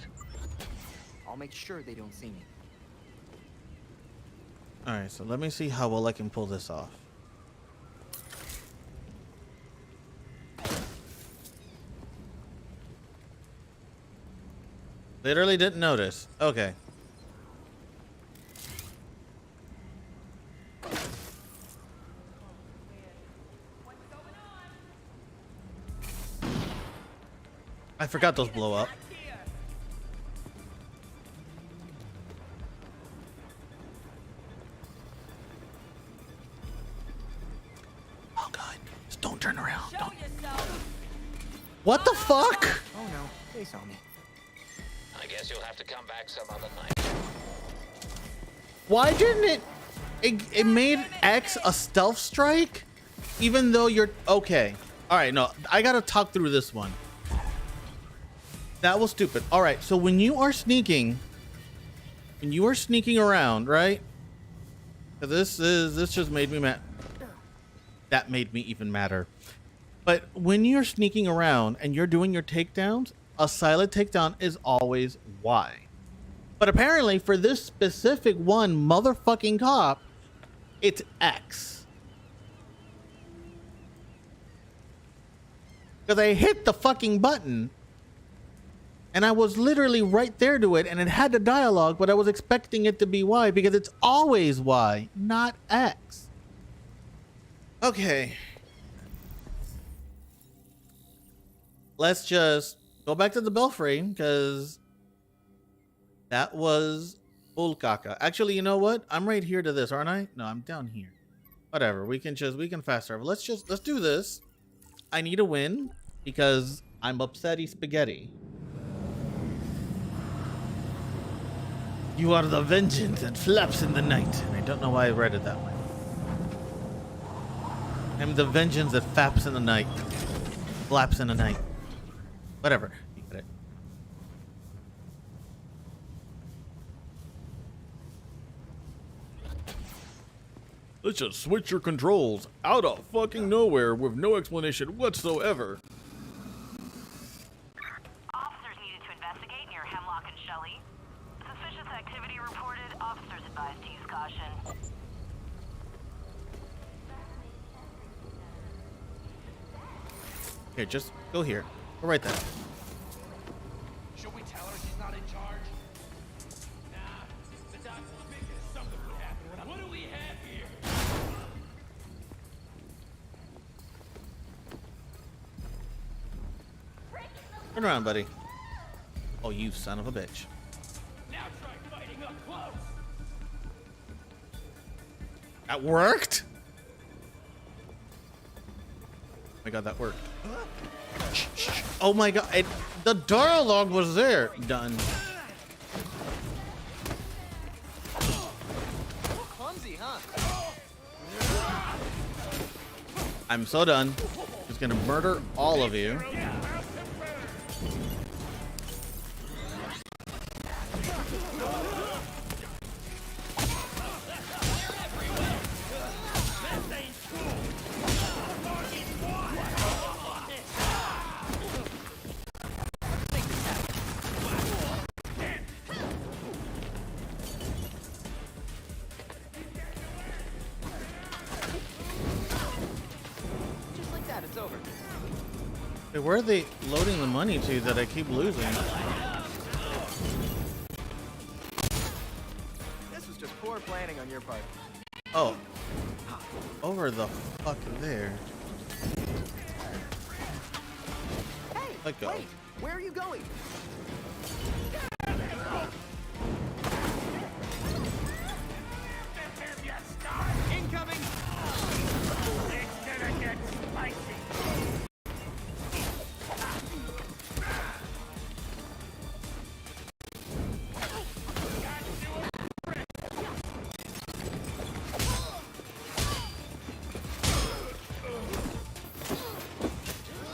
I'll make sure they don't see me. All right, so let me see how well I can pull this off. Literally didn't notice. Okay. I forgot those blow up. Oh god. Just don't turn around. Don't. What the fuck? Oh no, they saw me. I guess you'll have to come back some other night. Why didn't it made X a stealth strike? Even though you're okay. Alright, no, I gotta talk through this one. That was stupid. Alright, so when you are sneaking around, right? This just made me mad. That made me even madder. But when you're sneaking around and you're doing your takedowns, a silent takedown is always Y. But apparently for this specific one motherfucking cop, it's X. Because I hit the fucking button and I was literally right there to it and it had the dialogue, but I was expecting it to be Y because it's always Y, not X. Okay. Let's just go back to the belfry because that was bull caca. Actually, you know what? I'm right here to this, aren't I? No, I'm down here. Whatever. We can fast travel. Let's do this. I need a win because I'm upsetty spaghetti. You are the vengeance that flaps in the night. And I don't know why I read it that way. I'm the vengeance that flaps in the night. Flaps in the night. Whatever. You get it. Let's just switch your controls out of fucking nowhere with no explanation whatsoever. Officers needed to investigate near Hemlock and Shelley. Suspicious activity reported. Officers advised to use caution. Here, just go here. Go right there. Should we tell her she's not in charge? Nah, the doctor figures something would happen. What do we have here? Turn around, buddy. Oh, you son of a bitch. Now try fighting up close. That worked? Oh my god, that worked. Oh my god, the dialogue was there. Done. Clumsy, huh? I'm so done. Just gonna murder all of you. Just like that, it's over. Hey, where are they loading the money to that I keep losing? This was just poor planning on your part. Oh. Over the fuck there. Hey, Let go. wait, where are you going? Incoming! It's gonna get spicy.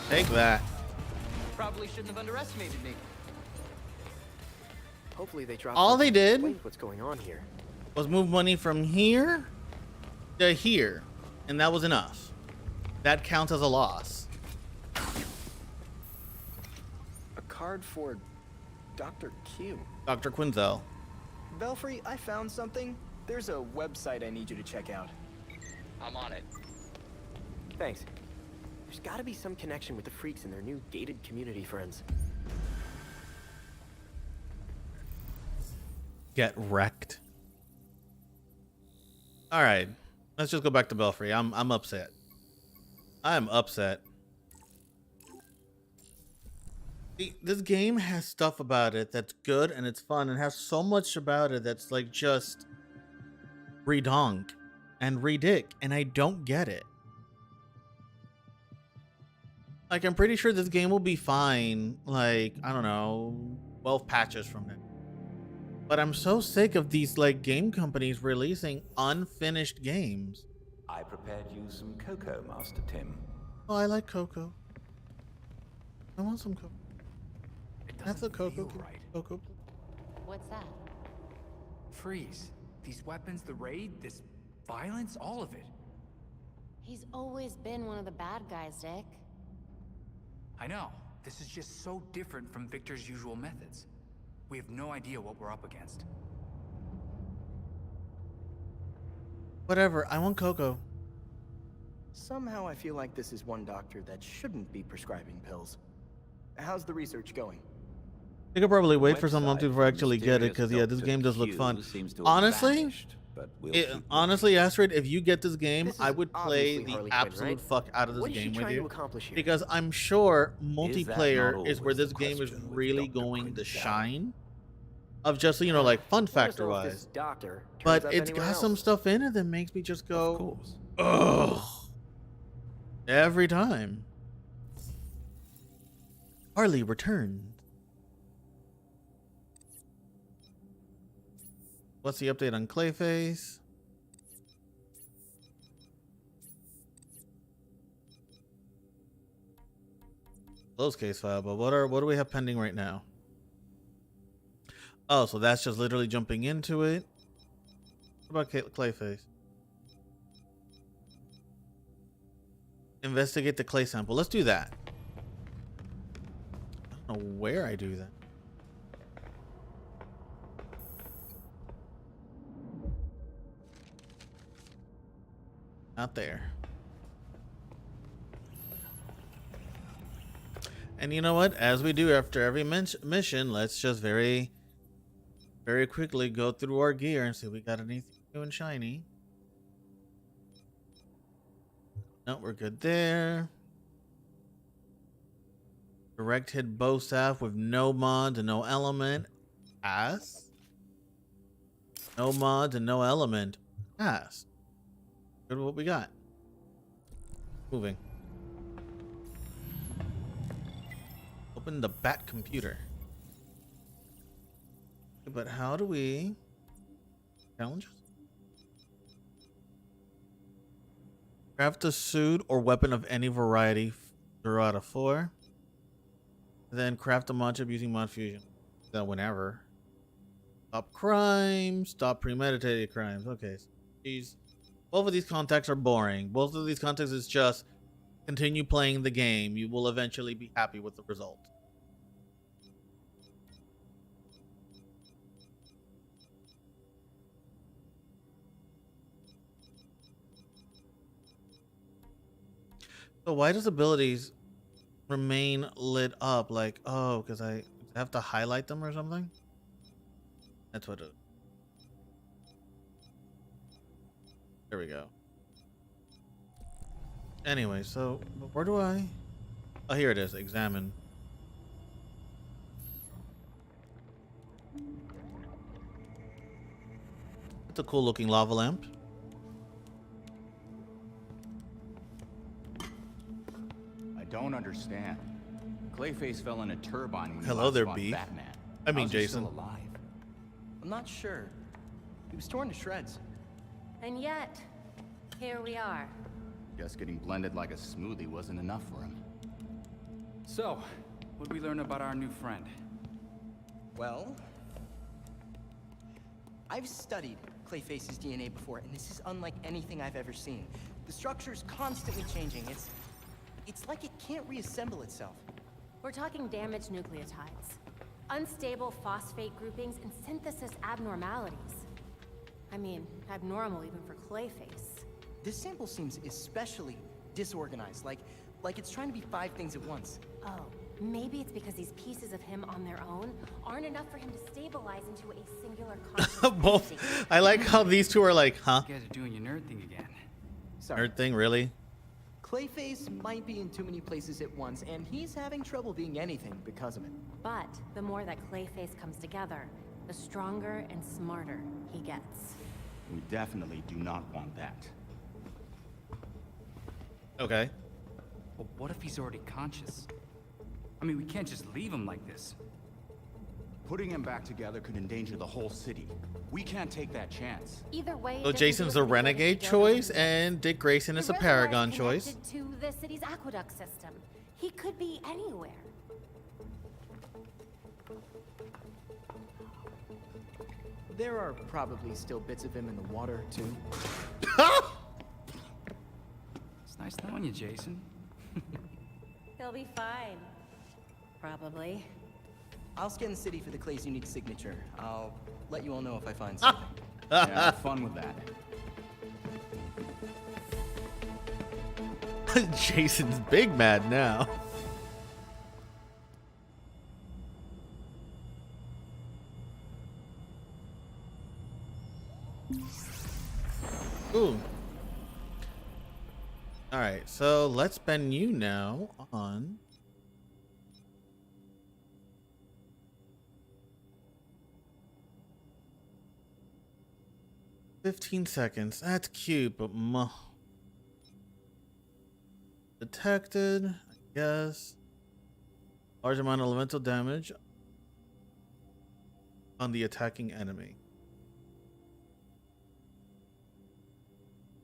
Take that. Probably shouldn't have underestimated me. Hopefully they dropped. All they did What's going on here? was move money from here to here, and that was enough. That counts as a loss. A card for Dr. Q. Dr. Quinzel. Belfry, I found something. There's a website I need you to check out. I'm on it. Thanks. There's gotta be some connection with the freaks and their new gated community friends. Get wrecked. All right, let's just go back to Belfry. I'm upset. I'm upset. This game has stuff about it that's good and it's fun and has so much about it that's like just redonk and redick, and I don't get it. Like, I'm pretty sure this game will be fine, like, I don't know, 12 patches from now. But I'm so sick of these, like, game companies releasing unfinished games. I prepared you some cocoa, Master Tim. Oh, I like cocoa. I want some cocoa. That's the cocoa. Right. Cocoa. What's that? Freeze. These weapons, the raid, this violence, all of it. He's always been one of the bad guys, Dick. I know. This is just so different from Victor's usual methods. We have no idea what we're up against. Whatever. I want cocoa. Somehow I feel like this is one doctor that shouldn't be prescribing pills. How's the research going? I could probably wait for some Website month before I actually get it, because yeah, this Dr. game does look Q fun. seems to have Honestly, vanished, but we'll keep honestly, Astrid, if you get this game, This is I would play obviously the Harley Quinn, absolute right? fuck out of this What is she game with trying to you, accomplish here? because I'm sure Is that multiplayer not is where always this the game is question with really Dr. going to Quinzel? shine. Of just, you know, like fun factor Let us know if wise, this doctor turns but up it's anywhere got some else. stuff in it that makes me just Of go, course. ugh, every time. Harley returned. What's the update on Clayface? Close case file, but what do we have pending right now? Oh, so that's just literally jumping into it. What about Clayface? Investigate the clay sample. Let's do that. I don't know where I do that. Not there. And you know what? As we do after every mission, let's just very quickly go through our gear and see if we got anything new and shiny. No, we're good there. Direct hit bow staff with no mods and no element. Pass. No mods and no element. Pass. Good what we got. Moving. Open the bat computer. But how do we challenges? Craft a suit or weapon of any variety. 0 out of 4. Then craft a mod chip using mod fusion. Then whenever. Stop crime. Stop premeditated crimes. Okay. So these, both of these contexts are boring. Both of these contexts is just continue playing the game. You will eventually be happy with the result. So why does abilities remain lit up? Like, oh, because I have to highlight them or something? That's what it is. There we go. Anyway, so where do I? Oh, here it is. Examine. It's a cool looking lava lamp. Don't understand. Clayface fell in a turbine when Hello he last there, fought B. Batman. I mean, How's he Jason. still alive? I'm not sure. He was torn to shreds. And yet, here we are. Guess getting blended like a smoothie wasn't enough for him. So, what did we learn about our new friend? Well, I've studied Clayface's DNA before, and this is unlike anything I've ever seen. The structure's constantly changing. It's like it can't reassemble itself. We're talking damaged nucleotides, unstable phosphate groupings, and synthesis abnormalities. I mean, abnormal even for Clayface. This sample seems especially disorganized, like it's trying to be 5 things at once. Oh, maybe it's because these pieces of him on their own aren't enough for him to stabilize into a singular conscious Both. entity. I like how these two are like, huh? You guys are doing your nerd thing again. Sorry. Nerd thing, really? Clayface might be in too many places at once, and he's having trouble being anything because of it. But the more that Clayface comes together, the stronger and smarter he gets. We definitely do not want that. Okay. But what if he's already conscious? I mean, we can't just leave him like this. Putting him back together could endanger the whole city. We can't take that chance. Either way, So Jason's a renegade choice, and Dick Grayson is a paragon choice. To the city's aqueduct system. He could be anywhere. There are probably still bits of him in the water, too. It's nice knowing you, Jason. He'll be fine. Probably. I'll scan the city for the Clay's unique signature. I'll let you all know if I find something. Yeah, have fun with that. Jason's big mad now. Ooh. Alright, so let's spend you now on... "15 seconds. That's cute, but detected, I guess. Large amount of elemental damage on the attacking enemy.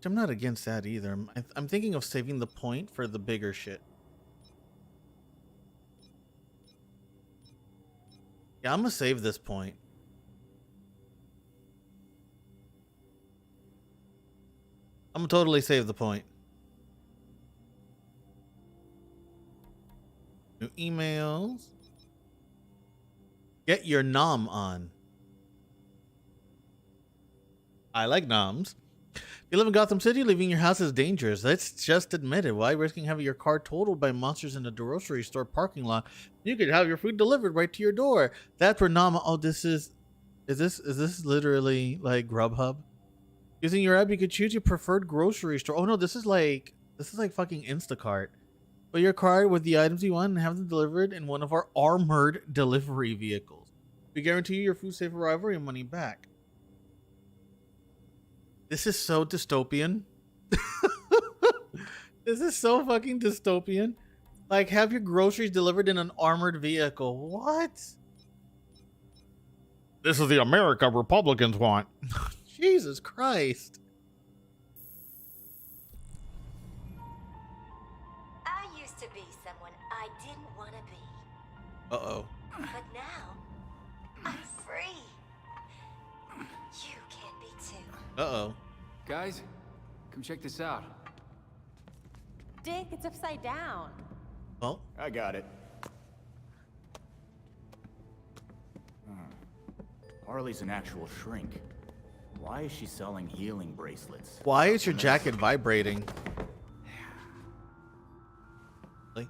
I'm not against that either. I'm thinking of saving the point for the bigger shit. Yeah, I'm gonna save this point. I'm gonna totally save the point. New emails. Get your nom on. I like noms. If you live in Gotham City, leaving your house is dangerous. Let's just admit it. Why risking having your car totaled by monsters in a grocery store parking lot? You could have your food delivered right to your door. That's where nom. Oh, this is this literally like Grubhub? Using your app, you could choose your preferred grocery store. Oh no, this is like fucking Instacart. Put your card with the items you want and have them delivered in one of our armored delivery vehicles. We guarantee you your food safe arrival and money back. This is so dystopian. This is so fucking dystopian. Like, have your groceries delivered in an armored vehicle. What? This is the America Republicans want. Jesus Christ. I used to be someone I didn't want to be. Uh-oh. But now, I'm free. You can be too. Uh-oh. Guys, come check this out. Dick, it's upside down. Oh, I got it. Harley's an actual shrink. Why is she selling healing bracelets? why is your jacket vibrating? What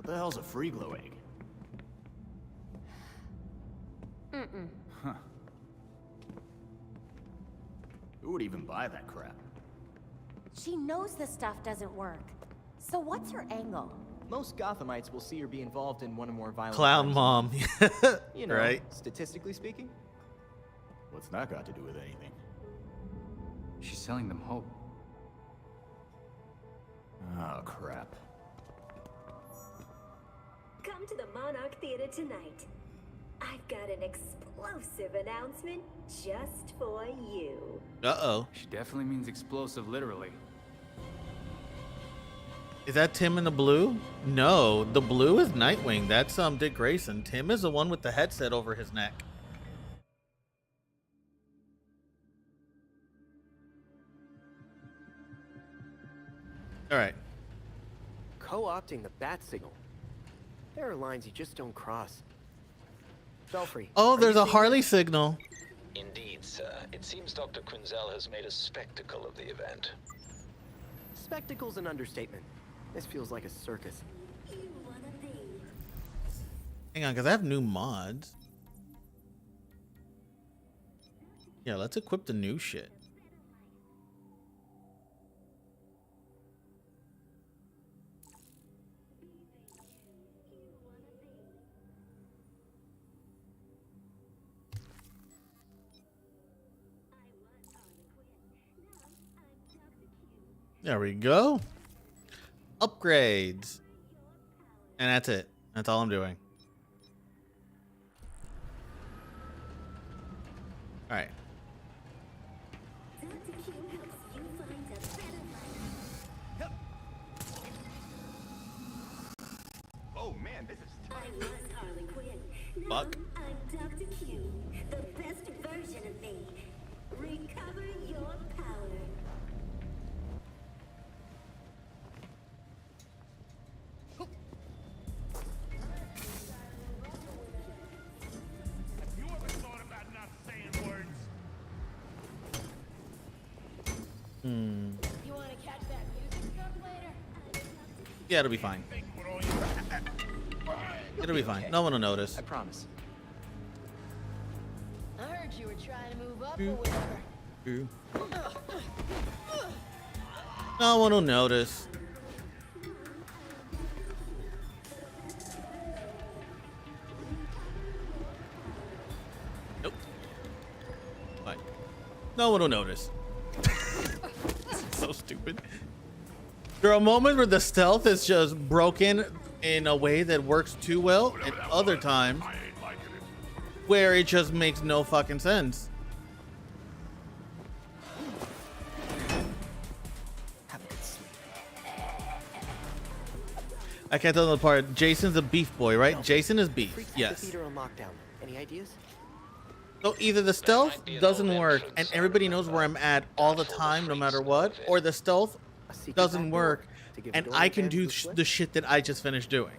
the hell's a free glow egg? Mm-mm. Huh. Who would even buy that crap? She knows this stuff doesn't work. So what's her angle? Most Gothamites will see her be involved in one or more violent Clown crimes. mom. You know, right? statistically speaking. What's that got to do with anything? She's selling them hope. Oh, crap. Come to the Monarch Theater tonight. I've got an explosive announcement just for you. Uh-oh. She definitely means explosive, literally. Is that Tim in the blue? No, the blue is Nightwing. That's Dick Grayson. Tim is the one with the headset over his neck. All right. Co-opting the bat signal. There are lines you just don't cross. Belfry. Oh, are there's you a seeing Harley signal. Indeed, sir. It seems Dr. Quinzel has made a spectacle of the event. Spectacle's an understatement. This feels like a circus. Hang on, because I have new mods. Yeah, let's equip the new shit. There we go. Upgrades. And that's it. That's all I'm doing. All right. Oh man, this is I was Harley Quinn. Fuck. Now I'm Dr. Q, the best version of me. Recover your power. You ever thought about not saying words? You want to catch that music stuff later? Yeah, it'll be fine. It'll be fine. No one will notice. I promise. I heard you were trying to move up or whatever. No one will notice. Nope. What? No one will notice. So stupid. There are moments where the stealth is just broken in a way that works too well, and other times where it just makes no fucking sense. I can't tell them apart. Jason's a beef boy, right? Jason is beef. Freaks Yes. the theater on lockdown. Any ideas? So either the stealth doesn't work and everybody knows where I'm at all the time, no matter what, or the stealth doesn't work and I can do the shit that I just finished doing.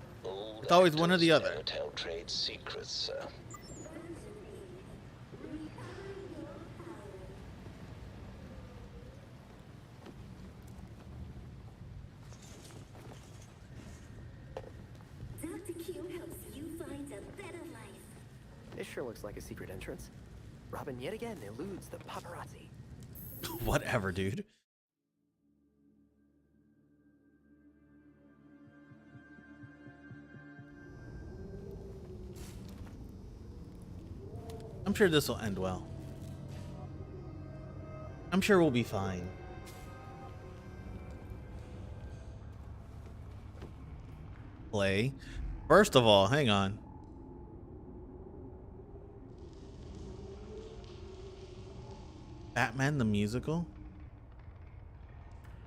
It's always one or the other. Tell trade secrets, sir. Dr. Q helps you find a better life. This sure looks like a secret entrance. Robin yet again eludes the paparazzi. Whatever, dude. I'm sure this will end well. I'm sure we'll be fine. Play. First of all, hang on. Batman the musical?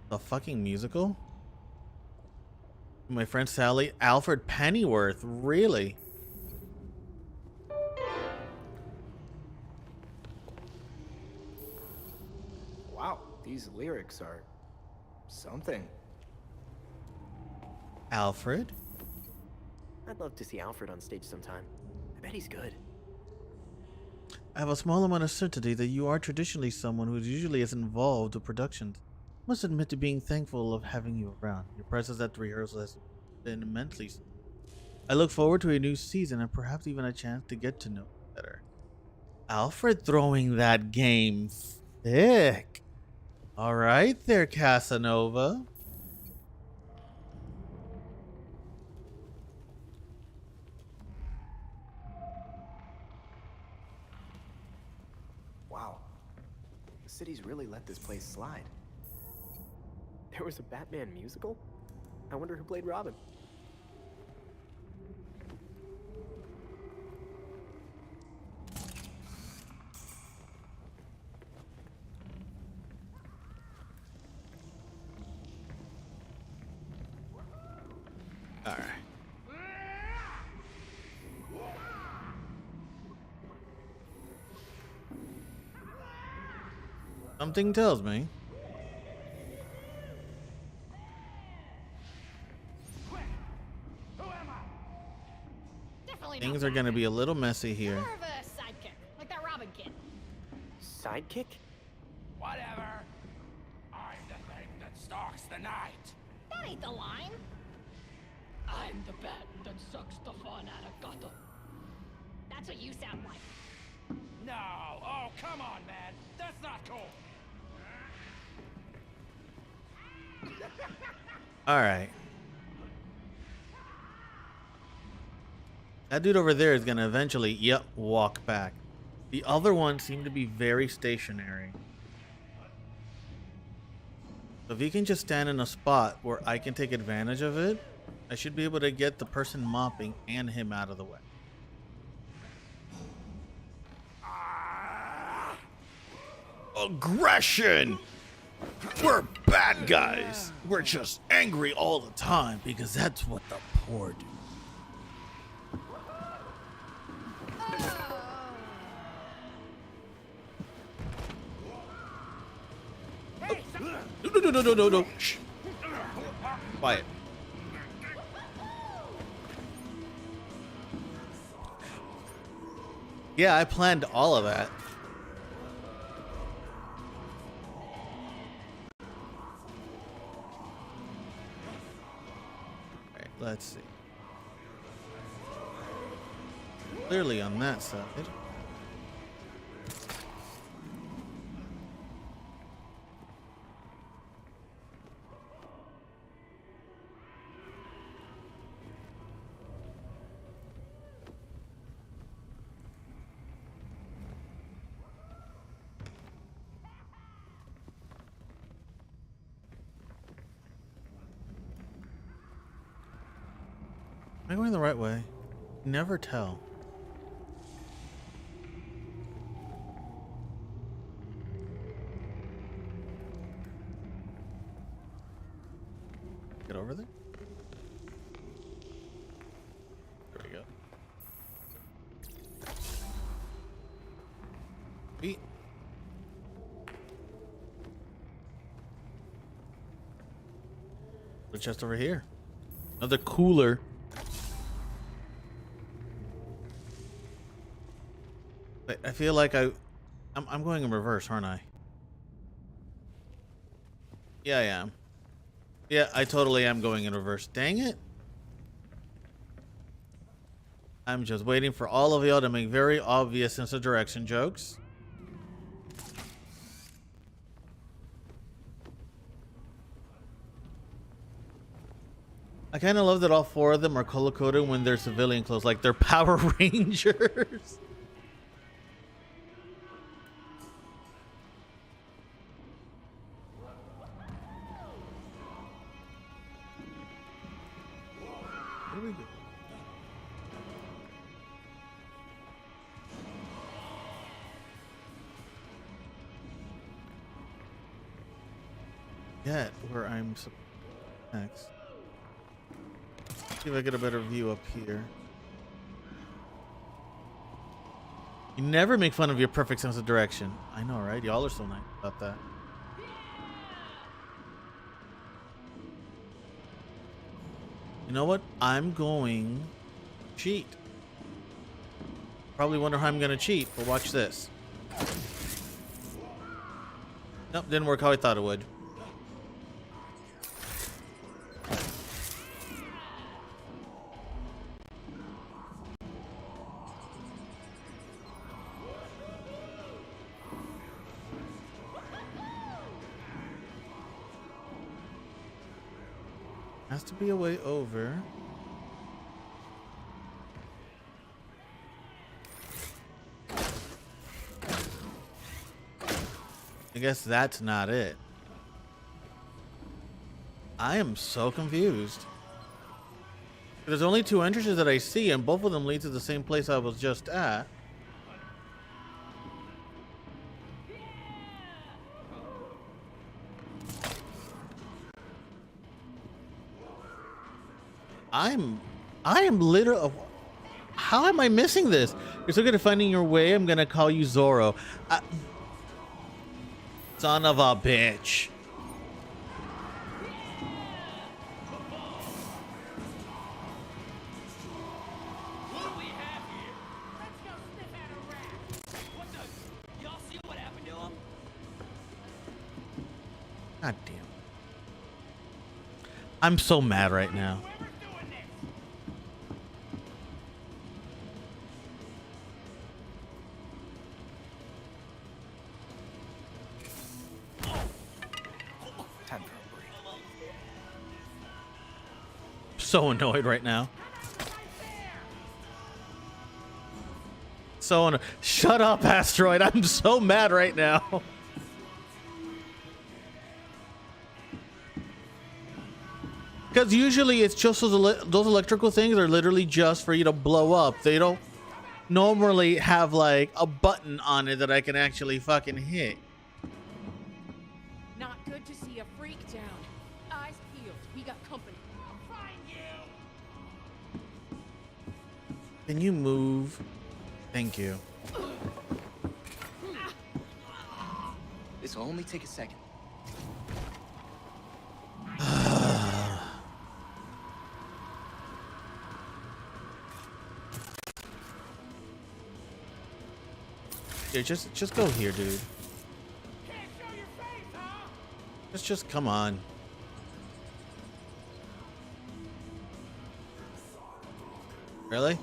The fucking musical? My friend Sally, Alfred Pennyworth, really? Wow, these lyrics are something. Alfred? I'd love to see Alfred on stage sometime. I bet he's good. I have a small amount of certainty that you are traditionally someone who usually is involved with productions. Must admit to being thankful of having you around. Your presence at the rehearsal has been immensely. I look forward to a new season and perhaps even a chance to get to know you better. Alfred throwing that game thick. All right there, Casanova. Wow. The city's really let this place slide. There was a Batman musical? I wonder who played Robin. All right. Something tells me things are gonna be a little messy here. More of a sidekick, like that Robin kid. Sidekick? Whatever. I'm the thing that stalks the night. That ain't the line. I'm the bat that sucks the fun out of Gotham. That's what you sound like. No. Oh, come on, man. That's not cool. All right. That dude over there is gonna eventually, yep, walk back. The other ones seem to be very stationary. So if he can just stand in a spot where I can take advantage of it, I should be able to get the person mopping and him out of the way. Aggression! We're bad guys. We're just angry all the time because that's what the poor do. No. Shh. Quiet. Yeah, I planned all of that. Alright, let's see. Clearly on that side. Am I going the right way? Never tell. Get over there. Sweet. The chest over here. Another cooler. I feel like I'm going in reverse, aren't I? Yeah, I am. Yeah, I totally am going in reverse. Dang it. I'm just waiting for all of y'all to make very obvious sense of direction jokes. I kind of love that all four of them are color-coded when they're civilian clothes, like they're Power Rangers. What do we do? Get where I'm next. See if I get a better view up here. You never make fun of your perfect sense of direction. I know, right? Y'all are so nice about that. You know what? I'm going to cheat. Probably wonder how I'm going to cheat, but watch this. Nope, didn't work how I thought it would. Has to be a way over. I guess that's not it. I am so confused. There's only two entrances that I see, and both of them lead to the same place I was just at. I am literally. How am I missing this? You're so good at finding your way. I'm gonna call you Zorro. Son of a bitch. God damn. I'm so mad right now. Time for a break. So annoyed right now. So annoyed. Shut up, Asteroid. I'm so mad right now. Because usually it's just those electrical things are literally just for you to blow up. They don't normally have like a button on it that I can actually fucking hit. Not good to see a freak down. Eyes peeled. We got company. I'll find you. Can you move? Thank you. This will only take a second. Here, just go here, dude. Just come on. Really?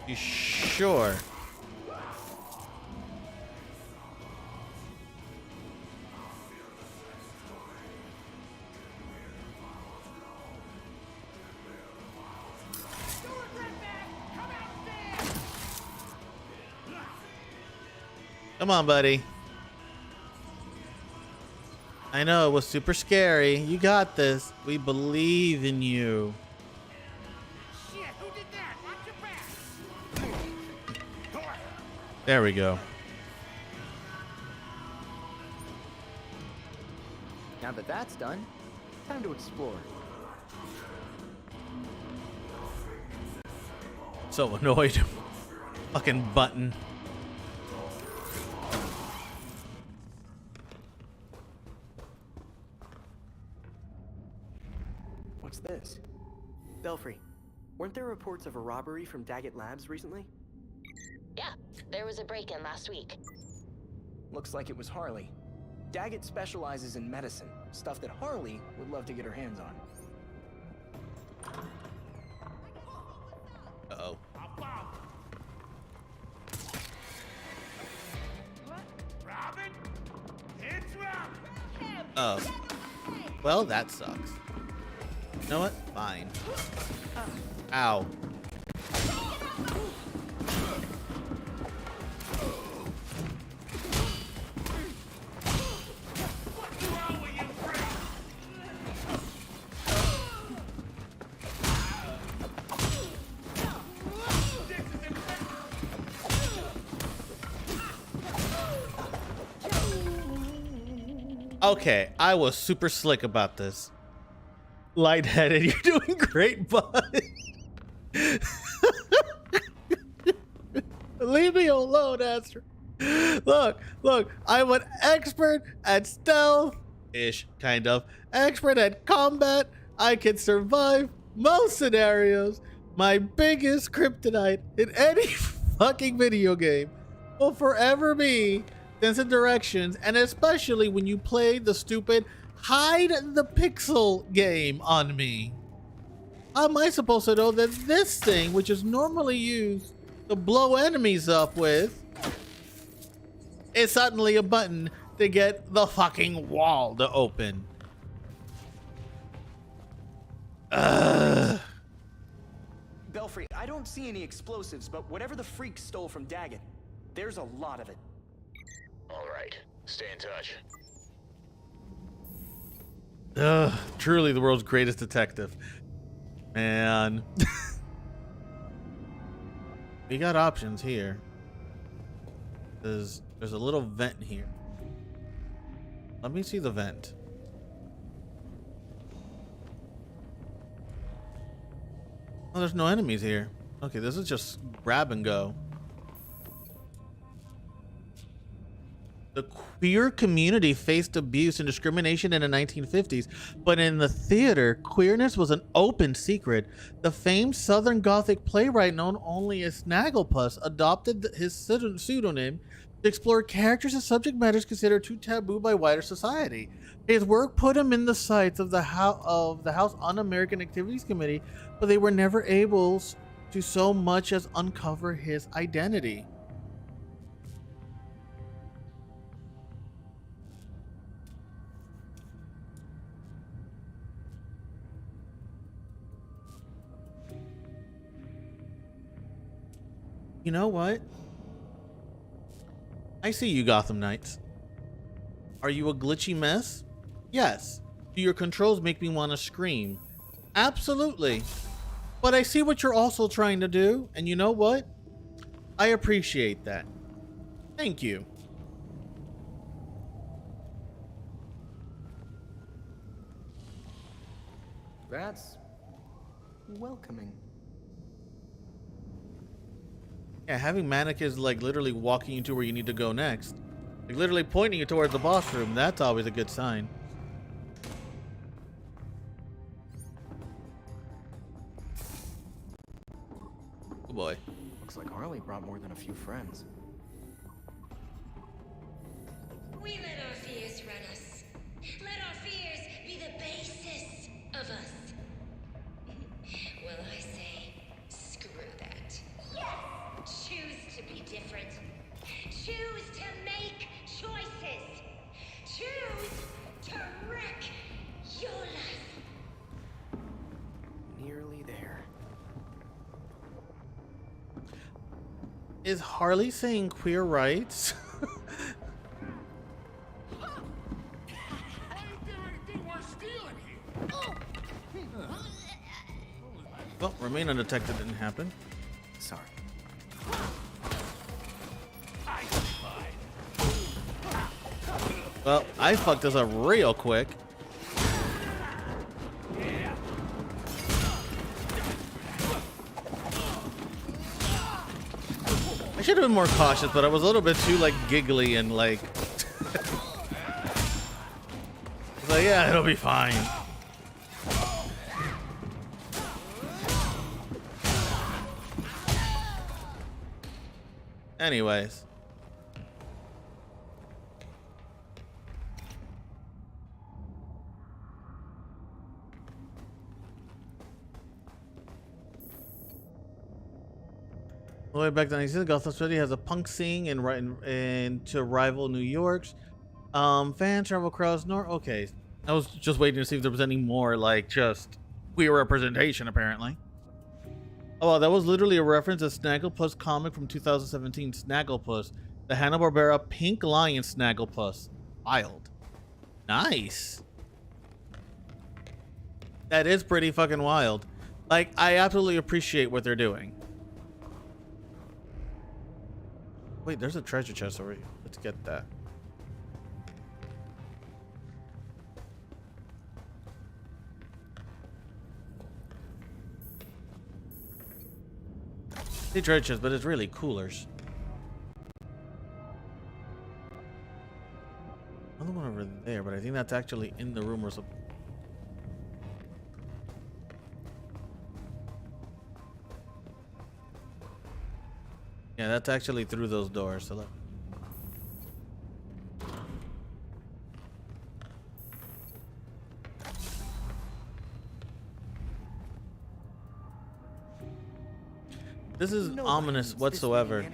You sure? Come on, buddy. I know, it was super scary. You got this. We believe in you. Shit, who did that? Watch your back. There we go. Now that that's done, time to explore. So annoyed. Fucking button. What's this? Belfry, weren't there reports of a robbery from Daggett Labs recently? Yeah, there was a break-in last week. Looks like it was Harley. Daggett specializes in medicine, stuff that Harley would love to get her hands on. Uh-oh. Robin? It's Robin! Oh. Well, that sucks. You know what? Fine. Ow. Okay, I was super slick about this. Lightheaded, you're doing great, bud. Leave me alone, Astro. Look, I'm an expert at stealth-ish, kind of. Expert at combat. I can survive most scenarios. My biggest kryptonite in any fucking video game will forever be sense of directions, and especially when you play the stupid hide the pixel game on me. How am I supposed to know that this thing, which is normally used to blow enemies up with, is suddenly a button to get the fucking wall to open? Belfry, I don't see any explosives, but whatever the freak stole from Daggett, there's a lot of it. All right, stay in touch. Truly the world's greatest detective. Man. We got options here. There's a little vent here. Let me see the vent. Oh, there's no enemies here. Okay, this is just grab and go. The queer community faced abuse and discrimination in the 1950s, but in the theater, queerness was an open secret. The famed Southern Gothic playwright known only as Snagglepuss adopted his pseudonym to explore characters and subject matters considered too taboo by wider society. His work put him in the sights of the House Un-American Activities Committee, but they were never able to so much as uncover his identity. You know what? I see you, Gotham Knights. Are you a glitchy mess? Yes. Do your controls make me want to scream? Absolutely. But I see what you're also trying to do, and you know what? I appreciate that. Thank you. That's welcoming. Yeah, having mannequins like literally walking you to where you need to go next. Like literally pointing you towards the boss room. That's always a good sign. Oh boy. Looks like Harley brought more than a few friends. We let our fears run us. Let our fears be the basis of us. Well, I say, screw that. Yes! Choose to be different. Choose to make choices. Choose to wreck your life. Nearly there. Is Harley saying queer rights? Well, remain undetected didn't happen. Sorry. Well, I fucked this up real quick. should have been more cautious, but I was a little bit too like giggly and like. So yeah, it'll be fine. Anyways. All the way back to 1960s, Gotham City has a punk scene and to rival New York's. Fan travel crowds north. Okay, I was just waiting to see if there was any more like just queer representation. Apparently. Oh, wow, that was literally a reference to Snagglepuss comic from 2017. Snagglepuss, the Hanna-Barbera Pink Lion Snagglepuss. Wild. Nice. That is pretty fucking wild. Like, I absolutely appreciate what they're doing. Wait, there's a treasure chest over here. Let's get that. They treasure chest, but it's really coolers. Another one over there, but I think that's actually in the room or something. Yeah, that's actually through those doors. So look. This is ominous whatsoever.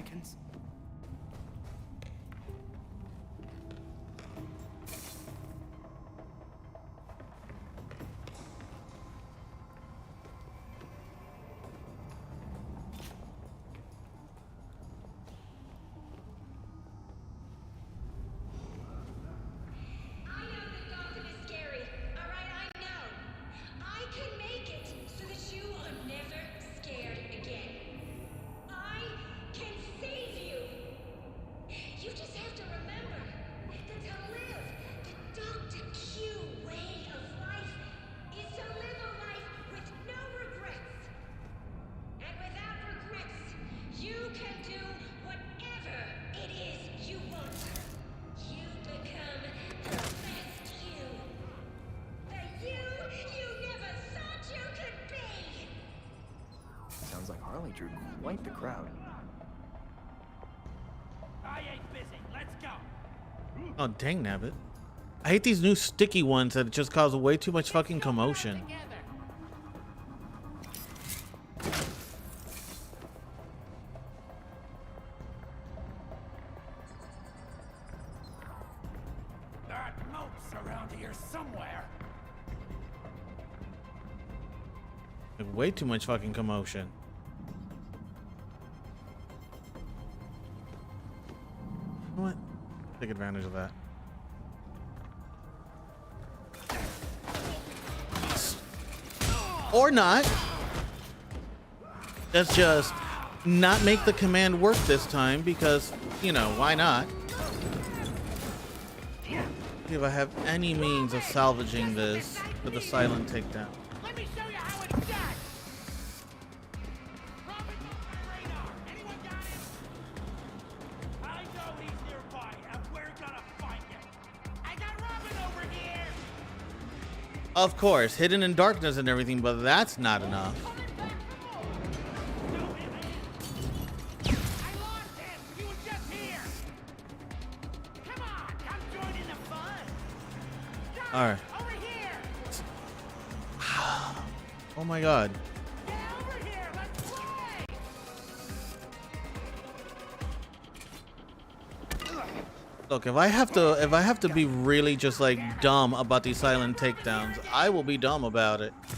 Drew quite the crowd. I ain't busy. Let's go. Oh, dang nabbit. I hate these new sticky ones that just cause way too much fucking commotion. There are moats around here somewhere. Like, way too much fucking commotion. You know what? Take advantage of that. Or not. Let's just not make the command work this time because, you know, why not? See if I have any means of salvaging this with a silent takedown. Let me show you how it's done. Robin's on my radar. Anyone got him? I know he's nearby, and we're gonna find him. I got Robin over here. Of course, hidden in darkness and everything, but that's not enough. I lost him. He was just here. Come on, come join in the fun. All right. Over here. Oh my god. Get over here. Let's play. Look, if I have to be really just like dumb about these silent takedowns, I will be dumb about it. I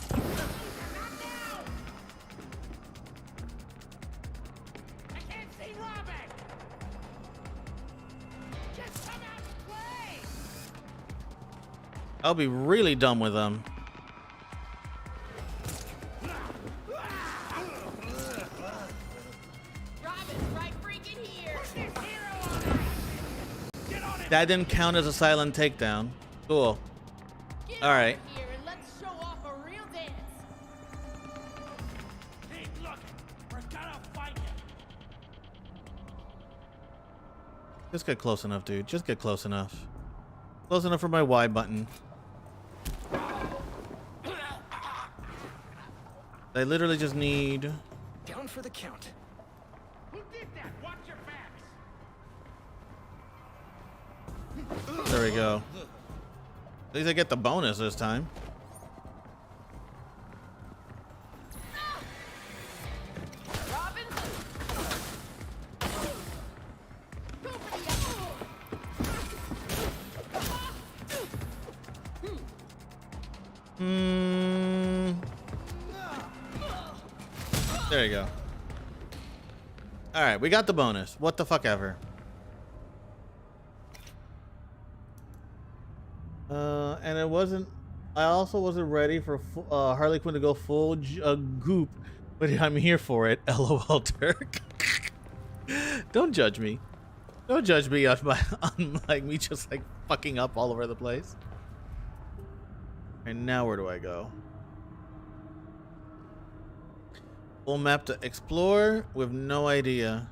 can't see Robin. Just come out and play. I'll be really dumb with them. Robin's right freaking here. That didn't count as a silent takedown. Cool. All right. Here and let's show off a real dance. Keep looking. We're gonna find him. Just get close enough, dude. Just get close enough. Close enough for my Y button. I literally just need... Down for the count. Who did that? Watch your backs. There we go. At least I get the bonus this time. There you go. Alright, we got the bonus. What the fuck ever. And it wasn't... I also wasn't ready for Harley Quinn to go full goop, but I'm here for it. LOL, Turk. Don't judge me. Don't judge me on like me just like fucking up all over the place. And now where do I go? Full map to explore with no idea.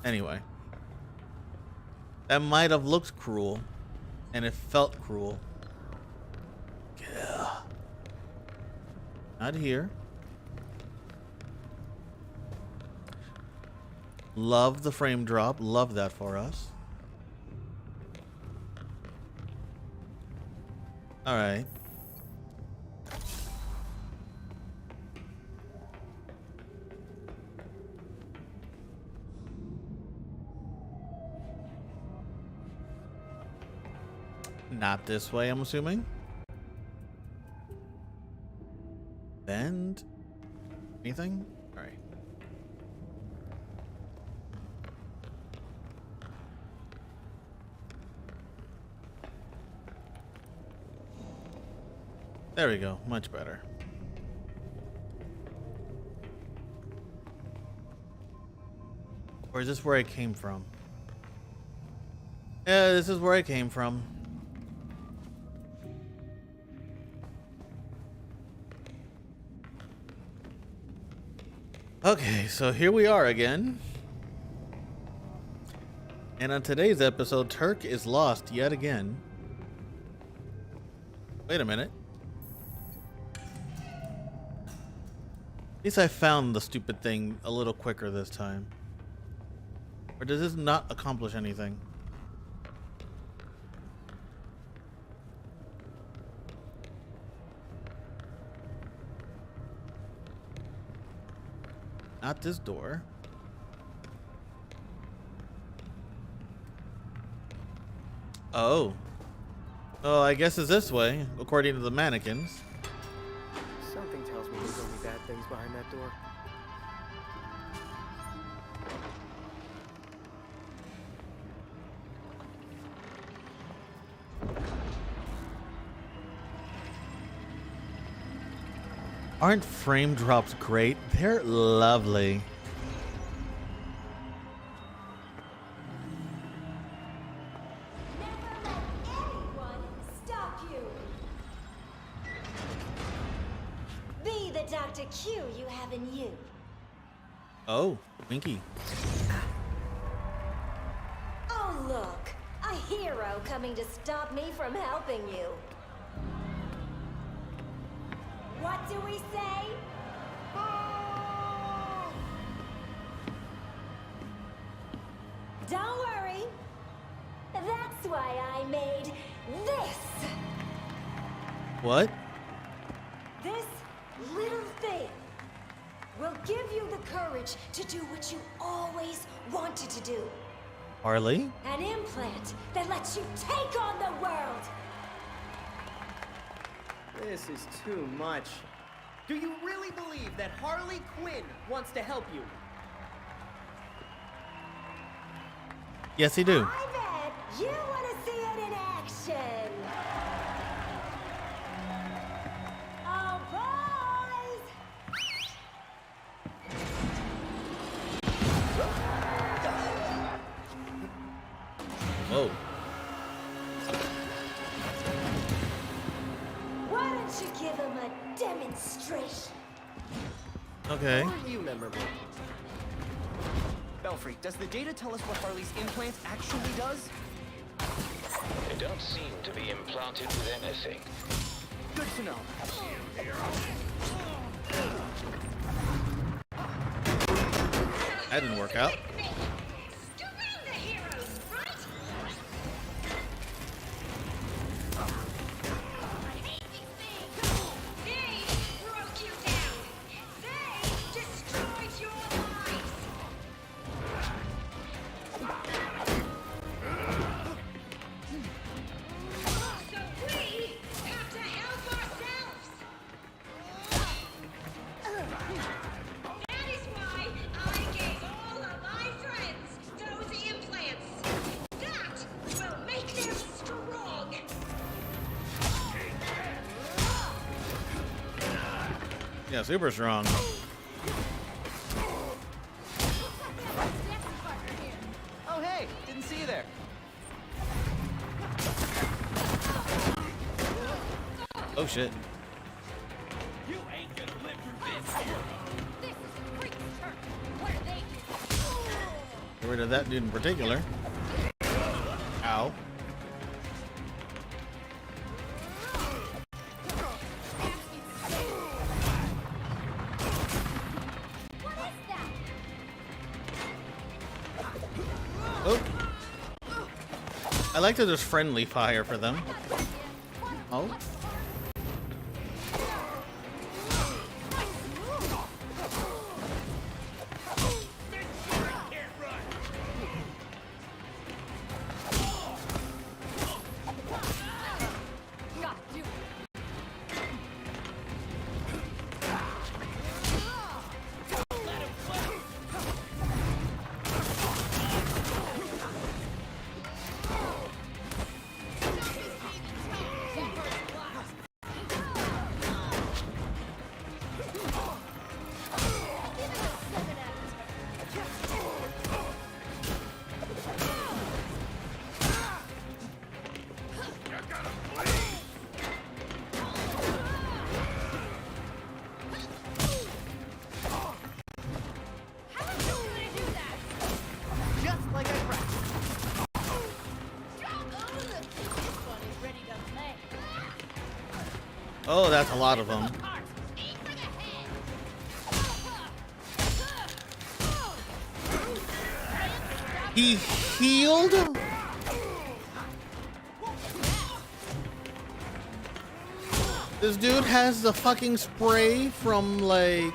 Anyway. That might have looked cruel. And it felt cruel. Yeah. Not here. Love the frame drop. Love that for us. All right. Not this way, I'm assuming. Bend? Anything? All right. There we go. Much better. Or is this where I came from? Yeah, this is where I came from. Okay, so here we are again. And on today's episode, Turk is lost yet again. Wait a minute. At least I found the stupid thing a little quicker this time. Or does this not accomplish anything? Not this door. Oh. Oh, I guess it's this way, according to the mannequins. Something tells me there's only bad things behind that door. Aren't frame drops great? They're lovely. Stop you! Be the Dr. Q you have in you. Oh, Winky. Oh, look! A hero coming to stop me from helping you. What do we say? Don't worry. That's why I made this. What? This little thing will give you the courage to do what you always wanted to do. Harley? An implant that lets you take on the world. This is too much. Do you really believe that Harley Quinn wants to help you? Yes, he do. I bet you want to see it in action. Oh, boys! Whoa. Why don't you give him a demonstration? Okay. Aren't you memorable? Belfry, does the data tell us what Harley's implant actually does? They don't seem to be implanted with anything. Good to know. That didn't work out. Yeah, super strong. Oh, hey, didn't see you there. Oh shit. You ain't gonna live through this, hero. This is Freak's turn. What are they doing? Get rid of that dude in particular. Ow. Oh. I like to just friendly fire for them. Oh. Oh, that's a lot of them. He healed? This dude has the fucking spray from like...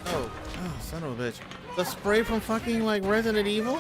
Oh, son of a bitch. The spray from fucking like Resident Evil?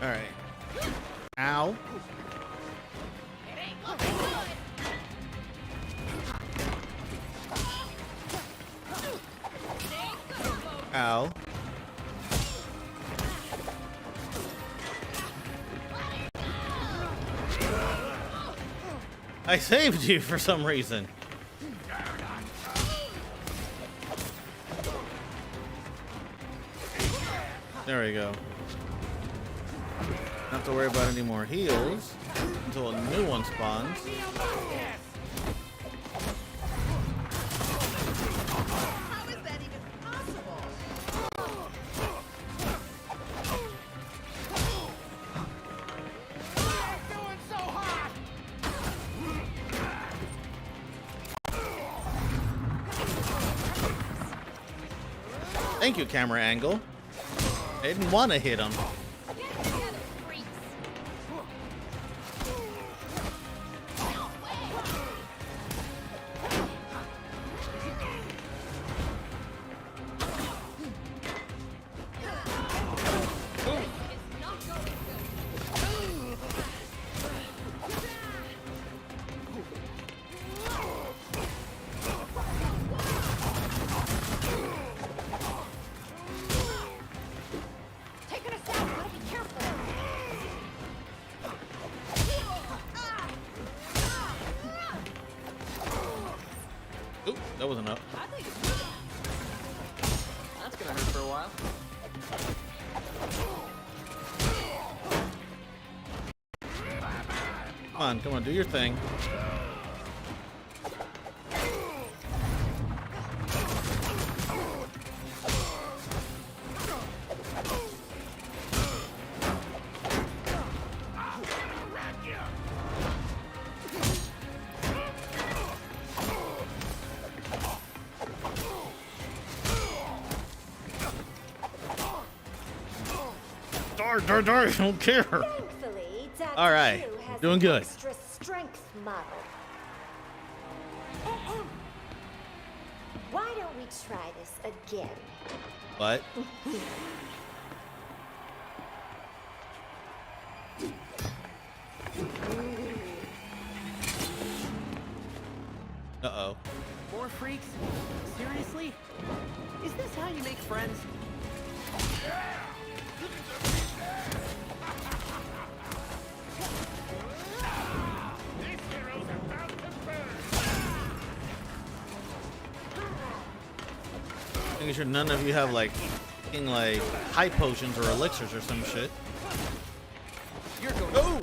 Alright. Ow. Ow. I saved you for some reason. There we go. Not have to worry about any more heals until a new one spawns. How is that even possible? Doing so hot. Thank you, camera angle. I didn't want to hit him. that wasn't up. I think it's good. That's gonna hurt for a while. Come on, do your thing. Dar, I don't care. Thankfully, Dr. All right, Q has doing an good. extra strength model. Why don't we try this again? What? Uh-oh. More freaks? Seriously? Is this how you make friends? Making sure none of you have like fucking like high potions or elixirs or some shit. You're going. Oh!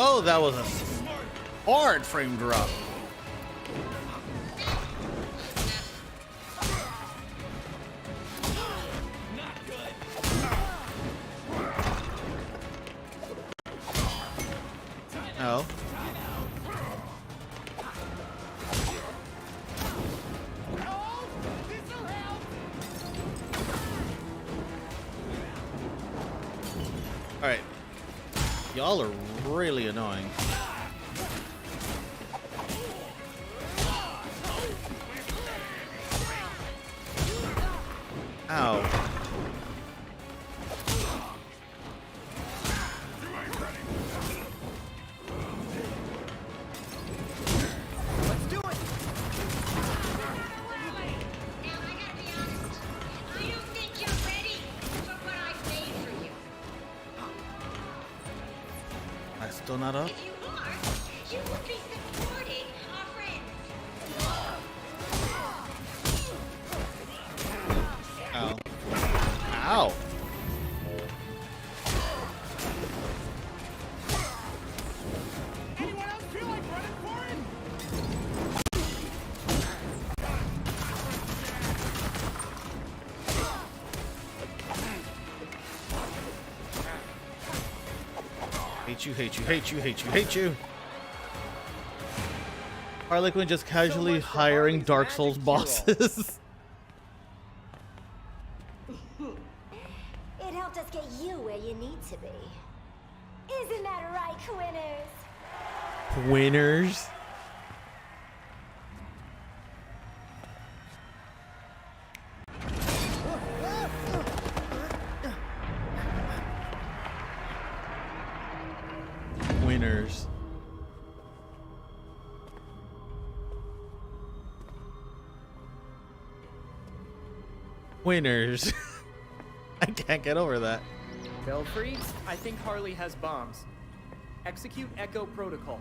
Oh, that was a hard frame drop. Oh. All right. Y'all are really annoying. Ow. Let's do it. I don't think you're ready for what I've made for you. I'm still not up. If you are, you will be supporting our friends. Ow. Ow. Anyone else feel like running for it? Hate you, hate you, hate you, hate you, hate you. Harley Quinn just casually hiring Dark Souls bosses. It helped us get you where you need to be. Isn't that right, Quinners? Winners. Winners. Winners. I can't get over that. Belfry, I think Harley has bombs. Execute Echo Protocol.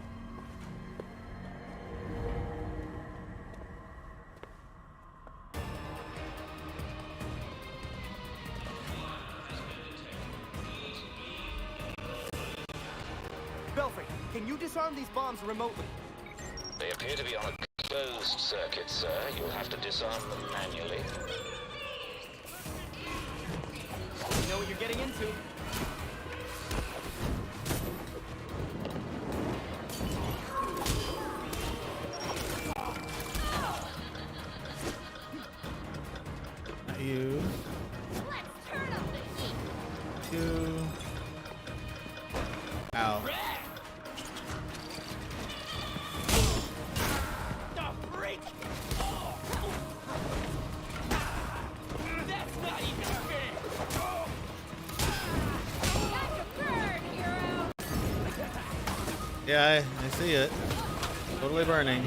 Belfry, can you disarm these bombs remotely? They appear to be on a closed circuit, sir. You'll have to disarm them manually. You know what you're getting into. You. You. Ow. The freak! That's not even fair! Yeah, I see it. Totally burning.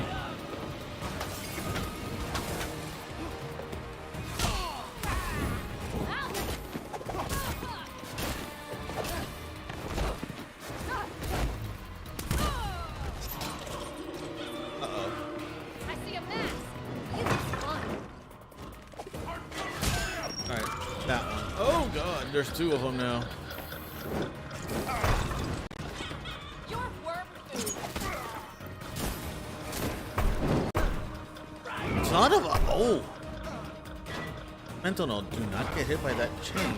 I see a mask. This is fun. Alright, that one. Oh god, there's two of them now. Your work food. Son of a... Oh! Mental note, do not get hit by that chain.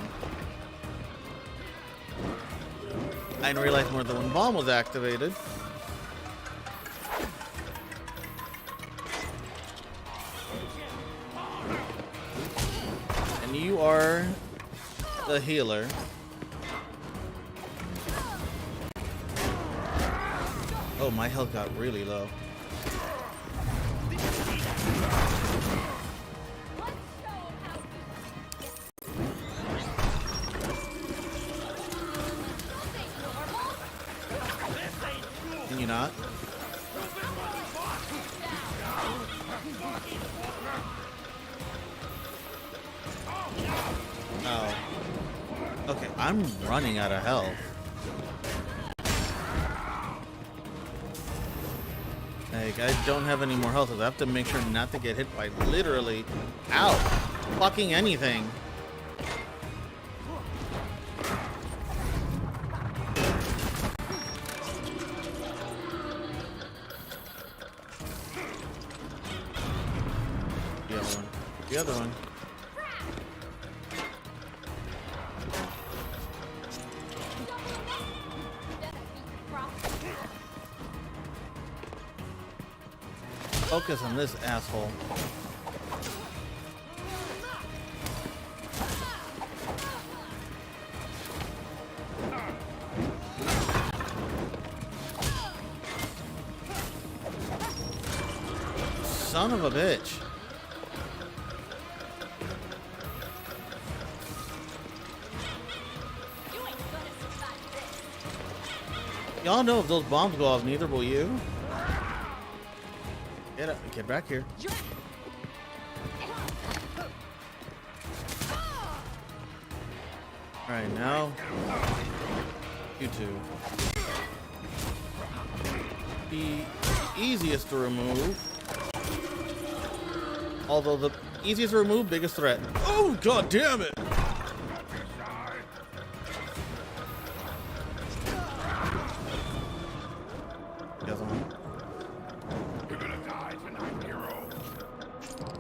I didn't realize more than one bomb was activated. And you are the healer. Oh, my health got really low. Can you not? Oh. Okay, I'm running out of health. Like, I don't have any more health. So I have to make sure not to get hit by literally, ow, fucking anything. The other one. The other one. Focus on this asshole. Son of a bitch. Y'all know if those bombs go off, neither will you. Get up, get back here. Alright, now you two. The easiest to remove. Although the easiest to remove, biggest threat. Oh god damn it!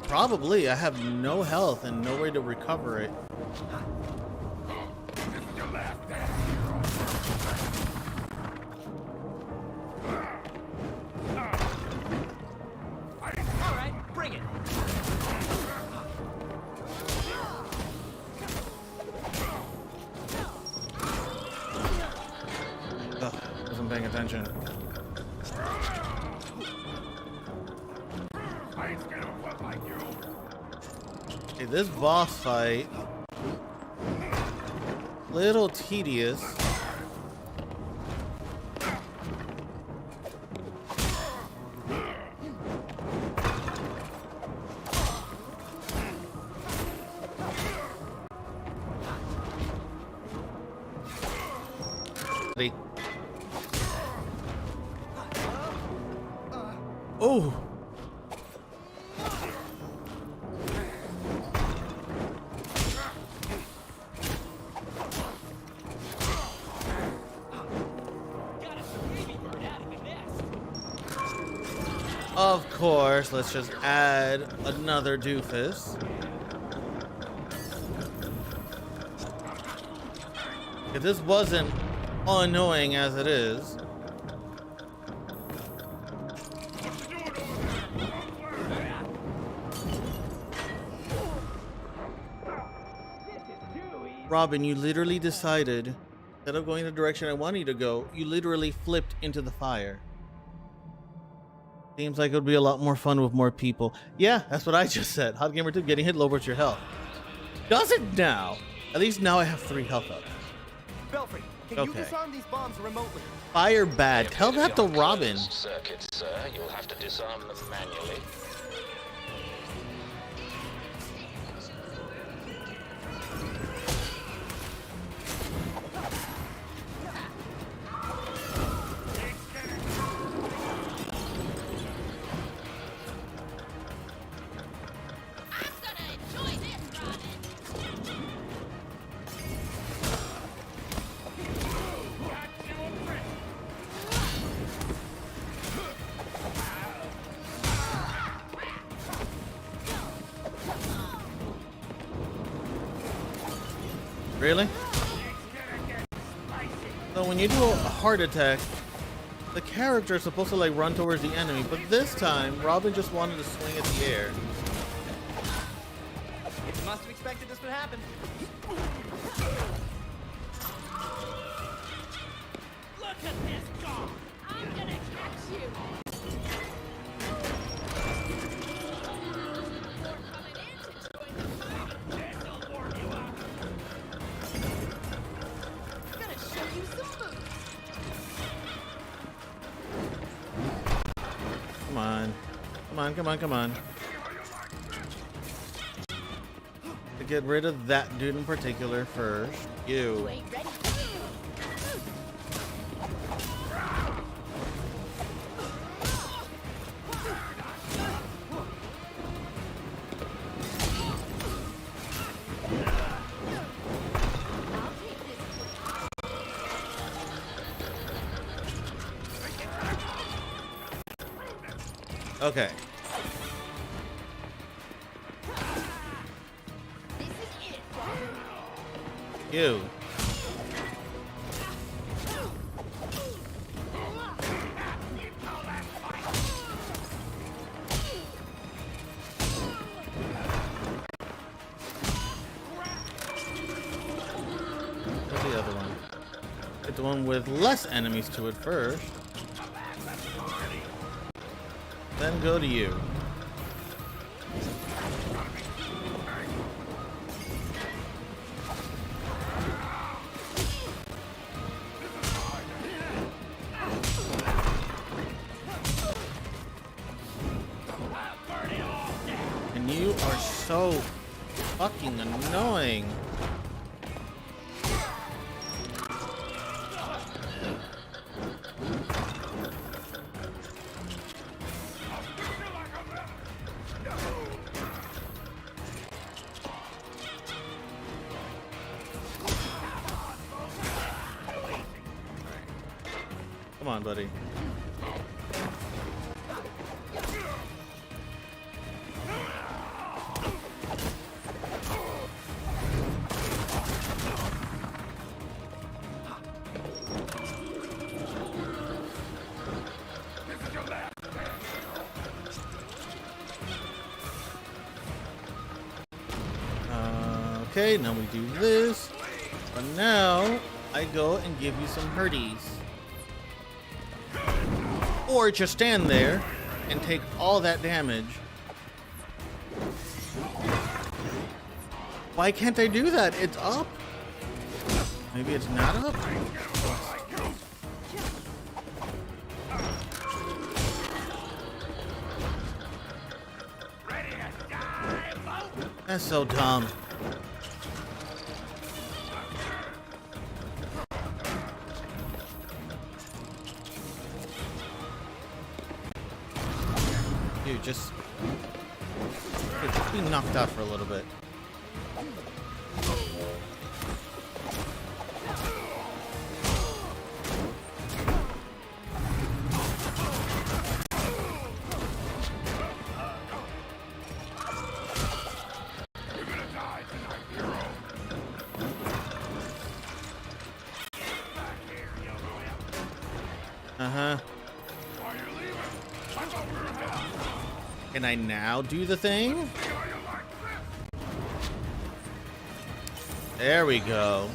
Probably. I have no health and no way to recover it. Alright, bring it. Ugh, wasn't paying attention. Okay, this boss fight, little tedious. Oh. Of course, let's just add another doofus. If this wasn't annoying as it is. Robin, you literally decided, instead of going the direction I wanted you to go, you literally flipped into the fire. Seems like it would be a lot more fun with more people. Yeah, that's what I just said. Hot Gamer 2, getting hit lowers your health. Does it now? At least now I have 3 health up. Belfry, Can you Okay. disarm these bombs remotely? Fire bad. Tell that to Robin. Circuit, sir. You'll have to disarm them manually. Really? So when you do a heart attack, the character is supposed to like run towards the enemy, but this time Robin just wanted to swing at the air. You must have expected this would happen. Look at this dog! I'm gonna catch you! Come on. Come on, come on, come on. To get rid of that dude in particular first. You. Okay. You. What's the other one? Get the one with less enemies to it first. Then go to you. And you are so fucking annoying. Come on, buddy. Okay, now we do this. But now I go and give you some hurties. Or just stand there and take all that damage. Why can't I do that? It's up. Maybe it's not up. That's so dumb. Dude, just be knocked out for a little bit. Uh-huh. Can I now do the thing? There we go.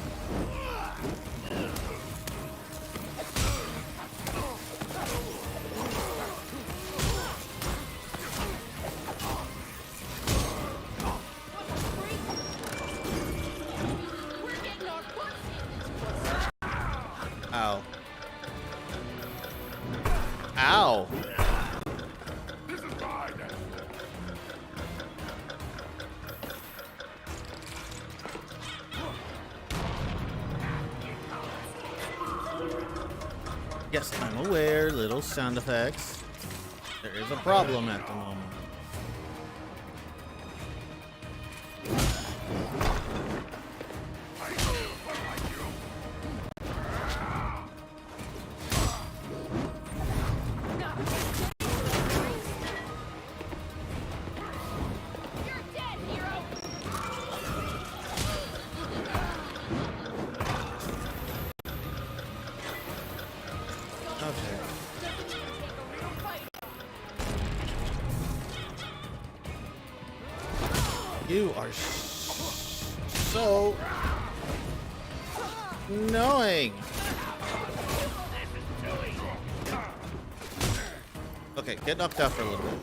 Yes, I'm aware. Little sound effects. There is a problem at the moment. You are so annoying. Okay, get knocked out for a little bit.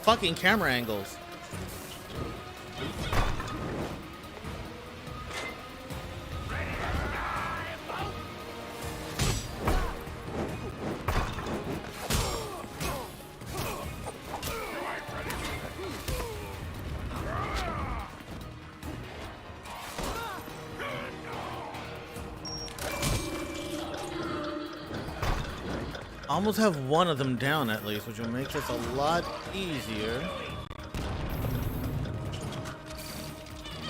Fucking camera angles. Almost have one of them down at least, which will make this a lot easier.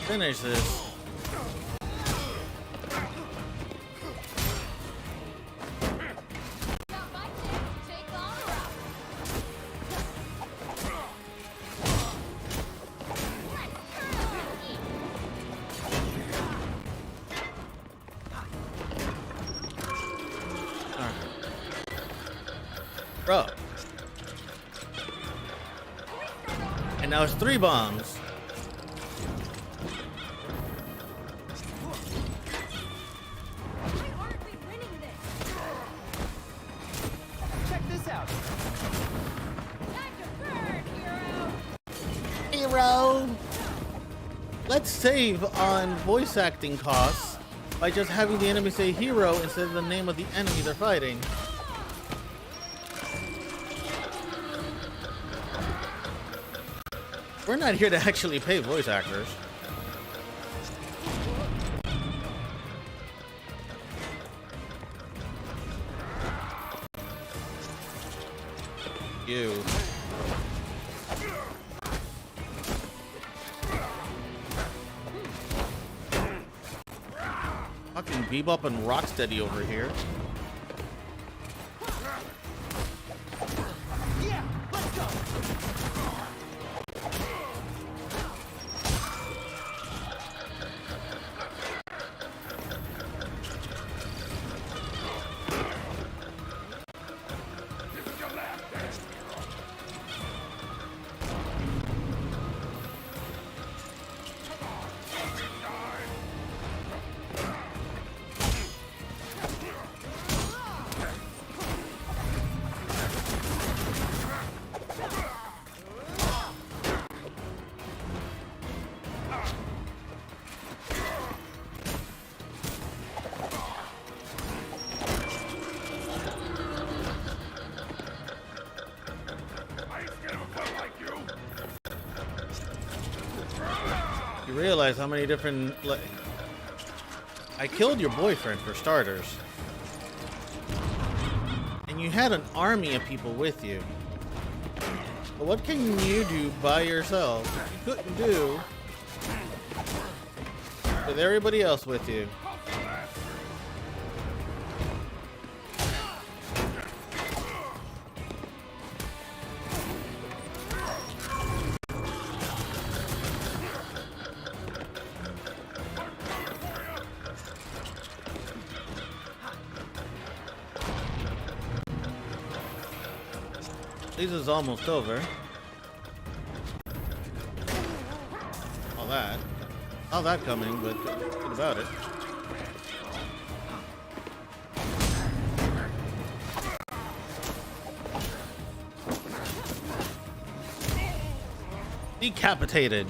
Finish this. Bro. And now it's 3 bombs. Let's save on voice acting costs by just having the enemy say hero instead of the name of the enemy they're fighting. We're not here to actually pay voice actors. You. Fucking Bebop and Rocksteady over here. Yeah, let's go. Realize how many different I killed your boyfriend for starters, and you had an army of people with you, but what can you do by yourself you couldn't do with everybody else with you? This is almost over. All that coming, but good about it. Decapitated.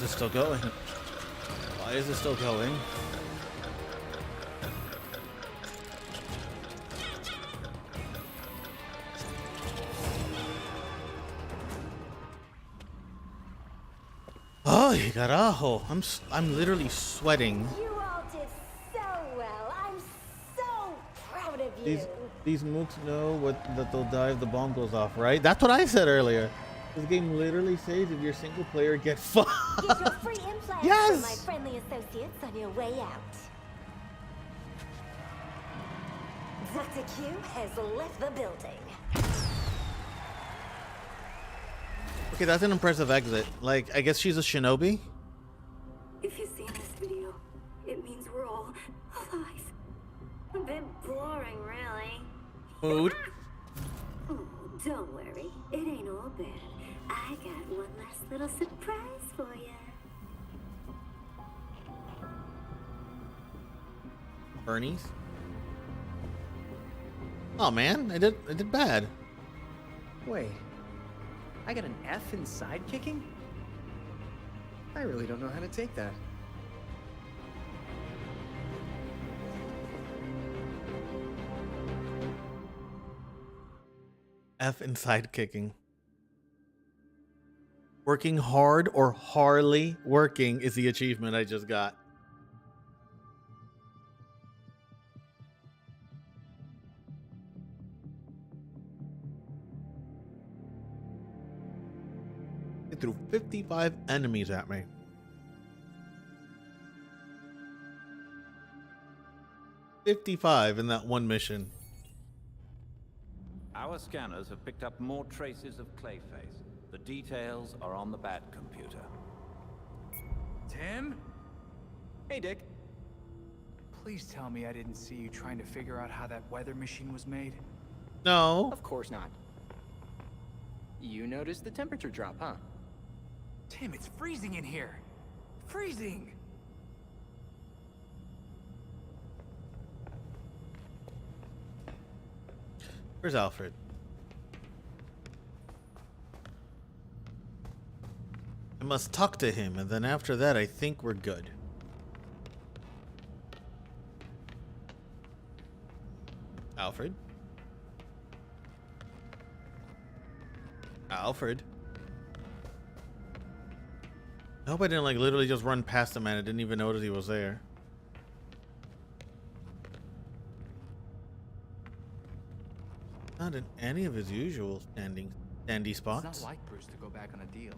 this still going? Why is it still going? Oh, carajo! I'm literally sweating. You all did so well. I'm so proud of you. These mooks know that they'll die if the bomb goes off, right? That's what I said earlier. This game literally says if you're single player, get fucked. Get your free implants Yes! from my friendly associates on your way out. Dr. Q has left the building. Okay, that's an impressive exit. Like, I guess she's a shinobi? If you've seen this video, it means we're all alive. A bit boring, really. Mood. Oh, don't worry. It ain't all bad. I got one last little surprise for you. Bernie's? Oh man, I did bad. Wait. I got an F in sidekicking? I really don't know how to take that. F in sidekicking. Working hard or Harley working is the achievement I just got. It threw 55 enemies at me. $55 in that one mission. Our scanners have picked up more traces of Clayface. The details are on the Bat computer. Tim? Hey, Dick. Please tell me I didn't see you trying to figure out how that weather machine was made. No. Of course not. You noticed the temperature drop, huh? Tim, it's freezing in here. Freezing! Where's Alfred? I must talk to him, and then after that, I think we're good. Alfred? Alfred? I hope I didn't like literally just run past him and I didn't even notice he was there. Not in any of his usual standy spots. It's not like Bruce to go back on a deal.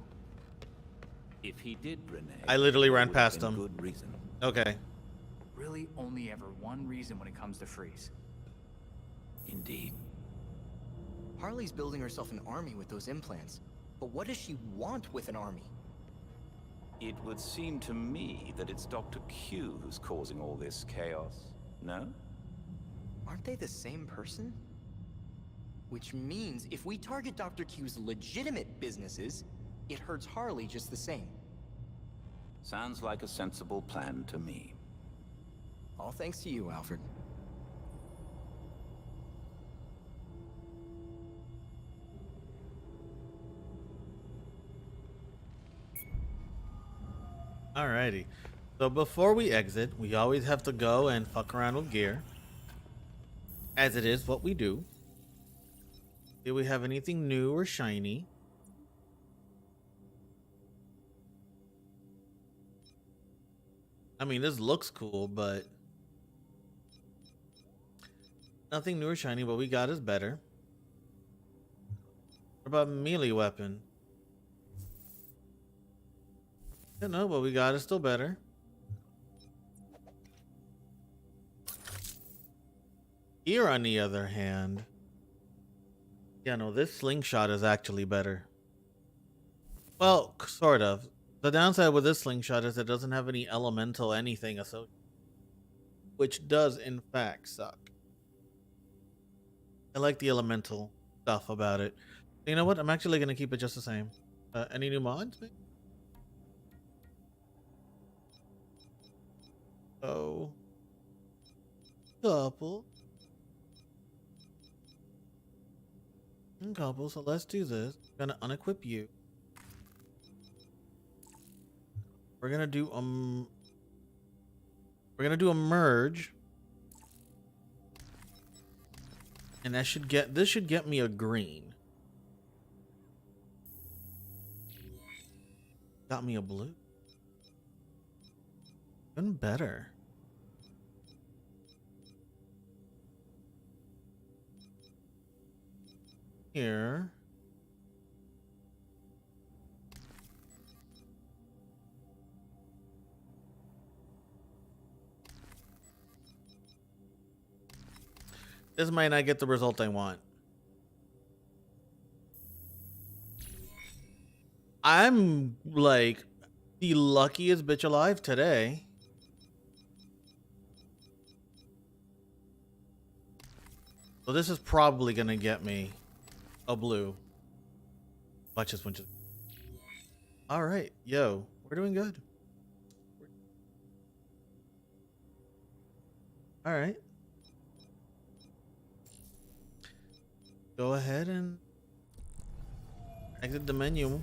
If he did, Renee, I literally ran there would past have been him. Good reason. Okay. Really only ever one reason when it comes to Freeze. Indeed. Harley's building herself an army with those implants. But what does she want with an army? It would seem to me that it's Dr. Q who's causing all this chaos. No? Aren't they the same person? Which means if we target Dr. Q's legitimate businesses, it hurts Harley just the same. Sounds like a sensible plan to me. All thanks to you, Alfred. Alrighty. So before we exit, we always have to go and fuck around with gear. As it is what we do. Do we have anything new or shiny? I mean, this looks cool, but nothing new or shiny. What we got is better. What about melee weapon? I don't know, but we got is still better. Here, on the other hand, yeah, no, this slingshot is actually better. Well, sort of. The downside with this slingshot is it doesn't have any elemental anything associated, which does in fact suck. I like the elemental stuff about it. You know what? I'm actually going to keep it just the same. Any new mods? Maybe? Oh. Couple. So let's do this. I'm gonna unequip you. We're gonna do a merge. And this should get me a green. Got me a blue. Even better. Here. This might not get the result I want. I'm like the luckiest bitch alive today. So this is probably gonna get me a blue. Watch this one. All right, yo, we're doing good. All right. Go ahead and exit the menu.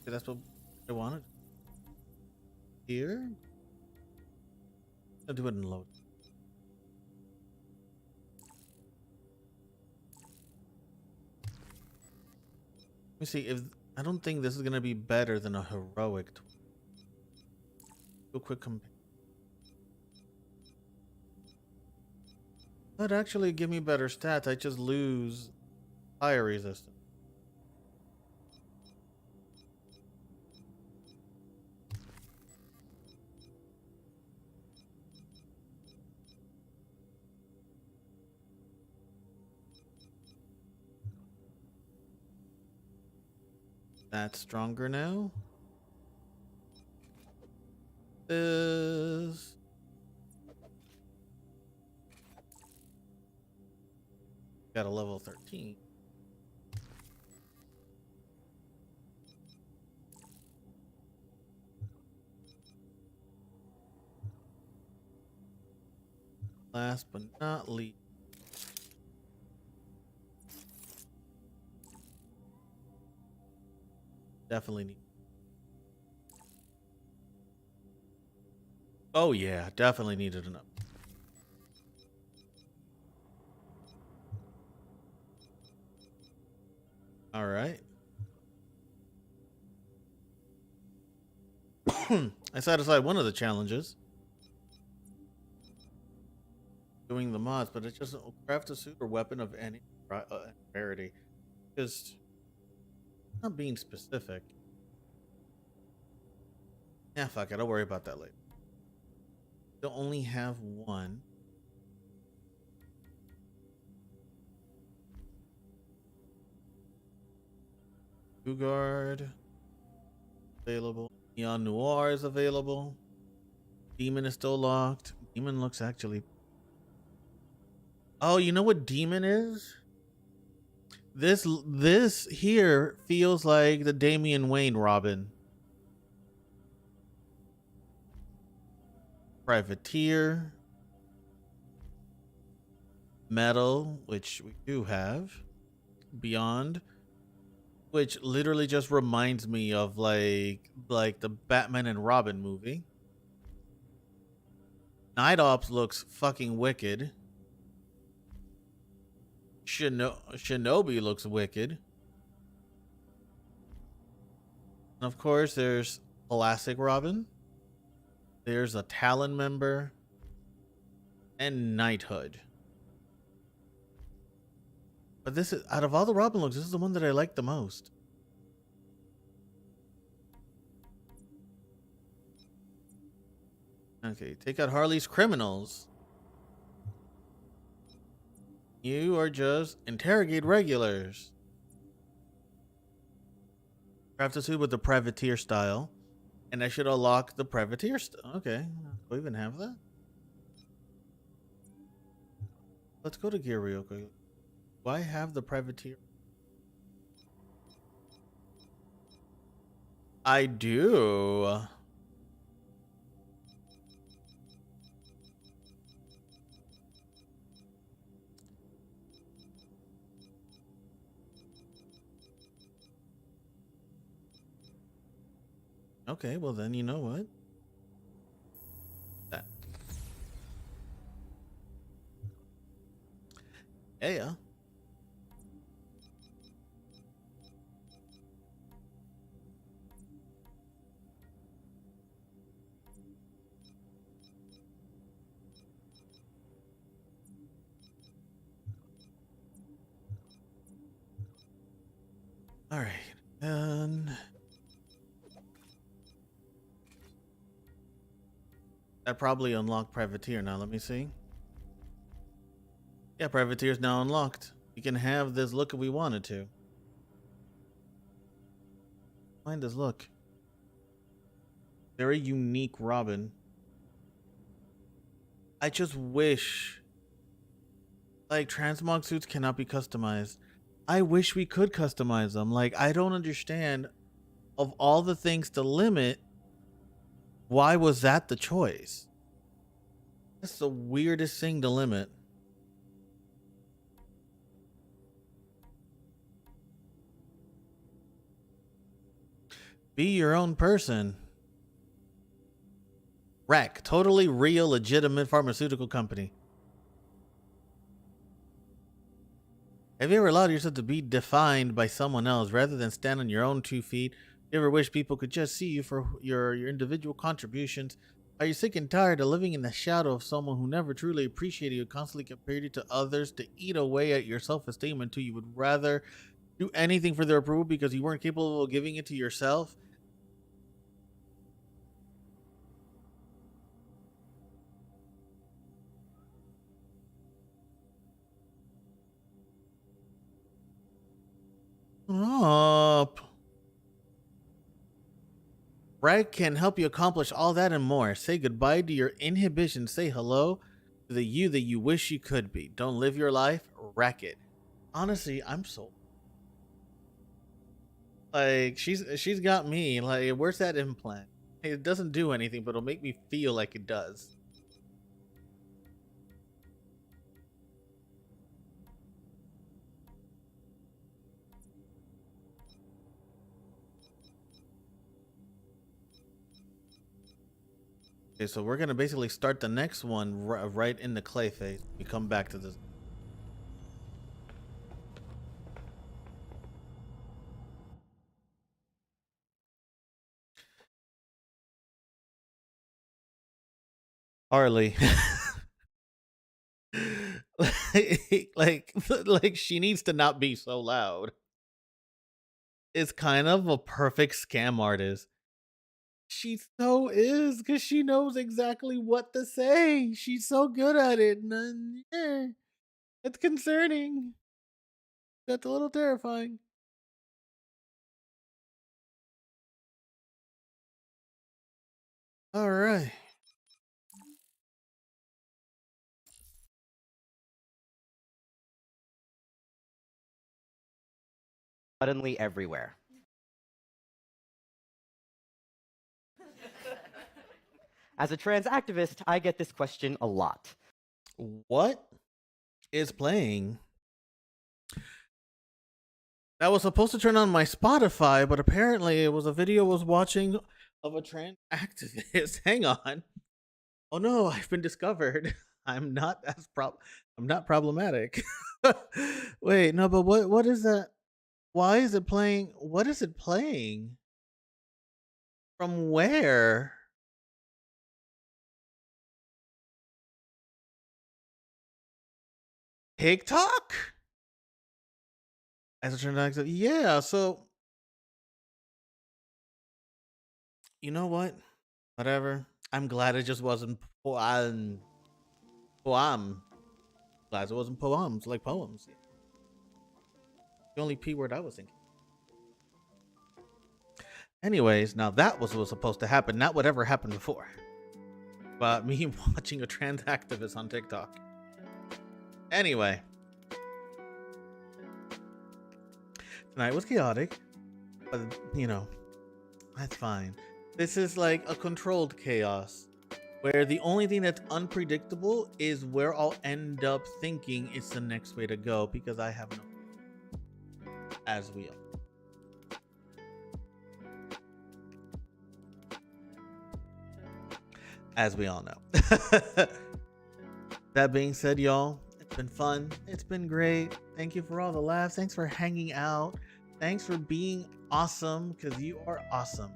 That's what I wanted. Here. I'll do it in load. Let me see if I don't think this is gonna be better than a heroic. Do a quick compare. That'd actually give me better stats. I just lose fire resistance. That's stronger now. Is got a level 13. Last but not least, definitely need. Oh yeah, definitely needed an up. All right. I satisfied one of the challenges. Doing the mods, but it's just craft a suit or weapon of any rarity. Just not being specific. Yeah, fuck it. I'll worry about that later. They'll only have one. Guard available. Neon Noir is available. Demon is still locked. Demon looks actually. Oh, you know what Demon is? This here feels like the Damian Wayne Robin. Privateer. Metal, which we do have. Beyond, which literally just reminds me of like the Batman and Robin movie. Night Ops looks fucking wicked. Shinobi looks wicked. And of course, there's Classic Robin. There's a Talon member. And Knighthood. But this is, out of all the Robin looks, this is the one that I like the most. Okay, take out Harley's criminals. You are just interrogate regulars. Craft a suit with the privateer style. And I should unlock the privateer style. Okay, do we even have that? Let's go to gear real quick. Do I have the privateer? I do. Okay, well then, you know what? Yeah. All right, and that probably unlocked Privateer. Now let me see. Yeah, Privateer is now unlocked. We can have this look if we wanted to. Find this look. Very unique Robin. I just wish, like, transmog suits cannot be customized. I wish we could customize them. Like, I don't understand, of all the things to limit, why was that the choice? That's the weirdest thing to limit. Be your own person. RAC, totally real, legitimate pharmaceutical company. Have you ever allowed yourself to be defined by someone else rather than stand on your own 2 feet? You ever wish people could just see you for your individual contributions? Are you sick and tired of living in the shadow of someone who never truly appreciated you, constantly compared you to others to eat away at your self-esteem until you would rather do anything for their approval because you weren't capable of giving it to yourself? Up. Brag can help you accomplish all that and more. Say goodbye to your inhibitions. Say hello to the you that you wish you could be. Don't live your life, wreck it. Honestly, I'm so like she's got me. Like, where's that implant? It doesn't do anything, but it'll make me feel like it does. Okay, so we're gonna basically start the next one right in the clay phase. We come back to this. Harley. like she needs to not be so loud. It's kind of a perfect scam artist. She so is, because she knows exactly what to say. She's so good at it. And, yeah, it's concerning. That's a little terrifying. All right. Suddenly everywhere. As a trans activist, I get this question a lot. What is playing? That was supposed to turn on my Spotify, but apparently it was a video I was watching of a trans activist. Hang on. Oh no, I've been discovered. I'm not problematic. Wait, no, but what is that? Why is it playing? What is it playing? From where? TikTok? As a trans, yeah. So, you know what? Whatever. I'm glad it just wasn't poem. Glad it wasn't poems, like poems. The only P word I was thinking. Anyways, now that was what was supposed to happen, not whatever happened before. But me watching a trans activist on TikTok. Anyway. Tonight was chaotic, but you know, that's fine. This is like a controlled chaos, where the only thing that's unpredictable is where I'll end up thinking it's the next way to go, because I have no, as we all know. That being said, y'all, It's been fun. It's been great. Thank you for all the laughs. Thanks for hanging out. Thanks for being awesome, because you are awesome.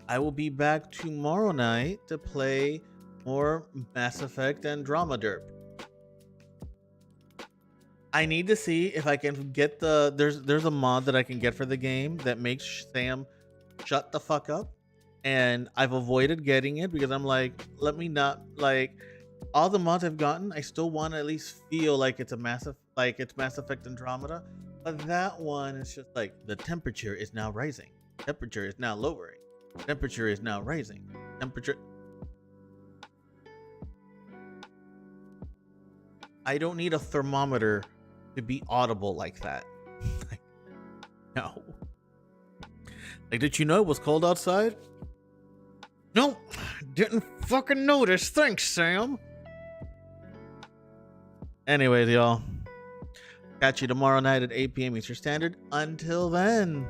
I will be back tomorrow night to play more Mass Effect Andromeda. I need to see if I can get the there's a mod that I can get for the game that makes Sam shut the fuck up, and I've avoided getting it because I'm like, let me not, like, all the mods I've gotten, I still want to at least feel like it's a massive, like it's Mass Effect Andromeda, but that one is just like the temperature is now rising, temperature is now lowering, temperature is now rising, temperature. I don't need a thermometer to be audible like that. Like, no. Like, did you know it was cold outside? Nope, didn't fucking notice. Thanks, Sam. Anyways, y'all, catch you tomorrow night at 8 p.m. Eastern Standard. Until then,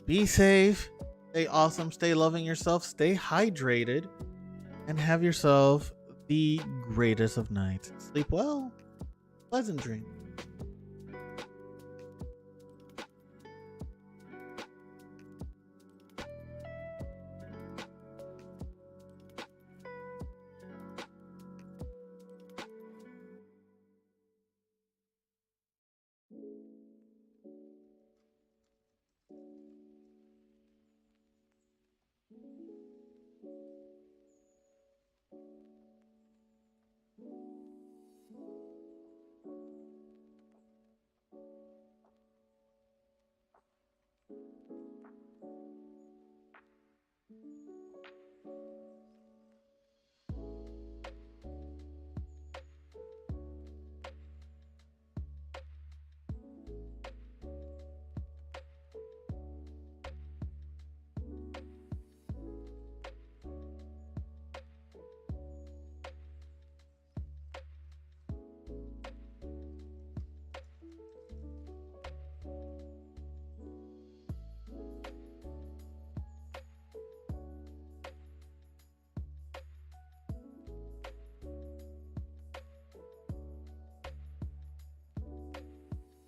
be safe, stay awesome, stay loving yourself, stay hydrated, and have yourself the greatest of nights. Sleep well. Pleasant dreams.